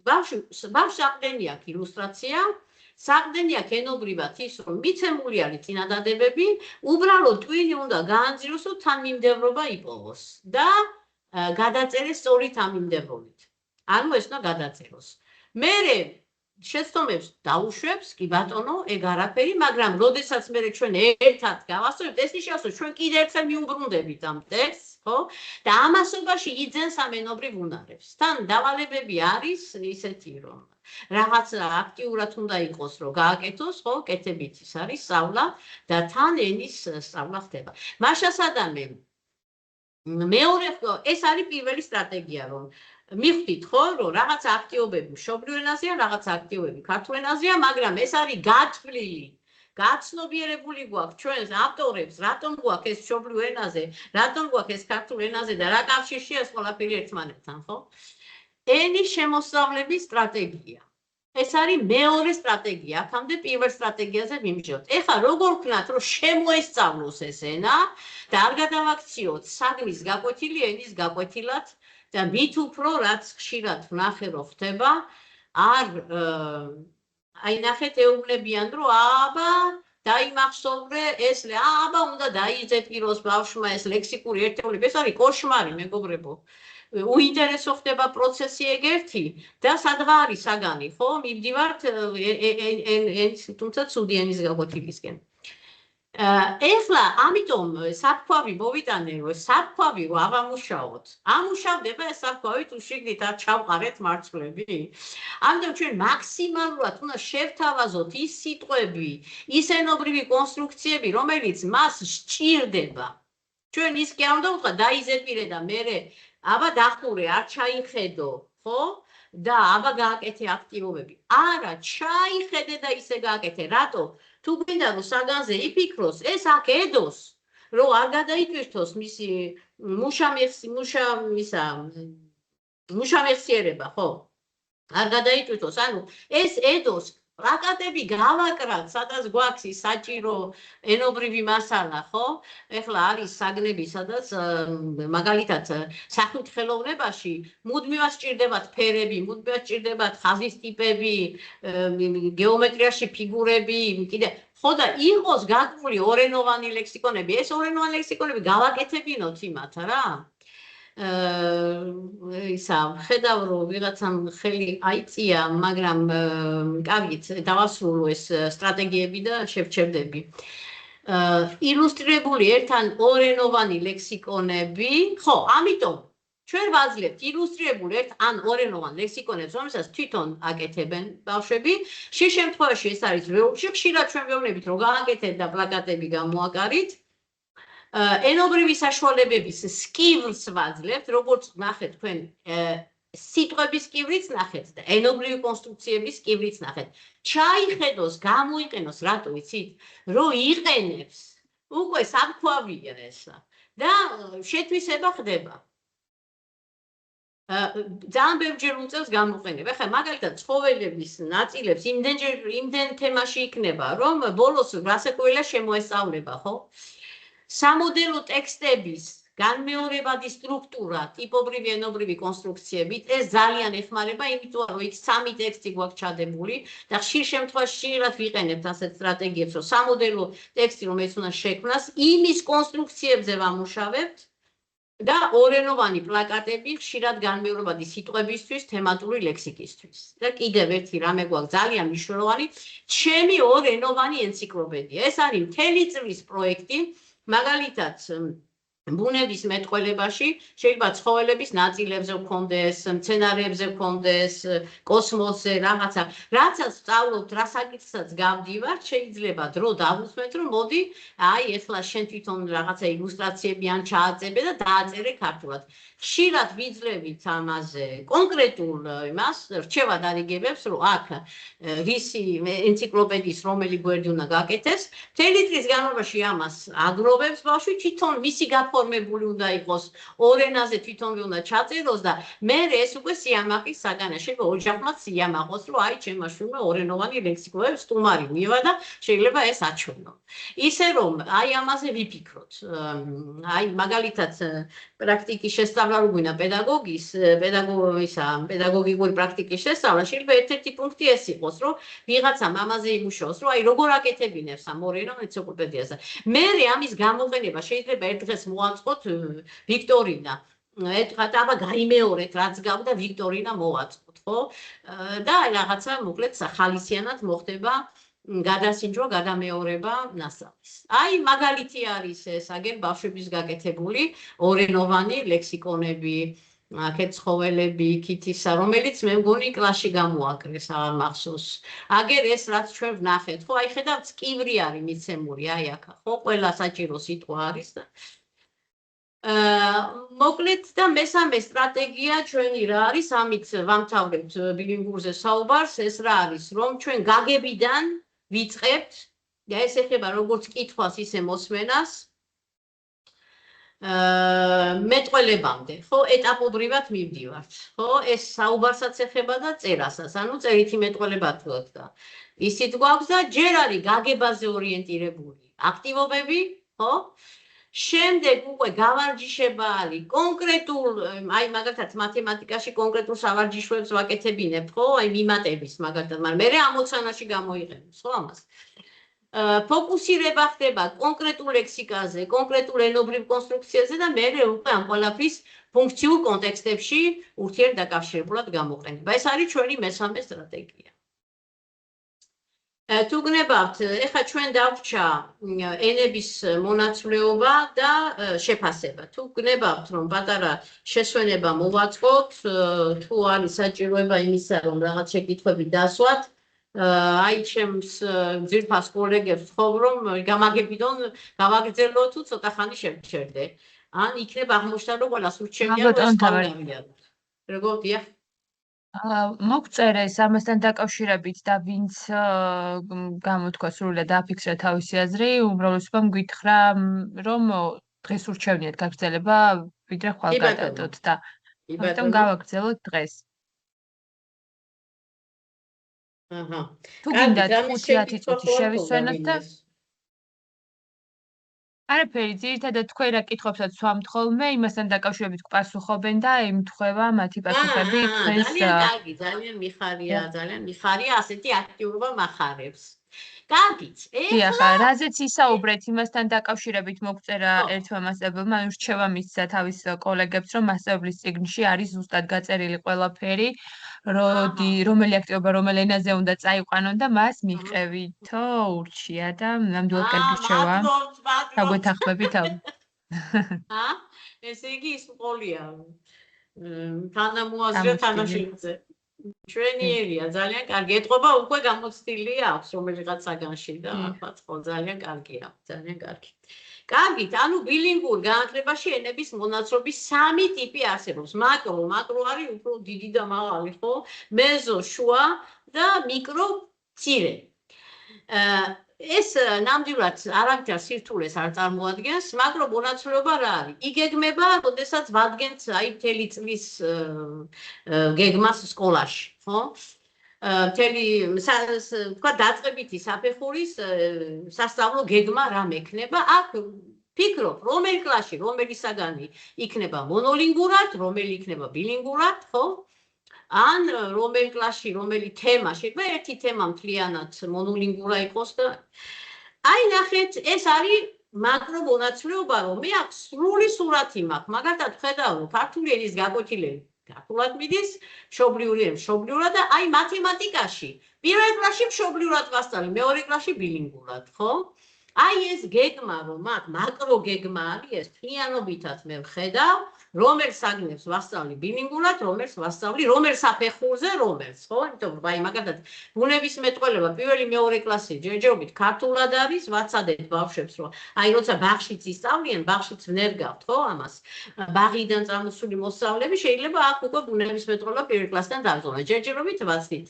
ბავშვს საყრდენი აქვს ილუსტრაცია, საყრდენი აქვს ენობრივად ის, რომ მიცემული არის წინადადებები, უბრალოდ ტვინი უნდა გაანძიროს, რომ თანმიმდევრობა იპოვოს და გადაწერეს სწორი თანმიმდევრობით. ანუ ეს უნდა გადაწეროს. მერე შეცდომებს დაუშვებს, კი ბატონო, ეგ არაფერი, მაგრამ როდესაც მერე ჩვენ ერთად გავასწორებთ, ეს ნიშნავს, რომ ჩვენ კიდევ ერთხელ მიუბრუნდებით ამ ტექსტს, ხო? და ამასობაში იძენს ამ ენობრივ უნარებს. თან დავალებები არის ისეთი, რომ რაღაც აქტიურად უნდა იყოს, რომ გააკეთოს, ხო? კეთებით ის არის სწავლა და თან ენის სწავლა ხდება. მაშასადამე მეორე ეს არის პირველი სტრატეგია, რომ მივხვდით, ხო, რომ რაღაც აქტივობები მშობლიურ ენაზეა, რაღაც აქტივობები ქართულ ენაზეა, მაგრამ ეს არის გათვლილი, გაცნობიერებული გვაქვს ჩვენს ავტორებს, რატომ გვაქვს ეს მშობლიურ ენაზე, რატომ გვაქვს ეს ქართულ ენაზე და რა კავშირშია ეს ყველაფერი ერთმანეთთან, ხო? ენის შემოსავლების სტრატეგია. ეს არის მეორე სტრატეგია, აქამდე პირველ სტრატეგიაზე ვიმჟევთ. ეხლა როგორ ვქნათ, რომ შემოესწავლოს ეს ენა და არ გადავაქციოთ საგნის გაკვეთილი ენის გაკვეთილად და მით უფრო რაც ხშირად ვნახე, რომ ხდება, აი ნახეთ, ეუბნებიან, რომ აბა დაიმახსოვრე ეს, აბა უნდა დაიძეპიროს ბავშვმა ეს ლექსიკური ერთეულები, ეს არის კოშმარი, მეგობრებო. უინტერესო ხდება პროცესი ეგ ერთი და სადღა არის საგანი, ხო? მივდივართ თუმცა ცუდი ენის გაკვეთილისკენ. ეხლა ამიტომ საფქვავი მოვიტანე, რომ საფქვავი ავამუშაოთ. ამუშავდება ეს საფქვავი, თუ შიგნით არ ჩავყარეთ მარცვლები. ამიტომ ჩვენ მაქსიმალურად უნდა შევთავაზოთ ის სიტყვები, ის ენობრივი კონსტრუქციები, რომელიც მას სჭირდება. ჩვენ ის კი არ უნდა ვთქვა, დაიზეპირე და მერე აბა დახურე, არ ჩაიხედო, ხო? და აბა გააკეთე აქტივობები. არა, ჩაიხედე და ისე გააკეთე. რატო? თუ გვინდა რომ საგანზე იფიქროს, ეს აქ ედოს, რომ არ გადაიტვირთოს მისი მუშამეხსიერება, ხო? არ გადაიტვირთოს, ანუ ეს ედოს პლაკატები გავაკრათ, სადაც გვაქვს ის საჭირო ენობრივი მასალა, ხო? ეხლა არის საგნები, სადაც მაგალითად საქმით ხელოვნებაში მუდმივად სჭირდებათ ფერები, მუდმივად სჭირდებათ ხაზის ტიპები, გეომეტრიაში ფიგურები, კიდე ხო და იყოს გაკრული ორენოვანი ლექსიკონები, ეს ორენოვანი ლექსიკონები გავაკეთებინოთ იმათ რა. ისა ხედავ რომ ვიღაცამ ხელი აიწია, მაგრამ კარგით დავასრულო ეს სტრატეგიები და შევჩერდები. ილუსტრირებული ერთან ორენოვანი ლექსიკონები, ხო, ამიტომ ჩვენ ვაძლევთ ილუსტრირებულ ერთ ან ორენოვან ლექსიკონებს, რომელსაც თვითონ აკეთებენ ბავშვები. შენ შემთხვევაში ეს არის ვეუბში, ხშირად ჩვენ ვეუბნებით, რომ გააკეთეთ და პლაკატები გამოაკარით. ენობრივი საშუალებების სკივლს ვაძლევთ, როგორც ნახეთ თქვენ სიტყვების სკივლიც ნახეთ და ენობრივი კონსტრუქციების სკივლიც ნახეთ. ჩაიხედოს, გამოიყენოს, რატო იცით? რომ იყენებს. უკვე სამქვავია ესა და შეთვისება ხდება. ძალიან ბევრჯერ უწევს გამოყენება. ახლა მაგალითად ცხოველების ნაწილებს იმდენ თემაში იქნება, რომ ბოლოს რასაკვირველია შემოესწავლება, ხო? სამოდელო ტექსტების განმეორებადი სტრუქტურა, ტიპობრივი ენობრივი კონსტრუქციებით, ეს ძალიან ეხმარება, იმიტომ რომ იქ 3 ტექსტი გვაქვს ჩადებული და ხშირ შემთხვევაში ხშირად ვიყენებთ ასეთ სტრატეგიებს, რომ სამოდელო ტექსტი, რომელიც უნდა შექმნას, იმის კონსტრუქციებზე ვამუშავებთ და ორენოვანი პლაკატები ხშირად განმეორებადი სიტყვებისთვის, თემატური ლექსიკისთვის. და კიდევ ერთი რამე გვაქვს ძალიან მნიშვნელოვანი, ჩემი ორენოვანი ენციკლოპედია. ეს არის მთელი წლის პროექტი, მაგალითად ბუნების მეტყველებაში შეიძლება ცხოველების ნაწილებზე ვქონდეს, მცენარეებზე ვქონდეს, კოსმოსზე რაღაცა, რაცაც სწავლობთ, რა საკითხსაც გავდივართ, შეიძლება დრო დავუსვეთ, რომ მოდი, აი ეხლა შენ თვითონ რაღაცა ილუსტრაციები ან ჩააწებე და დააწერე ქართულად. ხშირად ვიძლევით ამაზე კონკრეტულ იმას, რჩევა დარიგებებს, რომ აქ რისი ენციკლოპედიის რომელი გვერდი უნდა გაკეთეს, მთელი წლის განმავლობაში ამას აგროვებს ბავშვი, თვითონ მისი გაფორმებული უნდა იყოს, ორ ენაზე თვითონვე უნდა ჩაწეროს და მე ეს უკვე სიამაყის საგანია. შეიძლება ოჯახმაც სიამაყოს, რომ აი ჩემმა შვილმა ორენოვანი ლექსიკონების სტუმარი მივა და შეიძლება ეს აჩვენო. ისე რომ აი ამაზე ვიფიქროთ. აი მაგალითად პრაქტიკის შესწავლა რო გვინდა პედაგოგიკური პრაქტიკის შესწავლა, შეიძლება ერთ-ერთი პუნქტი ეს იყოს, რომ ვიღაცამ ამაზე იმუშაოს, რომ აი როგორ აკეთებინებს ამ ორენოვან ენციკლოპედიას. მე ამის გამოყენება შეიძლება ერთ დღეს მოვაწყოთ ვიქტორინა. აბა გაიმეორეთ რაც გავდა ვიქტორინა მოვაწყოთ, ხო? და რაღაცა მოკლედ ხალისიანად მოხდება გადასინჯვა, გადამეორება ნასწავლის. აი მაგალითი არის ეს აგერ ბავშვების გაკეთებული ორენოვანი ლექსიკონები, აქეთ ცხოველები, იქით ისა, რომელიც მე მგონი კლასში გამოაკრეს, აღარ მახსოვს. აგერ ეს რაც ჩვენ ვნახეთ, ხო, აი ხედავთ წკივრი არის მიცემული, აი აქ, ხო, ყველა საჭირო სიტყვა არის და მოკლედ და მესამე სტრატეგია ჩვენი რა არის, ამით ვამთავრებთ ბილინგურზე საუბარს, ეს რა არის, რომ ჩვენ გაგებიდან ვიწყებთ და ეს ეხება როგორც კითხვას, ისე მოსმენას. მეტყველებამდე, ხო, ეტაპობრივად მივდივართ, ხო, ეს საუბარსაც ეხება და წერასაც, ანუ წერითი მეტყველება თქვათ და ისიც გვაქვს და ჯერ არის გაგებაზე ორიენტირებული აქტივობები, ხო? შემდეგ უკვე გავარჯიშება არის კონკრეტულ, აი მაგალითად მათემატიკაში კონკრეტულ სავარჯიშოებს ვაკეთებინებთ, ხო, აი მიმატების მაგალითად, მაგრამ მე ამოცანაში გამოიყენებს, ხო ამას. ფოკუსირება ხდება კონკრეტულ ლექსიკაზე, კონკრეტულ ენობრივ კონსტრუქციაზე და მე უკვე ამ ყველაფრის ფუნქციურ კონტექსტებში ურთიერთდაკავშირებულად გამოყენება. ეს არის ჩვენი მესამე სტრატეგია. თუ გნებავთ, ეხლა ჩვენ დავრჩა ენების მონაცვლეობა და შეფასება. თუ გნებავთ, რომ პატარა შესვენება მოვაწყოთ, თუ არის საჭიროება იმისა, რომ რაღაც შეკითხვები დასვათ, აი ჩემს ძირფას კოლეგებს ვთხოვ, რომ გამაგებიდან გავაგრძელო თუ ცოტა ხანი შევჩერდე. ან იქნება აღმოჩნდა, რომ ყველას ურჩევნია რომ ეს გავიაროთ. როგორ დიახ? მოგწერე ამასთან დაკავშირებით და ვინც გამოთქვა სრულად აფიქსრა თავისი აზრი, უმრავლესობამ გითხრა, რომ დღეს ურჩევნიათ გაგრძელება, ვიდრე ხვალ გადადოთ და ამიტომ გავაგრძელოთ დღეს. თუ გინდათ 5-10 წუთი შევისვენოთ და არაფერი, ძირითადად თქვენ რა კითხვებსაც ვსვამთ ხოლმე, იმასთან დაკავშირებით გპასუხობენ და ემთხვევა მათი პასუხები თქვენს ძალიან კარგი, ძალიან მიხარია, ასეთი აქტიურობა მახარებს. კარგით, დიახ, რაზეც ისაუბრეთ, იმასთან დაკავშირებით მოგწერა ხო. ერთმა მასწავლებელმა, ანუ რჩევა მისცა თავის კოლეგებს, რომ მასწავლებლის წიგნში არის ზუსტად გაწერილი ყველაფერი, რომელი აქტივობა რომელ ენაზე უნდა წაიყვანონ და მას მიყევითო ურჩია და ნამდვილად კარგი რჩევა. მადლობთ. გაგვეთახმებით ამ. ესე იგი ის ყოლია. თანამოაზრე თანაშილზე. ჩვენიერია, ძალიან კარგი. ეთყობა უკვე გამოცდილი აქვს რომელიღაც საგანში და ახლა ხო ძალიან კარგია, ძალიან კარგი. კარგით, ანუ ბილინგურ განათლებაში ენების მონაცრობის 3 ტიპი არსებობს. მაკრო არის უფრო დიდი და მაღალი, ხო? მეზო, შუა და მიკრო, მცირე. ეს ნამდვილად არამხოლოდ სირთულეს არ წარმოადგენს, მაკრო მონაცვლეობა რა არის? იგეგმება, როდესაც ვადგენთ აი მთელი წლის გეგმას სკოლაში, ხო? მთელი თქვა დაწყებითი საფეხურის სასწავლო გეგმა რა მექნება? აქ ფიქრობ, რომელი კლასში, რომელი საგანი იქნება მონოლინგურად, რომელი იქნება ბილინგურად, ხო? ან რომელი კლასში, რომელი თემა შეიძლება ერთი თემა მთლიანად მონოლინგურა იყოს და აი ნახეთ, ეს არის მაკრო მონაცვლეობა, რომ მე აქ სრული სურათი მაქვს, მაგალითად ხედავ, რომ ქართული ენის გაკვეთილები ქართულად მიდის, მშობლიური ენა მშობლიურად და აი მათემატიკაში პირველ კლასში მშობლიურად ვასწავლე, მეორე კლასში ბილინგურად, ხო? აი ეს გეგმა, რომ აქ მაკრო გეგმა არის, ეს მთლიანობითად მე ვხედავ, რომელ საგნებს ვასწავლი ბილინგურად, რომელს ვასწავლი, რომელ საფეხურზე, რომელს, ხო? იმიტომ რომ აი მაგალითად ბუნებისმეტყველება პირველი მეორე კლასი ჯერჯერობით ქართულად არის, ვაცადეთ ბავშვებს, რომ აი როცა ბაღშიც ისწავლიან, ბაღშიც ვნერგავთ, ხო, ამას. ბაღიდან წამოსული მოსწავლეები შეიძლება აქ უკვე ბუნებისმეტყველება პირველ კლასიდან დააგზავნონ. ჯერჯერობით ვაცდით.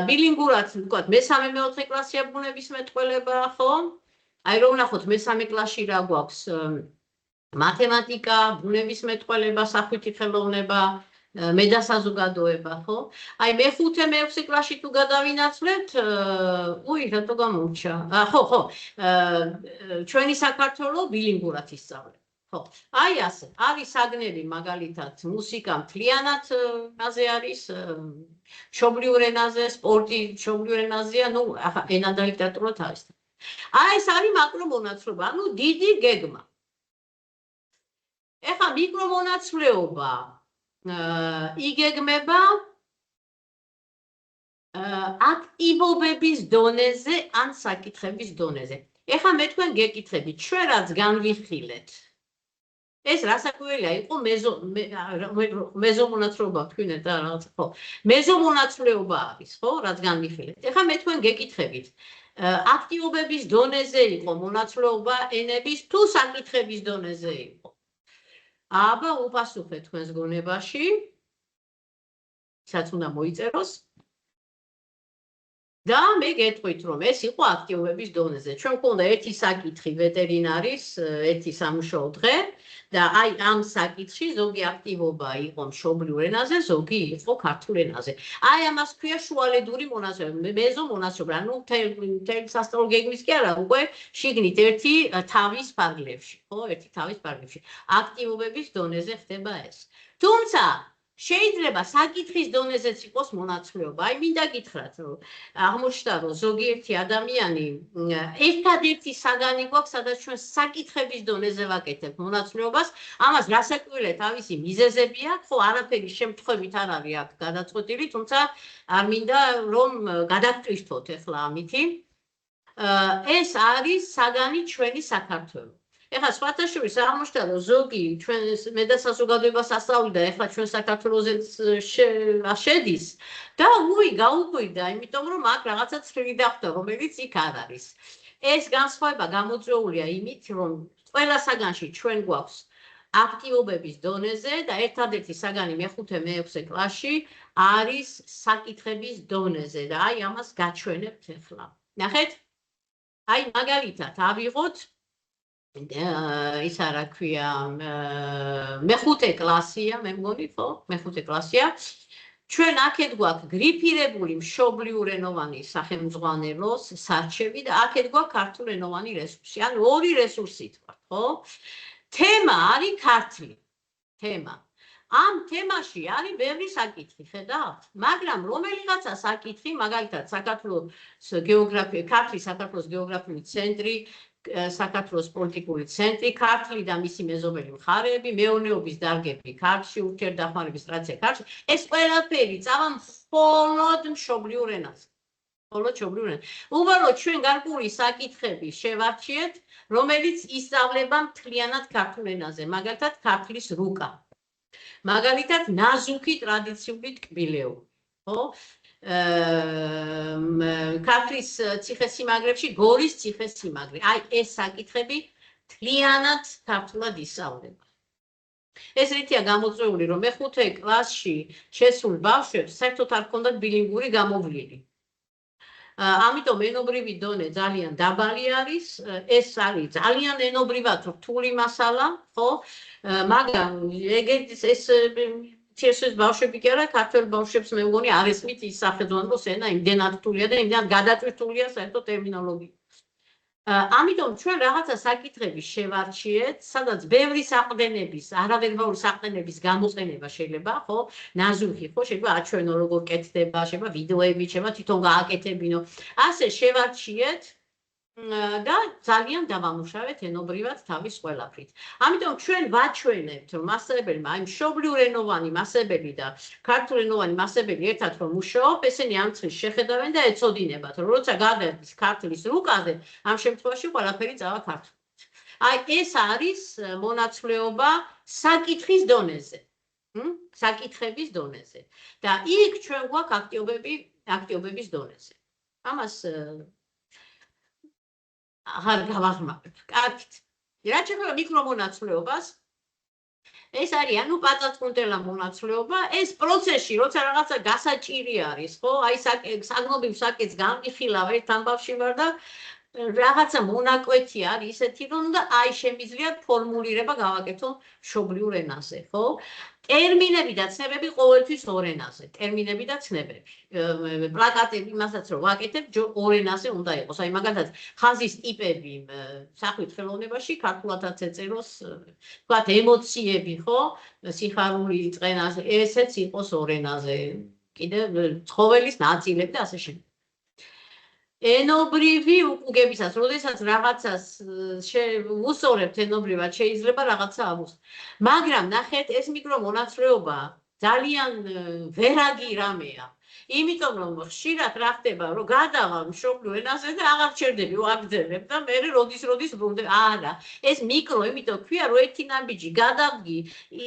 ბილინგურად, ვთქვათ, მე-3-4 კლასია ბუნებისმეტყველება, ხო? აი რომ ნახოთ მე-3 კლასში რა გვაქვს მათემატიკა, ბუნებისმეტყველება, სახვითი ხელოვნება, მე და საზოგადოება, ხო? აი მე-5-6 კლასში თუ გადავინაცვლებთ, რატო გამორჩა? ხო, ჩვენი საქართველო ბილინგურად ისწავლებს. ხო, აი ასე, არის საგნები მაგალითად მუსიკა მთლიანად აზე არის, მშობლიურ ენაზე, სპორტი მშობლიურ ენაზეა, ნუ ახლა ენა და ლიტერატურა თავის. აი ეს არის მაკრო მონაცვლეობა, ანუ დიდი გეგმა. ეხლა მიკრო მონაცვლეობა იგეგმება აქტივობების დონეზე ან საკითხების დონეზე. ეხლა მე თქვენ გეკითხებით, ჩვენ რაც განვიხილეთ. ეს რასაკვირველია, იყო მეზომონაცვლეობა თქვინეთ და რაღაც ხო. მეზომონაცვლეობა არის, ხო, რაც განვიხილეთ. ეხლა მე თქვენ გეკითხებით, აქტივობების დონეზე იყო მონაცვლეობა ენების თუ საკითხების დონეზე იყო? აბა უპასუხეთ თქვენს გონებაში, რაც უნდა მოიწეროს. და მე გეტყვით, რომ ეს იყო აქტივობების დონეზე. ჩვენ გვქონდა ერთი საკითხი ვეტერინარის, ერთი სამუშაო დღე და აი ამ საკითხში ზოგი აქტივობა იყო მშობლიურ ენაზე, ზოგი იყო ქართულ ენაზე. აი ამას ქვია შუალედური მონაცვლეობა, მეზო მონაცვლეობა, ანუ მთელი სასწავლო გეგმის კი არა, უკვე შიგნით ერთი თავის ფარგლებში, ხო, ერთი თავის ფარგლებში. აქტივობების დონეზე ხდება ეს. თუმცა შეიძლება საკითხის დონეზეც იყოს მონაცვლეობა. აი მინდა გითხრათ, რომ აღმოჩნდა, რომ ზოგიერთი ადამიანი ერთადერთი საგანი გვაქვს, სადაც ჩვენ საკითხების დონეზე ვაკეთებთ მონაცვლეობას. ამას რასაკვირველია თავისი მიზეზები აქვს, ხო, არაფერი შემთხვევით არ არის აქ გადაწყვეტილი, თუმცა არ მინდა რომ გადავტვირთოთ ახლა ამითი. ეს არის საგანი ჩვენი საქართველო. ეხლა სხვათა შორის აღმოჩნდა, რომ ზოგი ჩვენ მე და საზოგადოებას ასწავლიდა, ეხლა ჩვენ საქართველოსეც შედის და გაუკვირდა, იმიტომ რომ აქ რაღაცა ცვლილი დახვდა, რომელიც იქ არ არის. ეს განსხვავება გამოწვეულია იმით, რომ ყველა საგანში ჩვენ გვაქვს აქტივობების დონეზე და ერთადერთი საგანი მე-5-6 კლასში არის საკითხების დონეზე და აი ამას გაჩვენებთ ახლა. ნახეთ? აი მაგალითად ავიღოთ ის არა ქვია მე-5 კლასია, მე მგონი, ხო? მე-5 კლასია. ჩვენ აქეთ გვაქვს გრიფირებული მშობლიურენოვანი სახელმძღვანელოს სარჩევი და აქეთ გვაქვს ქართულენოვანი რესურსი. ანუ ორი რესურსი თქვა, ხო? თემა არის ქართული. თემა. ამ თემაში არის ბევრი საკითხი, ხედავთ? მაგრამ რომელიღაცა საკითხი, მაგალითად, საქართველოს გეოგრაფია, ქართლის საქართველოს გეოგრაფიული ცენტრი, საქართველოს პოლიტიკური ცენტრი, ქართლი და მისი მეზობელი მხარეები, მეურნეობის დარგები ქართლში, ურთიერთდახმარების სტრატეგია ქართლში, ეს ყველაფერი წავა მხოლოდ მშობლიურ ენაზე. მხოლოდ მშობლიურ ენაზე. უბრალოდ ჩვენ გარკვეული საკითხები შევარჩიეთ, რომელიც ისწავლება მთლიანად ქართულ ენაზე, მაგალითად, ქართლის რუკა. მაგალითად, ნაზუქი ტრადიციული ტკბილეობა, ხო? ქართლის ციხესიმაგრებში გორის ციხესიმაგრე. აი ეს საკითხები მთლიანად ქართულად ისწავლება. ეს რითია გამოწვეული, რომ მეხუთე კლასში შესულ ბავშვებს საერთოდ არ ჰქონდათ ბილინგური გამოვლილი. ამიტომ ენობრივი დონე ძალიან დაბალი არის, ეს არის ძალიან ენობრივად რთული მასალა, ხო? მაგრამ ეგეც ეს თესეს ბავშვები კი არა, ქართველ ბავშვებს მე მგონი არ ესმით ის სახელმწიფოს ენა იმდენად რთულია და იმდენად გადატვირთულია საერთოდ ტერმინოლოგია. ამიტომ ჩვენ რაღაცა საკითხები შევარჩიეთ, სადაც ბევრი საყრდენების, არავერბალური საყრდენების გამოყენება შეიძლება, ხო? ნაზუქი, ხო? შეიძლება აჩვენო როგორ კეთდება, შეიძლება ვიდეოები, შეიძლება თვითონ გააკეთებინო. ასე შევარჩიეთ და ძალიან დავამუშავეთ ენობრივად თავის ყველაფრით. ამიტომ ჩვენ ვაჩვენებთ, რომ მასწავლებელმა, აი მშობლიურენოვანი მასწავლებელი და ქართულენოვანი მასწავლებელი ერთად რომ მუშაობ, ესენი ამ წრის შეხედავენ და ეცოდინებათ, რომ როცა გადადის ქართლის რუკაზე, ამ შემთხვევაში ყველაფერი წავა ქართულად. აი ეს არის მონაცვლეობა საკითხის დონეზე. საკითხების დონეზე. და იქ ჩვენ გვაქვს აქტიობების დონეზე. ამას აღარ გავაღმავებ. კარგით. რაც შეეხება მიკრომონაცვლეობას, ეს არის ანუ პაწაწკუნტელა მონაცვლეობა, ეს პროცესში, როცა რაღაცა გასაჭირი არის, ხო? აი საგნობრივ საკითხს გამიხილავ ერთ ამბავში ვარ და რაღაცა მონაკვეთი არის ისეთი, რომ და აი შემიძლია ფორმულირება გავაკეთო მშობლიურ ენაზე, ხო? ტერმინები და ცნებები ყოველთვის ორ ენაზე, ტერმინები და ცნებები. პლაკატები იმასაც რომ ვაკეთებ, ორ ენაზე უნდა იყოს. აი მაგალითად, ხაზის ტიპები სახვით ხელოვნებაში ქართულადაც ეწეროს, თქვათ, ემოციები, ხო? სიხარული, წყენა, ესეც იყოს ორ ენაზე. კიდევ ცხოველის ნაწილები და ასე შემდეგ. ენობრივი უკუგებისას, როდესაც რაღაცას უსწორებთ ენობრივად, შეიძლება რაღაცა ამოსვლა. მაგრამ ნახეთ, ეს მიკრომონაცვლეობა ძალიან ვერაგი რამეა. იმიტომ რომ ხშირად რა ხდება, რომ გადავალ მშობლიურ ენაზე და აღარ ჩერდები ვაგრძელებ და მე როდის ბრუნდები. არა, ეს მიკრო, იმიტომ ქვია, რომ ერთი ნაბიჯი გადავგი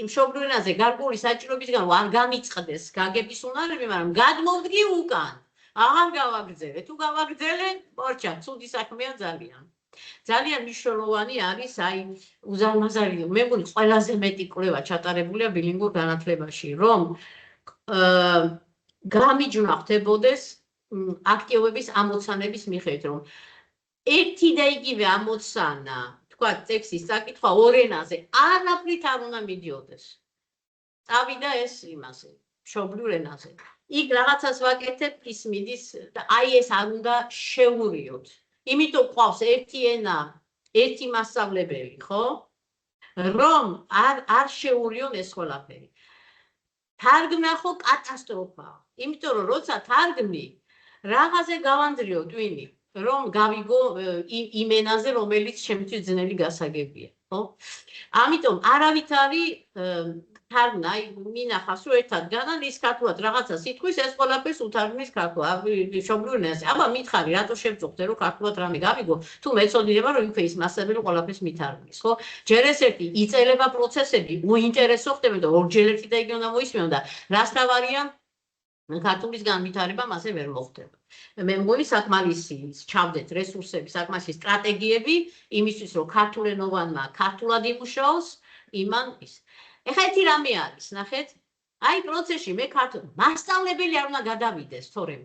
მშობლიურ ენაზე გარკვეული საჭიროებისგან არ გამიწყდეს გაგების უნარები, მაგრამ გადმოვდგი უკან. აღარ გავაგრძელე. თუ გავაგრძელე, მორჩა, ცუდი საქმეა ძალიან. ძალიან მნიშვნელოვანი არის აი უზარმაზარი, მე მგონი ყველაზე მეტი კვლევა ჩატარებულია ბილინგურ განათლებაში, რომ გამიჯვნა ხდებოდეს აქტიობების ამოცანების მიხედვით, რომ ერთი და იგივე ამოცანა, თქვა ტექსტის საკითხვა ორ ენაზე, არაფრით არ უნდა მიდიოდეს. წავიდა ეს იმაზე, მშობლიურ ენაზე. იქ რაღაცას ვაკეთებ, ის მიდის და აი ეს არ უნდა შეურიოთ. იმიტომ ყავს ერთი ენა, ერთი მასწავლებელი, ხო? რომ არ შეურიონ ეს ყველაფერი. თარგმნა ხო კატასტროფაა. იმიტომ რომ როცა თარგმნი, რაღაცე გავანდრიო ტვინი, რომ გავიგო იმ ენაზე, რომელიც შემთხვევით ძნელი გასაგებია, ხო? ამიტომ არავითარი თარგმნა, აი მინახავს რომ ერთად განან ის ქართულად რაღაცა სიტყვის ეს ყველაფერს უთარგმნის ქართულად, მშობლიურ ენაზე. აბა მითხარი, რატო შევწუხდე რომ ქართულად რამე გავიგო, თუ მეწოდინება რომ იქვე ის მასწავლებელი ყველაფერს მითარგმნის, ხო? ჯერ ეს ერთი იწერება პროცესები, უინტერესო ხდება და ორჯერ ერთი და იგი უნდა მოისმინო და რას თავარია ქართულის განვითარება მასე ვერ მოხდება. მე მგონი საკმარისი ჩავდეთ რესურსები, საკმარისი სტრატეგიები იმისთვის რომ ქართულენოვანმა ქართულად იმუშაოს, იმან ის. ეხლა ერთი რამე არის, ნახეთ, აი პროცესში მე ქართულ მასწავლებელი არ უნდა გადავიდეს, თორემ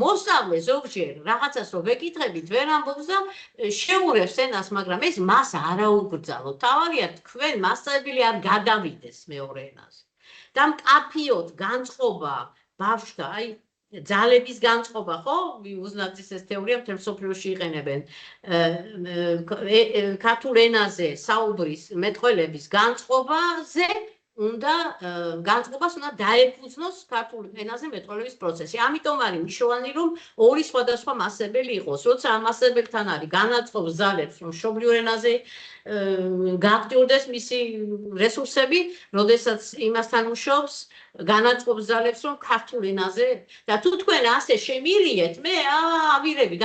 მოსწავლე ზოგჯერ რაღაცას რომ ვეკითხებით, ვერ ამბობს და შეურევს ენას, მაგრამ ეს მას არაუკრძალო. თავარია თქვენ მასწავლებელი არ გადავიდეს მეორე ენაზე. და მკაფიოდ განწყობა ბავშვთა, აი ძალების განწყობა, ხო? უზნაძის ეს თეორია მთელ მსოფლიოში იყენებენ. ქართულ ენაზე საუბრის მეტყველების განწყობაზე უნდა განწყობას უნდა დაეფუძნოს ქართული ენაზე მეტყველების პროცესი. ამიტომ არის მნიშვნელოვანი, რომ ორი სხვადასხვა მასწავლებელი იყოს. როცა ამ მასწავლებელთან არის განაწყობს ძალებს, რომ მშობლიურ ენაზე გააქტიურდეს მისი რესურსები, როდესაც იმასთან მუშაობს, განაწყობს ძალებს, რომ ქართულ ენაზე და თუ თქვენ ასე შემილიეთ, მე ავირები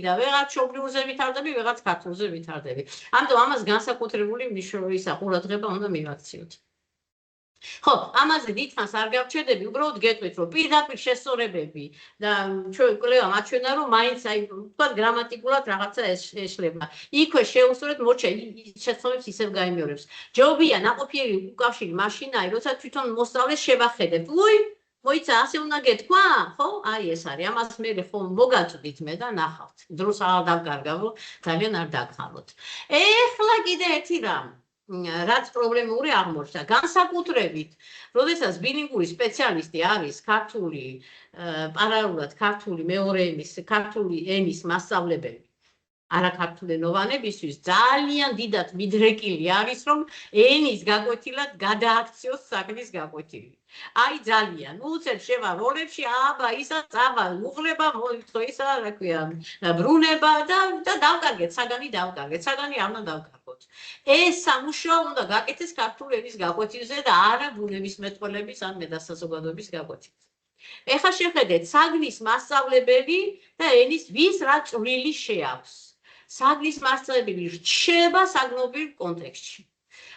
და ვეღარ მშობლიურზე ვითარდები, ვეღარ ქართულზე ვითარდები. ამიტომ ამას განსაკუთრებული მნიშვნელობის ყურადღება უნდა მივაქციოთ. ხო, ამაზე დიდხანს არ გავჩერდები, უბრალოდ გეტყვით, რომ პირდაპირ შესწორებები და ჩვენ კვლევა მაჩვენა, რომ მაინც აი თქვა გრამატიკულად რაღაცა ეშლება. იქვე შეუსწორეთ მოჩა შეცდომებს ისევ გაიმეორებს. ჯობია ნაყოფიერი უკავშირი მაშინაა, როცა თვითონ მოსწავლეს შევახედებთ. მოიცა, ასე უნდა გეთქვა? ხო? აი ეს არის. ამას მე ხომ მოგაწვდით მე და ნახავთ. დროს აღარ დავკარგავ, ძალიან არ დაგხალოთ. ეხლა კიდე ერთი რამ. რაც პრობლემური აღმოჩნდა. განსაკუთრებით, როდესაც ბილინგური სპეციალისტი არის ქართული, პარალელურად ქართული მეორე ენის, ქართული ენის მასწავლებელი, არაქართულენოვანებისთვის ძალიან დიდად მიდრეკილი არის, რომ ენის გაკვეთილად გადააქციოს საგნის გაკვეთილი. აი ძალიან, უცებ შევა როლებში, აბა ისა წაბა, უღლება, მოიწო ისა, რა ქვია, ბრუნება და დავკარგეთ, საგანი დავკარგეთ, საგანი არ უნდა დავკარგოთ. ეს სამუშაო უნდა გაკეთდეს ქართული ენის გაკვეთილზე და არა ბუნების მეტყველების ან მეტასაზოგადოების გაკვეთილზე. ეხლა შეხედეთ, საგნის მასწავლებელი და ენის ვის რა წვლილი შეაქვს. საგნის მასწავლებელი რჩება საგნობრივ კონტექსტში.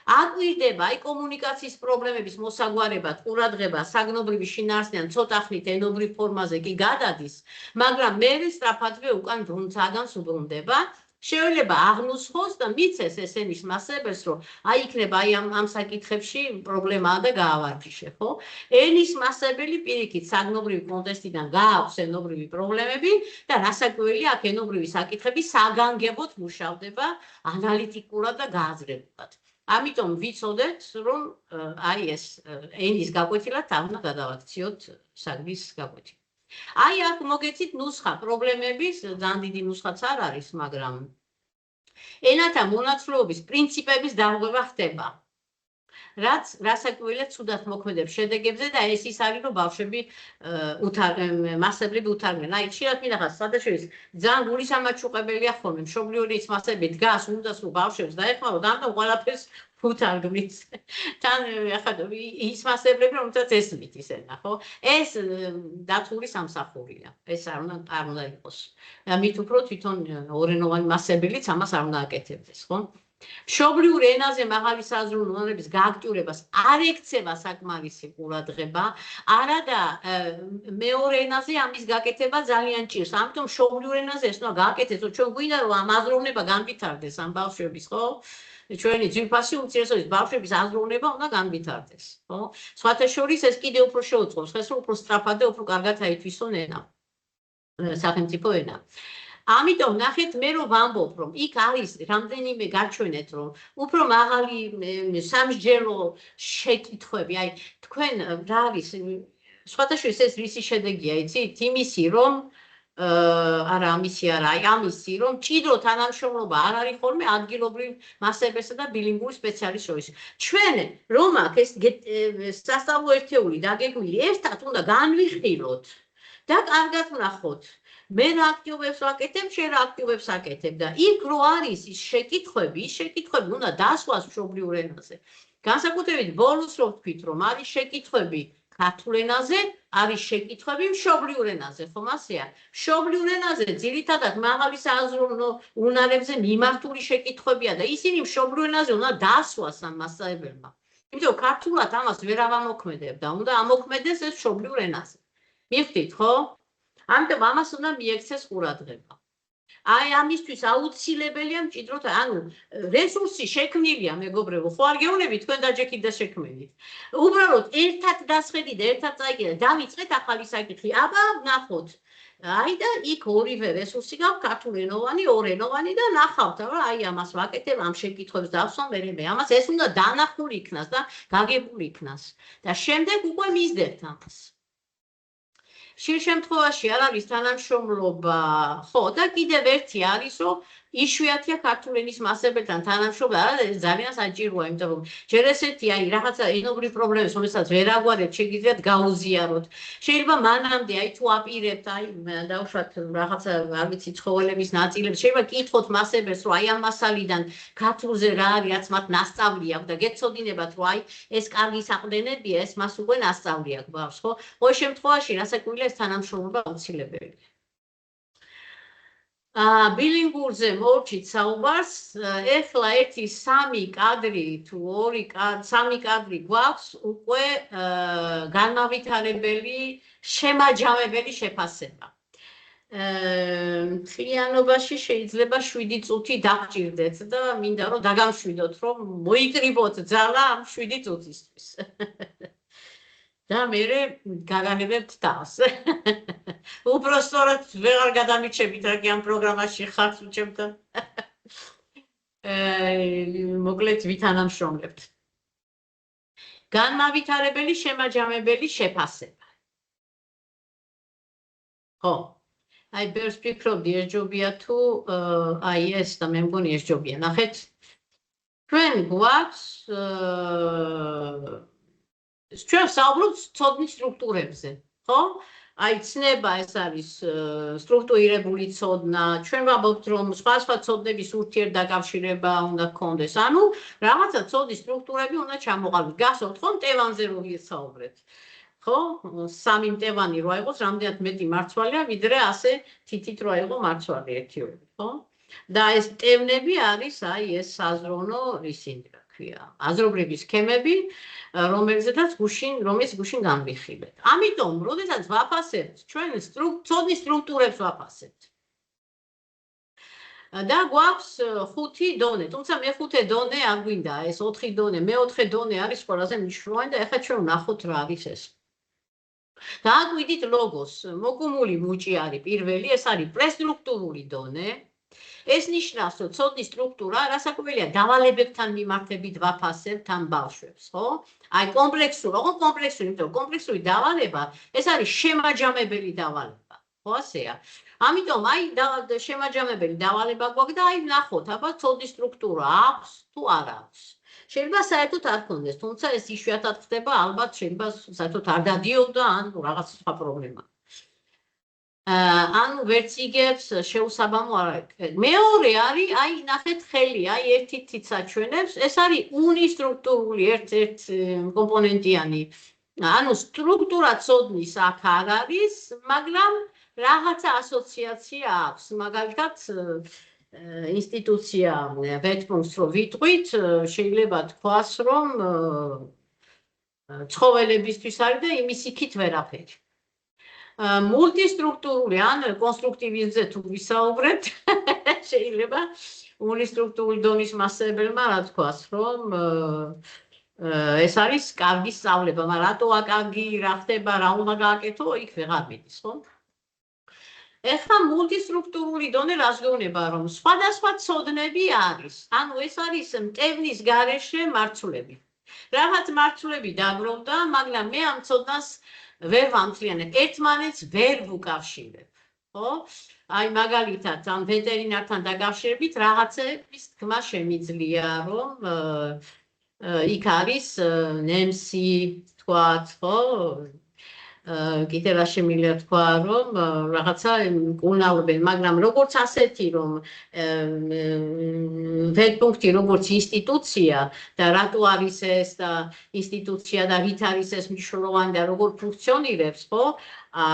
აკვირდება აი კომუნიკაციის პრობლემების მოსაგვარებად, ყურადღება საგნობრივი შინაარსიდან ცოტა ხნით ენობრივ ფორმაზე კი გადადის, მაგრამ მერე სწრაფადვე უკან საგანს უბრუნდება. შეიძლება აღნუსხოს და მიცეს ეს ენის მასწავლებელს, რომ აი იქნება აი ამ საკითხებში პრობლემაა და გაავარჯიშე, ხო? ენის მასწავლებელი პირიქით საგნობრივი კონტექსტიდან გააქვს ენობრივი პრობლემები და რასაკვირველია, აქ ენობრივი საკითხები საგანგებოდ მუშავდება ანალიტიკურად და გააზრებულად. ამიტომ ვიცოდეთ, რომ აი ეს ენის გაკვეთილად არ უნდა გადავაქციოთ საგნის გაკვეთილი. აი აქ მოგეცით ნუსხა პრობლემების, ძალიან დიდი ნუსხაც არ არის, მაგრამ ენათა მონაცვლეობის პრინციპების დარღვევა ხდება. რაც რასაკვირველია ცუდად მოქმედებს შედეგებზე და ეს ის არის, რომ ბავშვები მასწავლებლები უთარგმნენ. აი ხშირად მინახავს სადაშორის ძალიან გულისამაჩუყებელია ხოლმე მშობლიური ენის მასწავლებელი დგას, უნდას რომ ბავშვებს დაეხმაროთ, ამიტომ ყველაფერს უთარგმნის. თან ახლა ის მასწავლებლები რომელსაც ესმით ის ენა, ხო? ეს დათული სამსახურია. ეს არ უნდა იყოს. ამით უფრო თვითონ ორენოვანი მასწავლებელიც ამას არ უნდა აკეთებდეს, ხო? მშობლიურ ენაზე მაღალი საზრუნო უნარების გააქტიურებას არ ექცევა საკმარისი ყურადღება, არადა მეორე ენაზე ამის გაკეთება ძალიან ჭირს. ამიტომ მშობლიურ ენაზე ეს უნდა გააკეთოს, ჩვენ გვინდა რომ ამ აზროვნება განვითარდეს ამ ბავშვების, ხო? ჩვენი ძვირფასი უმცირესობის ბავშვების აზროვნება უნდა განვითარდეს, ხო? სხვათა შორის ეს კიდევ უფრო შეუწყობს, ხეს რომ უფრო სწრაფად და უფრო კარგად აითვისონ ენა, სახელმწიფო ენა. ამიტომ ნახეთ მე რომ ვამბობ, რომ იქ არის რამდენიმე გაჩვენეთ, რომ უფრო მაღალი სამსჯელო შეკითხვები, აი თქვენ რა არის, სხვათა შორის ეს რისი შედეგია, იცით? იმისი, რომ არა ამისი არა, აი ამისი, რომ ჭიდრო თანამშრომლობა არ არის ხოლმე ადგილობრივ მასწავლებელსა და ბილინგურ სპეციალისტს შორის. ჩვენ რომ აქ ეს სასწავლო ერთეული დაგეგმილი, ერთად უნდა განვიხილოთ და კარგად ვნახოთ. მე რა აქტივობებს ვაკეთებ, შენ რა აქტივობებს აკეთებ და იქ რო არის ის შეკითხვები უნდა დასვას მშობლიურ ენაზე. განსაკუთრებით ბოლოს რო ვთქვით, რომ არის შეკითხვები ქართულ ენაზე, არის შეკითხვები მშობლიურ ენაზე, ხომ ასეა? მშობლიურ ენაზე ძირითადად მაღალი საზრუნო უნარებზე მიმართული შეკითხვებია და ისინი მშობლიურ ენაზე უნდა დასვას ამ მასწავლებელმა. იმიტომ ქართულად ამას ვერ ავამოქმედებ და უნდა ამოქმედეს ეს მშობლიურ ენაზე. მივხვდით, ხო? ამიტომ ამას უნდა მიექცეს ყურადღება. აი ამისთვის აუცილებელია მჭიდროდ, ანუ რესურსი შექმნილია, მეგობრებო, ხო არ გეუბნებით თქვენ დაჯექით და შექმნით. უბრალოდ ერთად დასხედით და ერთად წაიგეთ და დავიწყეთ ახალი საკითხი. აბა ნახოთ. აი და იქ ორივე რესურსი გაქვს, ქართულენოვანი, ორენოვანი და ნახავთ, რა აი ამას ვაკეთებ, ამ შეკითხვებს დავსვამ, მე ამას ეს უნდა დანახული იქნას და გაგებული იქნას. და შემდეგ უკვე მისდევთ ამას. შენ შემთხვევაში არ არის თანამშრომლობა, ხო და კიდევ ერთი არის, რომ იშვიათია ქართული ენის მასწავლებელთან თანამშრომლობა, ეს ძალიან საჭიროა, იმიტომ რომ ჯერ ესეთი რაღაცა ენობრივი პრობლემები, რომელსაც ვერ აგვარებთ, შეგიძლიათ გაუზიაროთ. შეიძლება მანამდე თუ აპირებთ, დავუშვათ რაღაცა, არ ვიცი, ცხოველების ნაწილებს, შეიძლება კითხოთ მასწავლებელს, რომ ამ მასალიდან ქართულზე რა არის, რაც მათ ნასწავლი აქვს და გეცოდინებათ, რომ ეს კარგი საყრდენებია, ეს მას უკვე ნასწავლი აქვს ბავშვს, ხო? ყოველ შემთხვევაში, რასაკვირველია, ეს თანამშრომლობა აუცილებელია. ბილინგურზე მოვჭით საუბარს, ეხლა ერთი 3 კადრი თუ 3 კადრი გვაქვს უკვე განმავითარებელი, შემაჯამებელი შეფასება. მთლიანობაში შეიძლება 7 წუთი დაგჭირდეთ და მინდა რომ დაგამშვიდოთ, რომ მოიკრიბოთ ძალა ამ 7 წუთისთვის. და მერე გაგანებებთ თავს. უბრალოდ ვეღარ გადამიჩებით, რა კი ამ პროგრამაში ხართ უჩემთან. მოკლედ ვითანამშრომლებთ. განმავითარებელი, შემაჯამებელი შეფასება. ხო. ბერს ვფიქრობდი, ეს ჯობია თუ ეს და მე მგონი ეს ჯობია. ნახეთ. ჩვენ გვაქვს ჩვენ საუბრობთ ცოდნის სტრუქტურებზე, ხო? ცნება ეს არის სტრუქტურირებული ცოდნა, ჩვენ ვამბობთ, რომ სხვა ცოდნების ურთიერთდაკავშირება უნდა გქონდეს. ანუ რაღაცა ცოდნის სტრუქტურები უნდა ჩამოყალიბდეს. გახსოვთ ხო, მტევანზე რო ვისაუბრეთ. ხო? 3 მტევანი რო აიღოს, რამდენად მეტი მარცვალია, ვიდრე ასე თითით რო აიღო მარცვალი ერთიორი, ხო? და ეს მტევნები არის ეს საზროვნო ისინი, რა ქვია, აზრობრივი სქემები, რომელიც გუშინ განვიხილეთ. ამიტომ, როდესაც ვაფასებთ, ჩვენ ცოდნის სტრუქტურებს ვაფასებთ. და გვაქვს 5 დონე, თუმცა მე-5 დონე არ გვინდა, ეს 4 დონე, მე-4 დონე არის ყველაზე მნიშვნელოვანი და ეხლა ჩვენ ვნახოთ რა არის ეს. დააკვირდით ლოგოს, მოკუმული მუჭი არის პირველი, ეს არის პრესტრუქტურული დონე. ეს ნიშნავს, რომ ცოდნის სტრუქტურა რასაკვირველია დავალებებთან მიმართებით ვაფასებთ ამ ბავშვებს, ხო? კომპლექსური, იმიტომ კომპლექსური დავალება, ეს არის შემაჯამებელი დავალება, ხო ასეა? ამიტომ შემაჯამებელი დავალება გვაქვს და ვნახოთ, აბა ცოდნის სტრუქტურა აქვს თუ არ აქვს. შეიძლება საერთოდ არ ქონდეს, თუმცა ეს იშვიათად ხდება, ალბათ შეიძლება საერთოდ არ დადიოდა ან რაღაც სხვა პრობლემა. ანუ ვერც იგებს შეუსაბამო არ არის. მეორე არის, ნახეთ ხელი, ერთი თიცაჩვენებს, ეს არის უნისტრუქტურული ერთ კომპონენტიანი. ანუ სტრუქტურა ცოდნის აქ არ არის, მაგრამ რაღაცა ასოციაცია აქვს. მაგალითად, ინსტიტუცია ვეტპუნქტს რო ვიტყვით, შეიძლება თქვას, რომ ცხოველებისთვის არის და იმის იქით ვერაფერი. მულტისტრუქტურული ან კონსტრუქტივიზმზე თუ ვისაუბრებთ, შეიძლება უნისტრუქტურული დონის მასწავლებელმა რა თქვას, რომ ეს არის კარგი სწავლება, მაგრამ რატოა კარგი, რა ხდება, რა უნდა გააკეთო, იქ ვეღარ მიდის, ხო? ეხლა მულტისტრუქტურული დონე რას გეუბნება, რომ სხვადასხვა ცოდნები არის. ანუ ეს არის მტევნის გარეშე მარცვლები. რაღაც მარცვლები დაგროვდა, მაგრამ მე ამ ცოდნას ვერ ვამთლიანებ, ერთმანეთს ვერ ვუკავშირებ, ხო? მაგალითად, ამ ვეტერინართან დაკავშირებით რაღაცების თქმა შემიძლია, რომ იქ არის ნემსი, თქვათ, ხო? კიდე რა შემიძლია თქვა, რომ რაღაცა უნალობენ, მაგრამ როგორც ასეთი, რომ ვეტპუნქტი როგორც ინსტიტუცია და რატო არის ეს ინსტიტუცია და რით არის ეს მნიშვნელოვანი და როგორ ფუნქციონირებს, ხო?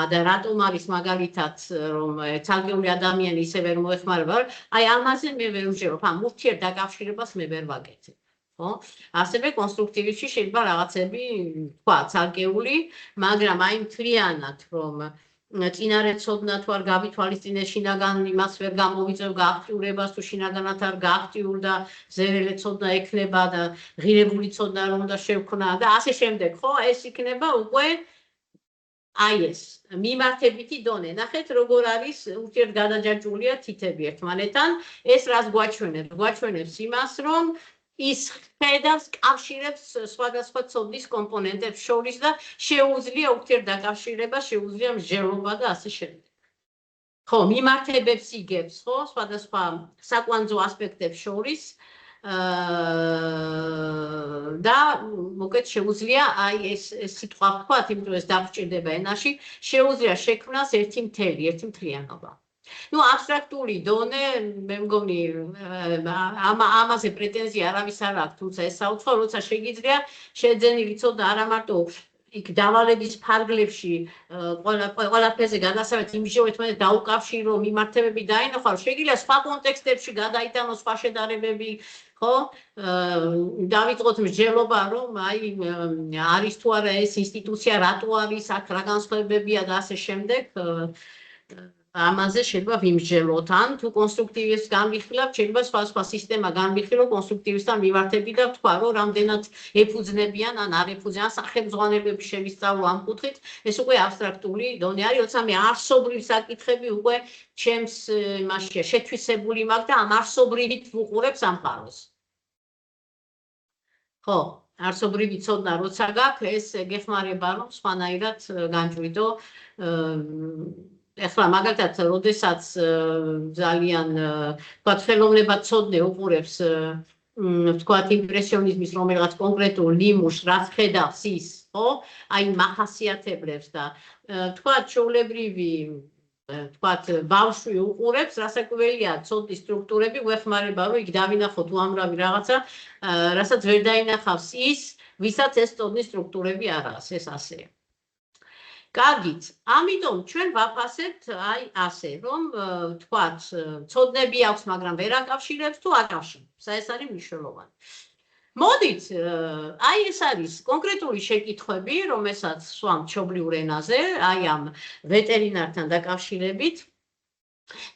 და რატომ არის მაგალითად, რომ ცალკეული ადამიანი ისე ვერ მოეხმარება, ამაზე მე ვერ ვჯერობ, ამ ურთიერთდაკავშირებას მე ვერ ვაკეთებ. ასევე კონსტრუქტივიზმში შეიძლება რაღაცები თქვა ცალკეული, მაგრამ მთლიანად რომ წინარე ცოდნა თუ არ გავითვალისწინე, შინაგან იმას ვერ გამოვიწევ გააქტიურებას თუ შინაგანად არ გააქტიურ და ზერელე ცოდნა ექნება და ღირებული ცოდნა რომ უნდა შევქნა და ასე შემდეგ, ხო? ეს იქნება უკვე ეს მიმართებითი დონე. ნახეთ როგორ არის ურთიერთგადაჯაჭვულია თითები ერთმანეთთან. ეს რას გვაჩვენებს? გვაჩვენებს იმას, რომ ის ხედავს კავშირებს სხვადასხვა ცოდნის კომპონენტებს შორის და შეუძლია ურთიერთდაკავშირება, შეუძლია მსჯელობა და ასე შემდეგ. ხო, მიმართებებს იგებს, ხო, სხვადასხვა საკვანძო ასპექტებს შორის და მოკეთ შეუძლია აი ეს სიტყვა ვთქვათ, იმიტომ ეს დაგჭირდება ენაში, შეუძლია შექმნას ერთი მთლიანობა. ნუ აბსტრაქტული დონე, მე მგონი ამაზე პრეტენზია არავის არ აქვს, თუმცა ეს საუცხოო, როცა შეგიძლია შეძენილი ცოდნა არა მარტო იქ დავალების ფარგლებში ყველაფერზე გადასავით იმჟივეთ მე დაუკავშირო მიმართებები დაინახავ, შეგიძლია სხვა კონტექსტებში გადაიტანო სხვა შედარებები, ხო? დავიწყოთ მსჯელობა, რომ აი არის თუ არა ეს ინსტიტუცია რატო არის, აქ რა განსხვავებებია და ასე შემდეგ. ამაზე შეიძლება ვიმსჯელოთ, ან თუ კონსტრუქტივიზმს განვიხილავთ, შეიძლება სხვა სისტემა განვიხილო კონსტრუქტივისტთან მიმართები და ვთქვა, რომ რამდენად ეფუძნებიან ან არ ეფუძნებიან სახელმძღვანელოების შემისწავლა ამ კუთხით, ეს უკვე აბსტრაქტული დონე არის, როცა მე არსობრივ საკითხები უკვე ჩემს იმაშია შეთვისებული მაქვს და ამ არსობრივით ვუყურებ სამყაროს. ხო, არსობრივი ცოდნა როცა გაქვს, ეს გეხმარება, რომ სხვანაირად განჭვიდო ეხლა მაგალითად, როდესაც ძალიან თქვათ ხელოვნებად ცოდნე უყურებს თქვათ იმპრესიონიზმის რომელიღაც კონკრეტულ ნიმუშს, რაც ხედავს ის, ხო? აი მახასიათებლებს და თქვათ ჩვეულებრივი თქვათ ბავშვი უყურებს, რასაკვირველია ცოდნის სტრუქტურები გვეხმარება, რომ იქ დავინახოთ უამრავი რაღაცა, რასაც ვერ დაინახავს ის, ვისაც ეს ცოდნის სტრუქტურები არ აქვს, ეს ასეა. კარგით, ამიტომ ჩვენ ვაფასებთ აი ასე, რომ თქვათ, ცოდნები აქვს, მაგრამ ვერ აკავშირებს თუ აკავშირებს. ეს არის მნიშვნელოვანი. მოდით, აი ეს არის კონკრეტული შეკითხვები, რომელსაც სვამ მშობლიურ ენაზე, აი ამ ვეტერინართან დაკავშირებით.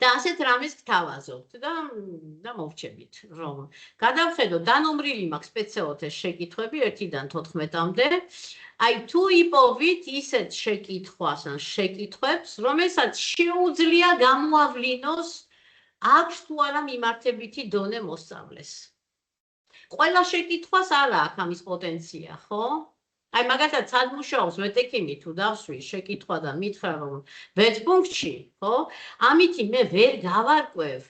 და ასეთ რამეს გთავაზობთ და მოვჩებით, რომ გადავხედოთ, დანომრილი მაქვს სპეციალურად ეს შეკითხვები 1-დან 14-მდე. აი თუ იპოვით ისეთ შეკითხვას ან შეკითხვებს, რომელსაც შეუძლია გამოავლინოს აქვს თუ არა მიმართებითი დონე მოსწავლეს. ყველა შეკითხვას არ აქვს ამის პოტენცია, ხო? აი მაგალითად სადმუშაოს ვეტექიმი თუ დავსვი შეკითხვა და მითხრა რომ ვეტპუნქტში, ხო? ამითი მე ვერ გავარკვევ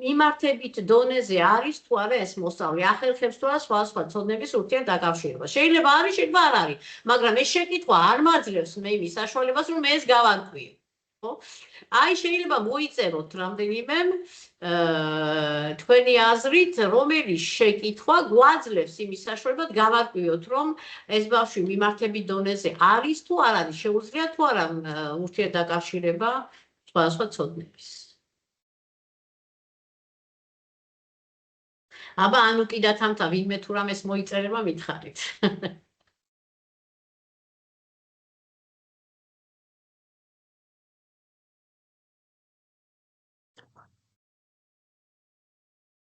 მიმართებით დონეზე არის თუ არა ეს მოსწავლე, ახერხებს თუ არა სხვა ცოდნების ურთიერთ დაკავშირებას. შეიძლება არის, შეიძლება არ არის, მაგრამ ეს შეკითხვა არ მაძლევს მე იმის საშუალებას, რომ მე ეს გავარკვიო. ხო? აი შეიძლება მოიწეროთ რამდენიმე თქვენი აზრით, რომელი შეკითხვა გვაძლევს იმის საშუალებას გავარკვიოთ, რომ ეს ბავშვი მიმართებით დონეზე არის თუ არ არის, შეუძლია თუ არა ურთიერთდაკავშირება სხვადასხვა ცოდნების. აბა ანუ კიდე თამთა ვინმე თუ რამეს მოიწერება მითხარით.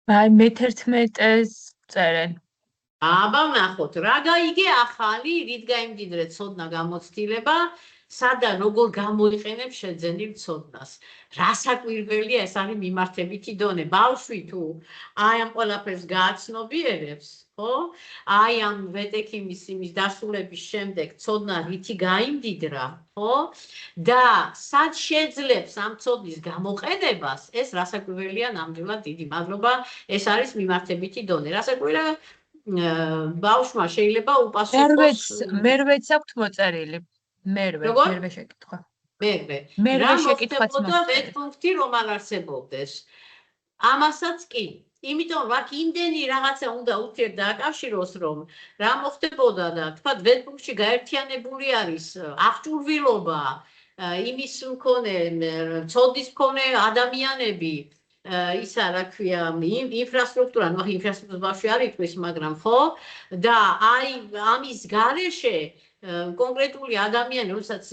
აი მე-11-ს წერენ. აბა ვნახოთ, რა გაიგე ახალი, რით გაიმდიდრე ცოდნა გამოცდილება, სადან როგორ გამოიყენებ შეძენილ ცოდნას. რასაკვირველია, ეს არის მიმართებითი დონე. ბავშვი თუ აი ამ ყველაფერს გააცნობიერებს, ხო? აი ამ ვეტექიმის იმის დასრულების შემდეგ ცოდნა რითი გაიმდიდრა, ხო? და სად შეძლებს ამ ცოდნის გამოყენებას, ეს რასაკვირველია, ნამდვილად დიდი მადლობა, ეს არის მიმართებითი დონე. რასაკვირველია ბავშვმა შეიძლება უპასუხოს მერვეც აქვთ მოწერილი. მერვე შეკითხვა. მერვე შეკითხვაც მოხდა ვეტპუნქტი რომ არ არსებობდეს. ამასაც კი. იმიტომ რომ აქ იმდენი რაღაცა უნდა ურთიერთდააკავშიროს, რომ რა მოხდებოდა და თქვათ ვეტპუნქტში გაერთიანებული არის აღჭურვილობა, იმის მქონე, ცოდნის მქონე ადამიანები, ისა რა ქვია, ინფრასტრუქტურა, ნუ ინფრასტრუქტურის ბავშვი არ იტყვის, მაგრამ ხო? და აი ამის გარეშე კონკრეტული ადამიანი, რომელსაც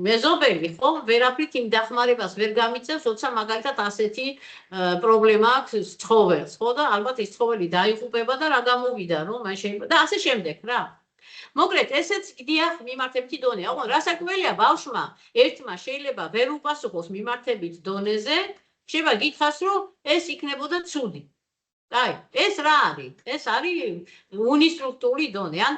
მეზობელი, ხო, ვერაფრით იმ დახმარებას ვერ გამიწევს, როცა მაგალითად ასეთი პრობლემა აქვს ცხოველს, ხო და ალბათ ის ცხოველი დაიღუპება და რა გამოვიდა, რომ მან შეიძლება და ასე შემდეგ რა. მოკლედ, ესეც გდია მიმართებითი დონეა. ოღონდ რასაკვირველია ბავშვმა ერთმა შეიძლება ვერ უპასუხოს მიმართებით დონეზე, შეიძლება გითხრას, რომ ეს იქნებოდა ცუდი. აი, ეს რა არის? ეს არის უნისტრუქტურული დონე, ან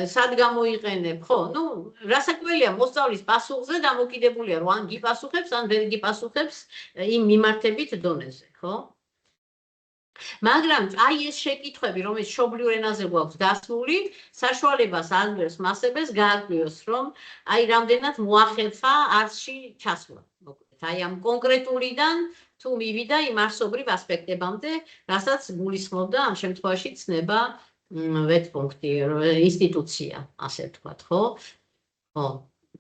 სად გამოიყენებ, ხო? ნუ რასაკვირველია, მოსწავლის პასუხზე დამოკიდებულია, რომ ან გიპასუხებს, ან ვერ გიპასუხებს იმ მიმართებით დონეზე, ხო? მაგრამ აი ეს შეკითხვები, რომელიც მშობლიურ ენაზე გვაქვს დასმული, საშუალებას აძლევს მასებს გააკვიროს, რომ აი რამდენად მოახერხა არსში ჩასვლა. აი ამ კონკრეტულიდან თუ მივიდა იმ არსობრივ ასპექტებამდე, რასაც გულისხმობდა ამ შემთხვევაში ცნება ვეტპუნქტი, ინსტიტუცია, ასე ვთქვათ, ხო? ხო.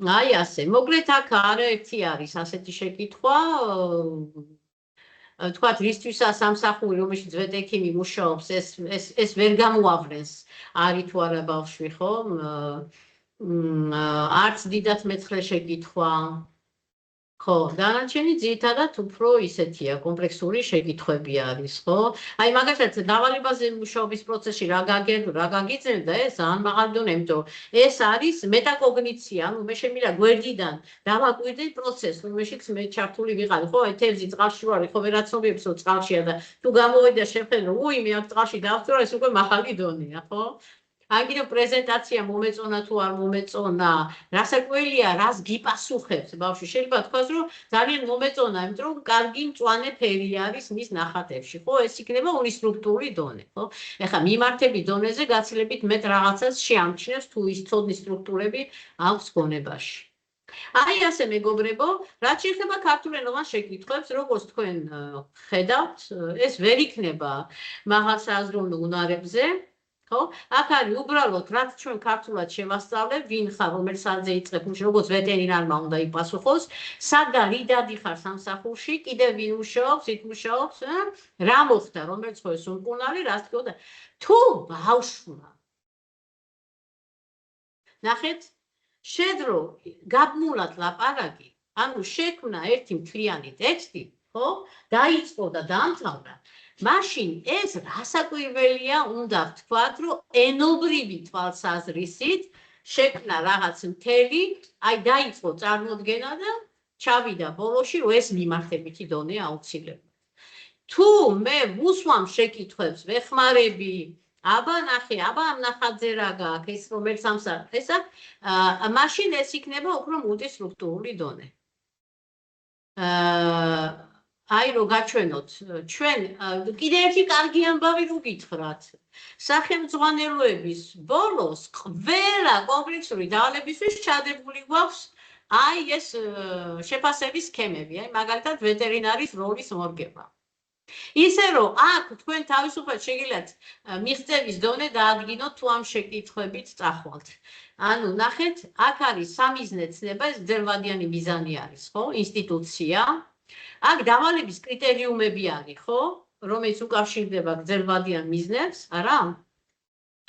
აი ასე, მოკლედ აქ არაერთი არის ასეთი შეკითხვა, თქვათ, რისთვისაც სამსახური, რომელშიც ვეტექიმი მუშაობს, ეს ვერ გამოავლენს, არის თუ არა ბავშვი, ხო? არც დიდად მეცხრე შეკითხვა. ხო, დანარჩენი ძირითადად უფრო ისეთია, კომპლექსური შეკითხვები არის, ხო? აი მაგალითად, დავალებაზე მუშაობის პროცესში რა გაგიწევდა ეს ძალიან მაღალი დონე, იმიტომ ეს არის მეტაკოგნიცია, ანუ მე შემიძლია გვერდიდან დავაკვირდე პროცესს, რომელშიც მე ჩართული ვიყავი, ხო? აი თევზი წყალში ვარ, ხო ვერაცნობებს, რომ წყალშია და თუ გამოვიდა შეხედო, უი, მე აქ წყალში დავწვირა, ეს უკვე მაღალი დონეა, ხო? აგინო პრეზენტაცია მომეწონა თუ არ მომეწონა, რასაკვირველია, რას გიპასუხებს ბავშვი, შეიძლება თქვას, რომ ძალიან მომეწონა, იმიტომ რომ კარგი მწვანე ფერი არის მის ნახატებში, ხო? ეს იქნება უნისტრუქტურული დონე, ხო? ეხლა მიმართების დონეზე გაცილებით მეტ რაღაცას შეამჩნევს თუ ის ცოდნის სტრუქტურები აქვს გონებაში. აი ასე მეგობრებო, რაც შეეხება ქართულენოვან შეკითხვებს, როგორც თქვენ ხედავთ, ეს ვერ იქნება მაღალ საზრუნო უნარებზე. ხო? აქ არის უბრალოდ რაც ჩვენ ქართულად შევასწავლებ, ვინ ხარ, რომელ სანძე იწყებ, როგორც ვეტერინარმა უნდა იპასუხოს, სად და რიდადი ხარ სამსახურში, კიდევ ვინ მუშაობს, იქ მუშაობს, რა მოხდა, რომელ ცხოვრეს უმკურნალი, რა თქმა უნდა. თუ ბავშვმა ნახეთ, შეძრო გაბმულად ლაპარაკი, ანუ შექმნა ერთი მთლიანი ტექსტი, ხო? დაიწყო და დაამთავრა. მაშინ ეს რასაკვირველია უნდა ვთქვათ, რომ ენობრივი თვალსაზრისით შექმნა რაღაც მთელი, აი დაიწყო წარმოდგენა და ჩავიდა ბოლოში, რომ ეს მიმართებითი დონე აუცილებლად. თუ მე ვუსვამ შეკითხვებს, ვეხმარები, აბა ნახე, აბა ამ ნახატზე რა გაქვს, ეს რომელიც სამსახურს, ესა, მაშინ ეს იქნება უფრო მულტისტრუქტურული დონე. აი რომ გაჩვენოთ, ჩვენ კიდე ერთი კარგი ამბავი რო გითხრათ. სახელმძღვანელოების ბოლოს ყველა კომპლექსური დავალებისთვის ჩადებული გვაქვს აი ეს შეფასების სქემები, აი მაგალითად ვეტერინარის როლის მორგება. ისე რომ აქ თქვენ თავისუფლად შეგიძლიათ მიღწევის დონე დაადგინოთ თუ ამ შეკითხვებით წახვალთ. ანუ ნახეთ, აქ არის სამიზნე ცნება, ეს გრძელვადიანი მიზანი არის, ხო? ინსტიტუცია. აქ დავალების კრიტერიუმები არის, ხო? რომელიც უკავშირდება გრძელვადიან მიზნებს, არა?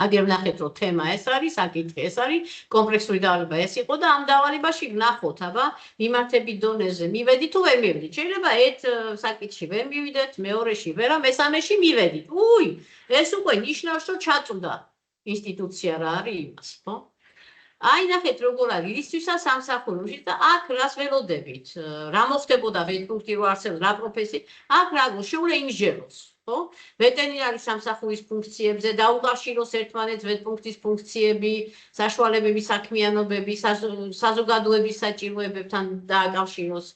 აგერ ვნახეთ, რომ თემა ეს არის, საკითხი ეს არის, კომპლექსური დავალება ეს იყო და ამ დავალებაში ვნახოთ, აბა, მიმართების დონეზე მივედით თუ ვერ მივედით. შეიძლება ერთ საკითხში ვერ მივიდეთ, მეორეში ვერ, მესამეში მივედით. უი, ეს უკვე ნიშნავს, რომ ჩაწვდა ინსტიტუცია რა არის იმას, ხო? აი ნახეთ როგორ არის რისთვისაც სამსახურში და აქ რას ველოდებით, რა მოხდებოდა ვეტპუნქტი რო არსებობს, რა პროფესია, აქ რა შეუძლია იმსჯელოს, ხო? ვეტერინარის სამსახურის ფუნქციებზე დაუკავშიროს ერთმანეთს ვეტპუნქტის ფუნქციები, საშუალებები, საქმიანობები, საზოგადოების საჭიროებებთან დააკავშიროს.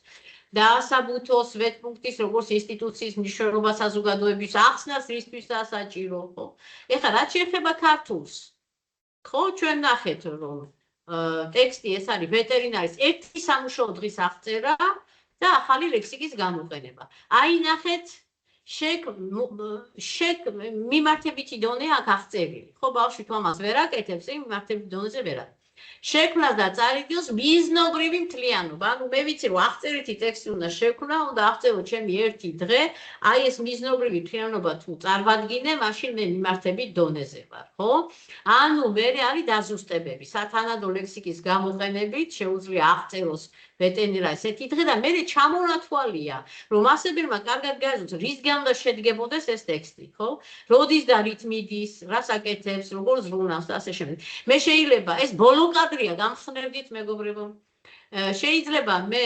დაასაბუთოს ვეტპუნქტის როგორც ინსტიტუციის მნიშვნელობა საზოგადოების ახსნას რისთვისაც საჭირო, ხო? ეხლა რაც შეეხება ქართულს, ხო, ჩვენ ნახეთ, რომ ტექსტი ეს არის ვეტერინარის ერთი სამუშაო დღის აღწერა და ახალი ლექსიკის გამოყენება. აი ნახეთ, მიმართებითი დონე აქ აღწერილი. ხო, ბავშვი თუ ამას ვერ აკეთებს, მიმართებითი დონეზე ვერ არის. შექმნას და წარიგდოს მიზნობრივი მთლიანობა. ანუ მე ვიცი, რომ აღწერითი ტექსტი უნდა შექმნა, უნდა აღწერო ჩემი ერთი დღე, აი ეს მიზნობრივი მთლიანობა თუ წარმოვადგინე, მაშინ მე მიმართებით დონეზე ვარ, ხო? ანუ მე არის დაზუსტებები, სათანადო ლექსიკის გამოყენებით შეუძლია აღწეროს ვეტერინარის ერთი დღე და მე ჩამონათვალია, რომ მასებმა კარგად გააზრდოს, რისგან უნდა შედგებოდეს ეს ტექსტი, ხო? როდის და რით მიდის, რას აკეთებს, როგორ ზრუნავს და ასე შემდეგ. მე შეიძლება ეს ბოლო კადრია, გამხსნევდით მეგობრებო. შეიძლება მე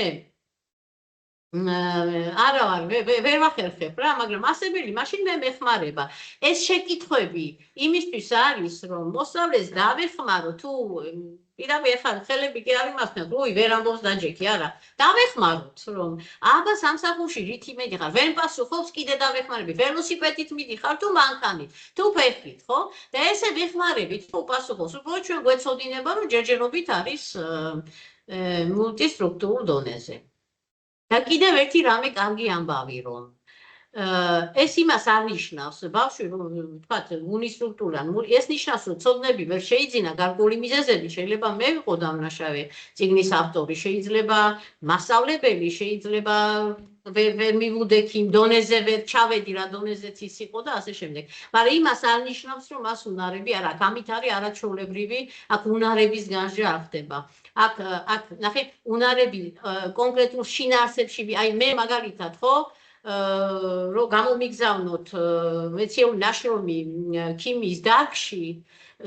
არა ვარ, ვერ ვახერხებ რა, მაგრამ ასებელი მაშინ მე მეხმარება. ეს შეკითხვები იმისთვის არის, რომ მოსწავლეს დავეხმარო თუ პირავი ახლა ხელები კი არ იმასნებ, უი ვერ ამბობს დაჯექი, არა. დავეხმაროთ, რომ აბა სამსახურში რით იმედიხარ, ვერ პასუხობს, კიდე დავეხმარებით, ველოსიპედით მიდიხარ თუ მანქანით, თუ ფეხით, ხო? და ესე ვეხმარებით, თუ პასუხობს, უბრალოდ ჩვენ გვეცოდინება, რომ ჯერჯერობით არის მულტისტრუქტურულ დონეზე. და კიდევ ერთი რამე კარგი ამბავი, რომ ეს იმას არ ნიშნავს, ბავშვი რომ ვთქვათ, უნისტრუქტურა, ეს ნიშნავს, რომ ცოდნები ვერ შეიძინა გარკვეული მიზეზები, შეიძლება მე ვიყო დამნაშავე წიგნის ავტორი, შეიძლება მასწავლებელი, შეიძლება ვერ მივუდექი იმ დონეზე, ვერ ჩავედი რა დონეზეც ის იყო და ასე შემდეგ. მაგრამ იმას არ ნიშნავს, რომ მას უნარები არ აქვს. ამით არის არაჩვეულებრივი, აქ უნარების განსჯა არ ხდება. აქ ნახეთ, უნარები კონკრეტულ შინაარსებში, აი მე მაგალითად, ხო? რომ გამომიგზავნოთ მეცნიერული ნაშრომი ქიმიის დარგში,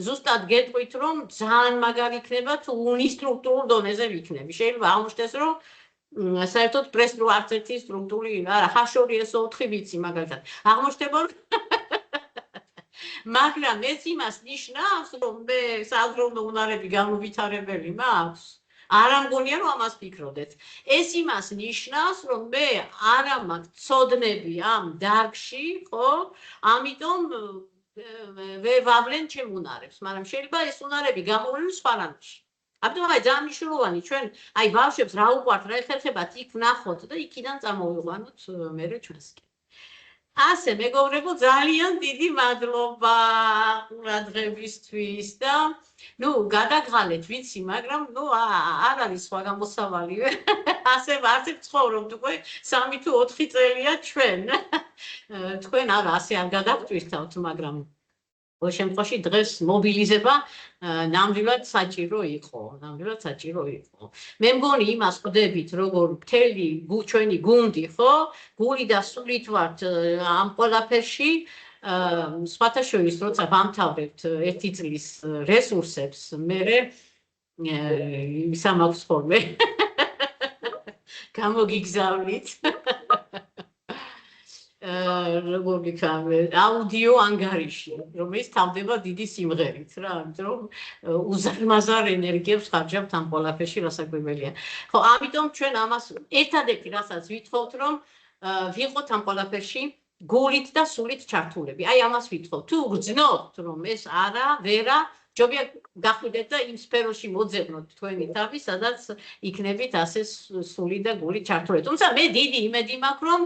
ზუსტად გეტყვით, რომ ძალიან მაგარი იქნება თუ უნისტრუქტურულ დონეზე ვიქნები. შეიძლება აღმოჩნდეს, რომ საერთოდ პრესტრო არც ერთი სტრუქტურული არა, H2SO4 ვიცი მაგალითად. აღმოჩნდება, რომ მაგრამ ეს იმას ნიშნავს, რომ მე საზრუნო უნარები განუვითარებელი მაქვს. არა მგონია, რომ ამას ფიქრობდეთ. ეს იმას ნიშნავს, რომ მე არა მაქვს ცოდნები ამ დარგში, ხო? ამიტომ ვერ ვავლენ ჩემ უნარებს, მაგრამ შეიძლება ეს უნარები გამოვლენ სხვა რამეში. ამიტომ აი ძალიან მნიშვნელოვანი ჩვენ აი ბავშვებს რა უყვართ, რა ეხერხებათ იქ ვნახოთ და იქიდან წამოვიყვანოთ მერე ჩვენსკენ. ასე მეგობრებო, ძალიან დიდი მადლობა ყურადღებისთვის და გადაგღალეთ, ვიცი, მაგრამ არ არის სხვა გამოსავალი. ასე ვარცებ ცხოვრობთ უკვე 3 თუ 4 წელია ჩვენ. თქვენ არა, ასე არ გადაგტვირთავთ, მაგრამ ყოველ შემთხვევაში დღეს მობილიზება ნამდვილად საჭირო იყო. მე მგონი იმას ხვდებით, როგორ მთელი ჩვენი გუნდი, ხო? გული და სულით ვართ ამ ყველაფერში. სხვათა შორის, როცა ვამთავრებთ 1 წლის რესურსებს, მერე ისა მაქვს ხოლმე. გამოგიგზავნით. როგორ გიქამე, აუდიო ანგარიში, რომელიც თავდება დიდი სიმღერით რა, ამიტომ რომ უზარმაზარ ენერგიებს ხარჯავთ ამ ყველაფერში, რასაკვირველია. ხო, ამიტომ ჩვენ ამას ერთადერთი რასაც ვითხოვთ, რომ ვიყოთ ამ ყველაფერში გულით და სულით ჩართულები. აი ამას ვითხოვთ. თუ გძნობთ, რომ ეს ვერა ჯობია გახვიდეთ და იმ სფეროში მოძებნოთ თქვენი თავი, სადაც იქნებით ასე სული და გული ჩართულები. თუმცა მე დიდი იმედი მაქვს, რომ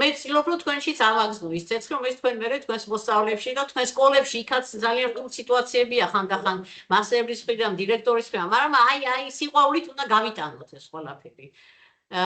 მე ვცდილობ, რომ თქვენშიც ავაგზნო ის წესრიგი, რომელიც თქვენ მერე თქვენს მოსწავლეებში და თქვენ სკოლებში იქაც ძალიან რთულ სიტუაციებია ხანდახან მასწავლებლის მხრიდან, დირექტორის მხრიდან, მაგრამ აი სიყვარულით უნდა გავიტანოთ ეს ყველაფერი.